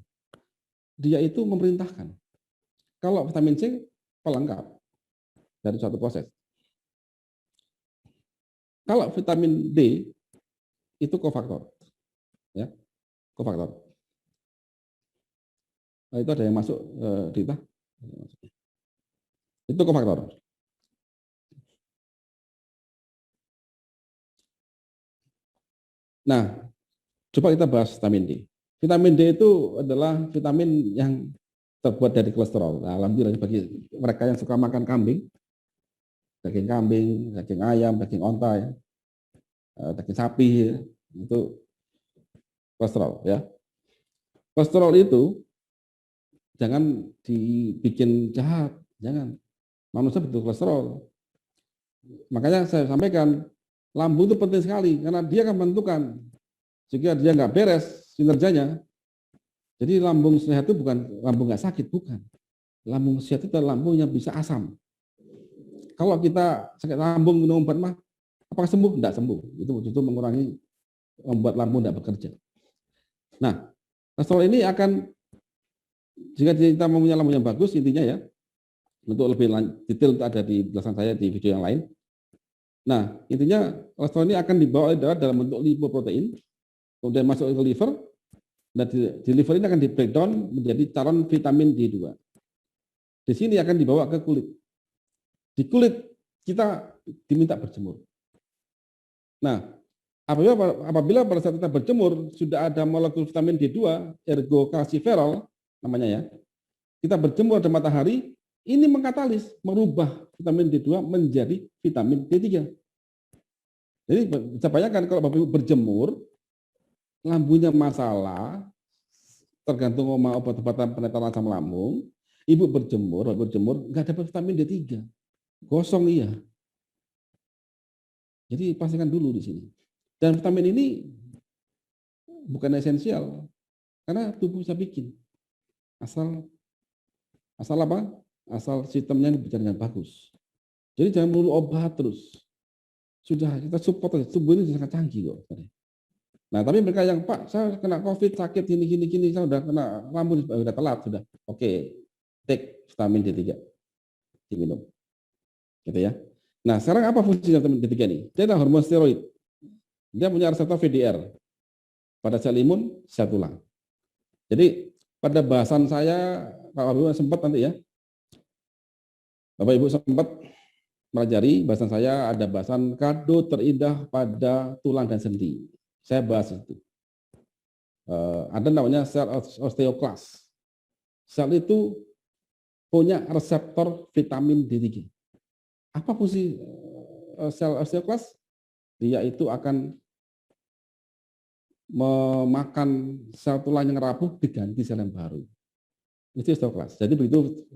S1: Dia itu memerintahkan. Kalau vitamin C pelengkap dari suatu proses. Kalau vitamin D itu kofaktor. Ya, kofaktor. Nah, itu ada yang masuk Dita. Itu kofaktor. Nah, coba kita bahas vitamin D. Vitamin D itu adalah vitamin yang terbuat dari kolesterol. Nah, alhamdulillah bagi mereka yang suka makan kambing, daging kambing, daging ayam, daging onta, ya, daging sapi, itu kolesterol. Ya, kolesterol itu jangan dibikin jahat, jangan. Manusia butuh kolesterol. Makanya saya sampaikan, lambung itu penting sekali karena dia akan menentukan. Jika dia nggak beres kinerjanya, jadi lambung sehat itu bukan lambung nggak sakit, bukan. Lambung sehat itu lambung yang bisa asam. Kalau kita sakit lambung minum obat mah, apakah sembuh? Tidak sembuh. Itu justru mengurangi, membuat lambung tidak bekerja. Nah, kolesterol ini akan, jika kita mempunyai lambung yang bagus, intinya ya, untuk lebih detail ada di belakang saya di video yang lain. Nah, intinya kolesterol ini akan dibawa dalam bentuk lipoprotein, kemudian masuk ke liver, dan di liver ini akan di breakdown menjadi calon vitamin D2. Di sini akan dibawa ke kulit. Di kulit kita diminta berjemur. Nah, apabila pada saat kita berjemur sudah ada molekul vitamin D2, ergokalsiferol namanya ya, kita berjemur di matahari, ini mengkatalis, merubah vitamin D2 menjadi vitamin D3. Jadi bisa bayangkan kalau Bapak Ibu berjemur, lambungnya masalah, tergantung obat-obatan penetral asam lambung, Ibu berjemur, nggak dapat vitamin D3. Gosong iya. Jadi pastikan dulu di sini. Dan vitamin ini bukan esensial, karena tubuh bisa bikin. Asal apa? Asal sistemnya berjalan dengan bagus. Jadi jangan melulu obat terus. Sudah kita support aja, tubuh ini sangat canggih kok. Nah, tapi mereka yang, Pak, saya kena COVID, sakit, gini, saya udah kena lambung, udah telat, sudah. Oke, take vitamin D3, diminum. Gitu ya. Nah, sekarang apa fungsi vitamin D3 ini? Dia adalah hormon steroid. Dia punya reseptor VDR pada sel imun, sel tulang. Jadi, pada bahasan saya, Pak Ibu sempat nanti ya, Bapak Ibu sempat pelajari bahasan saya, ada bahasan kado terindah pada tulang dan sendi. Saya bahas itu. Ada namanya sel osteoklas. Sel itu punya reseptor vitamin D3. Apa fungsi sel osteoklas? dia itu akan memakan sel tulang yang rapuh diganti sel yang baru. Itu osteoklas. Jadi begitu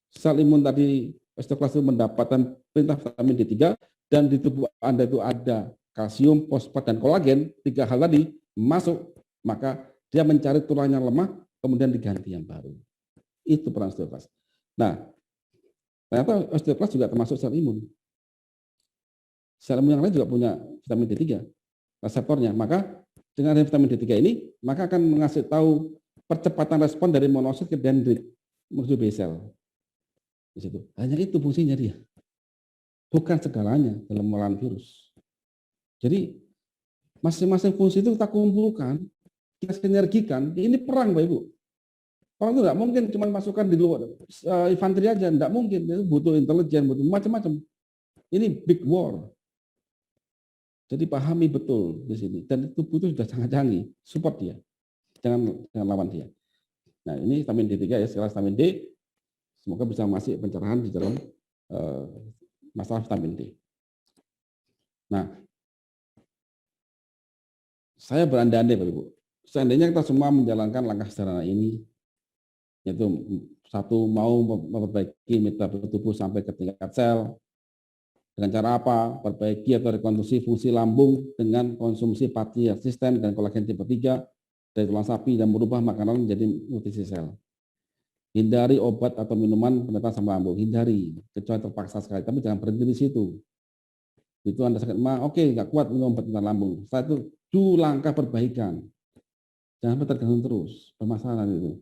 S1: sel imun tadi osteoklas itu mendapatkan perintah vitamin D3 dan di tubuh Anda itu ada kalsium, fosfat, dan kolagen, 3 hal tadi masuk, maka dia mencari tulang yang lemah, kemudian diganti yang baru. Itu peran osteoklas. Nah, ternyata osteoklas juga termasuk sel imun. Sel imun yang lain juga punya vitamin D3 reseptornya. Maka dengan vitamin D3 ini, maka akan mengasih tahu percepatan respon dari monosit ke dendrit menuju B sel. Di situ. Hanya itu fungsinya dia. Bukan segalanya dalam melawan virus. Jadi masing-masing fungsi itu kita kumpulkan, kita sinergikan. Ini perang, Bapak Ibu. Orang itu nggak mungkin cuma masukkan di luar infanteri aja, nggak mungkin. Itu butuh intelijen, butuh macam-macam. Ini big war. Jadi pahami betul di sini. Dan tubuh itu sudah sangat canggih. Support dia. Jangan lawan dia. Nah, ini vitamin D3 ya, sekarang vitamin D. Semoga bisa masih pencerahan di dalam masalah vitamin D. Nah, saya berandai-andai, Bapak Ibu. Seandainya kita semua menjalankan langkah sederhana ini, yaitu satu, mau memperbaiki metabolisme tubuh sampai ke tingkat sel, dengan cara apa? Perbaiki atau rekonstruksi fungsi lambung dengan konsumsi pati asisten dan kolagen tipe 3 dari tulang sapi dan merubah makanan menjadi nutrisi sel. Hindari obat atau minuman penenang asam lambung, hindari, kecuali terpaksa sekali, tapi jangan berhenti di situ. Itu Anda sakit mah, oke, nggak kuat minum obat penenang lambung. Setelah itu, langkah perbaikan. Jangan tergantung terus, permasalahan itu.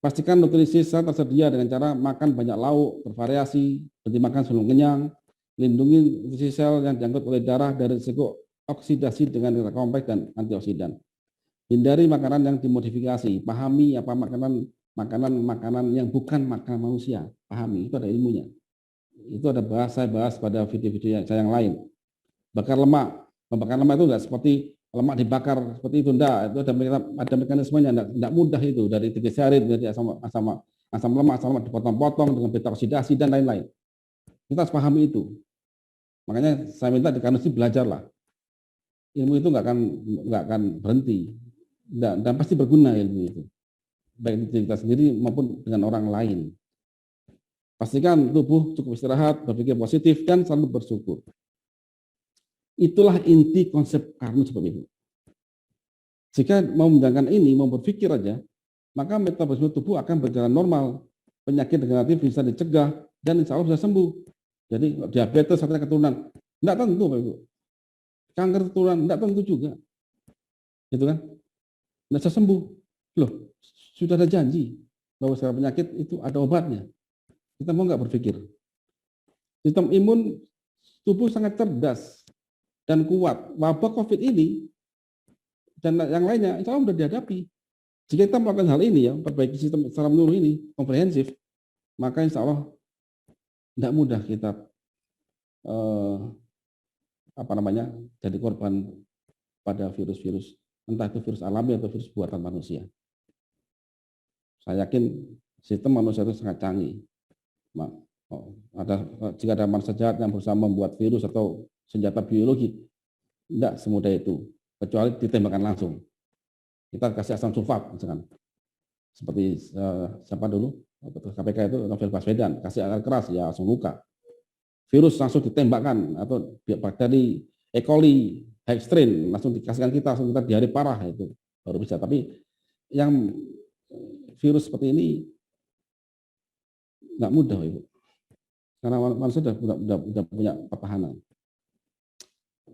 S1: Pastikan nutrisi sel tersedia dengan cara makan banyak lauk, bervariasi, berhenti makan sebelum kenyang, lindungi nutrisi sel yang diangkut oleh darah dari risiko oksidasi dengan kompleks dan antioksidan. Hindari makanan yang dimodifikasi, pahami apa makanan yang bukan makanan manusia, pahami, itu ada ilmunya. Itu ada saya bahas pada video-video saya yang lain. Bakar lemak, membakar lemak itu enggak seperti lemak dibakar seperti itu, enggak, itu ada mekanismenya, enggak mudah itu, dari trigliserid menjadi asam lemak dipotong-potong dengan beta oksidasi dan lain-lain. Kita harus pahami itu. Makanya saya minta di Kanusi belajarlah. Ilmu itu nggak akan berhenti dan pasti berguna ilmu itu, baik di kita sendiri maupun dengan orang lain. Pastikan tubuh cukup istirahat, berpikir positif, dan selalu bersyukur. Itulah inti konsep Karnus, Bapak Ibu. Jika mau menjalankan ini, mau berpikir aja, maka metabolisme tubuh akan berjalan normal. Penyakit degeneratif bisa dicegah dan insya Allah bisa sembuh. Jadi diabetes atau keturunan, enggak tentu, Bapak Ibu. Kanker keturunan, enggak tentu juga. Gitu kan? Enggak bisa sembuh. Loh, sudah ada janji bahwa segala penyakit itu ada obatnya. Kita mau nggak berpikir? Sistem imun tubuh sangat cerdas dan kuat. Wabah COVID ini dan yang lainnya, insya Allah sudah dihadapi. Jika kita melakukan hal ini, ya, perbaiki sistem secara menyeluruh ini, komprehensif, maka insya Allah tidak mudah kita jadi korban pada virus-virus, entah itu virus alami atau virus buatan manusia. Saya yakin sistem manusia itu sangat canggih. Jika ada manusia jahat yang berusaha membuat virus atau senjata biologi, tidak semudah itu, kecuali ditembakkan langsung. Kita kasih asam sulfat, misalkan. Seperti siapa dulu, KPK itu Novel Baswedan, kasih air keras, ya langsung luka. Virus langsung ditembakkan, atau bakteri E. coli, Hextrain, langsung dikasihkan kita, langsung kita diare parah, itu baru bisa. Tapi yang virus seperti ini nggak mudah, Ibu. Karena manusia sudah punya pertahanan.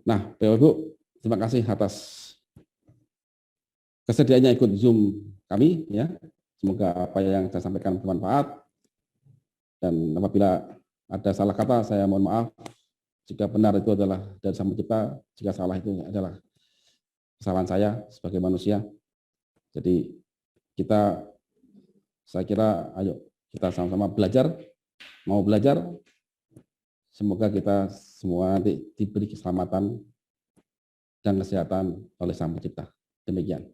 S1: Nah, Bapak Ibu, terima kasih atas kesediaannya ikut Zoom kami, ya. Semoga apa yang saya sampaikan bermanfaat. Dan apabila ada salah kata, saya mohon maaf. Jika benar itu adalah dari Sang Pencipta, jika salah itu adalah kesalahan saya sebagai manusia. Jadi saya kira, ayo kita sama-sama belajar. Mau belajar, semoga kita semua nanti diberi keselamatan dan kesehatan oleh Sang Pencipta. Demikian.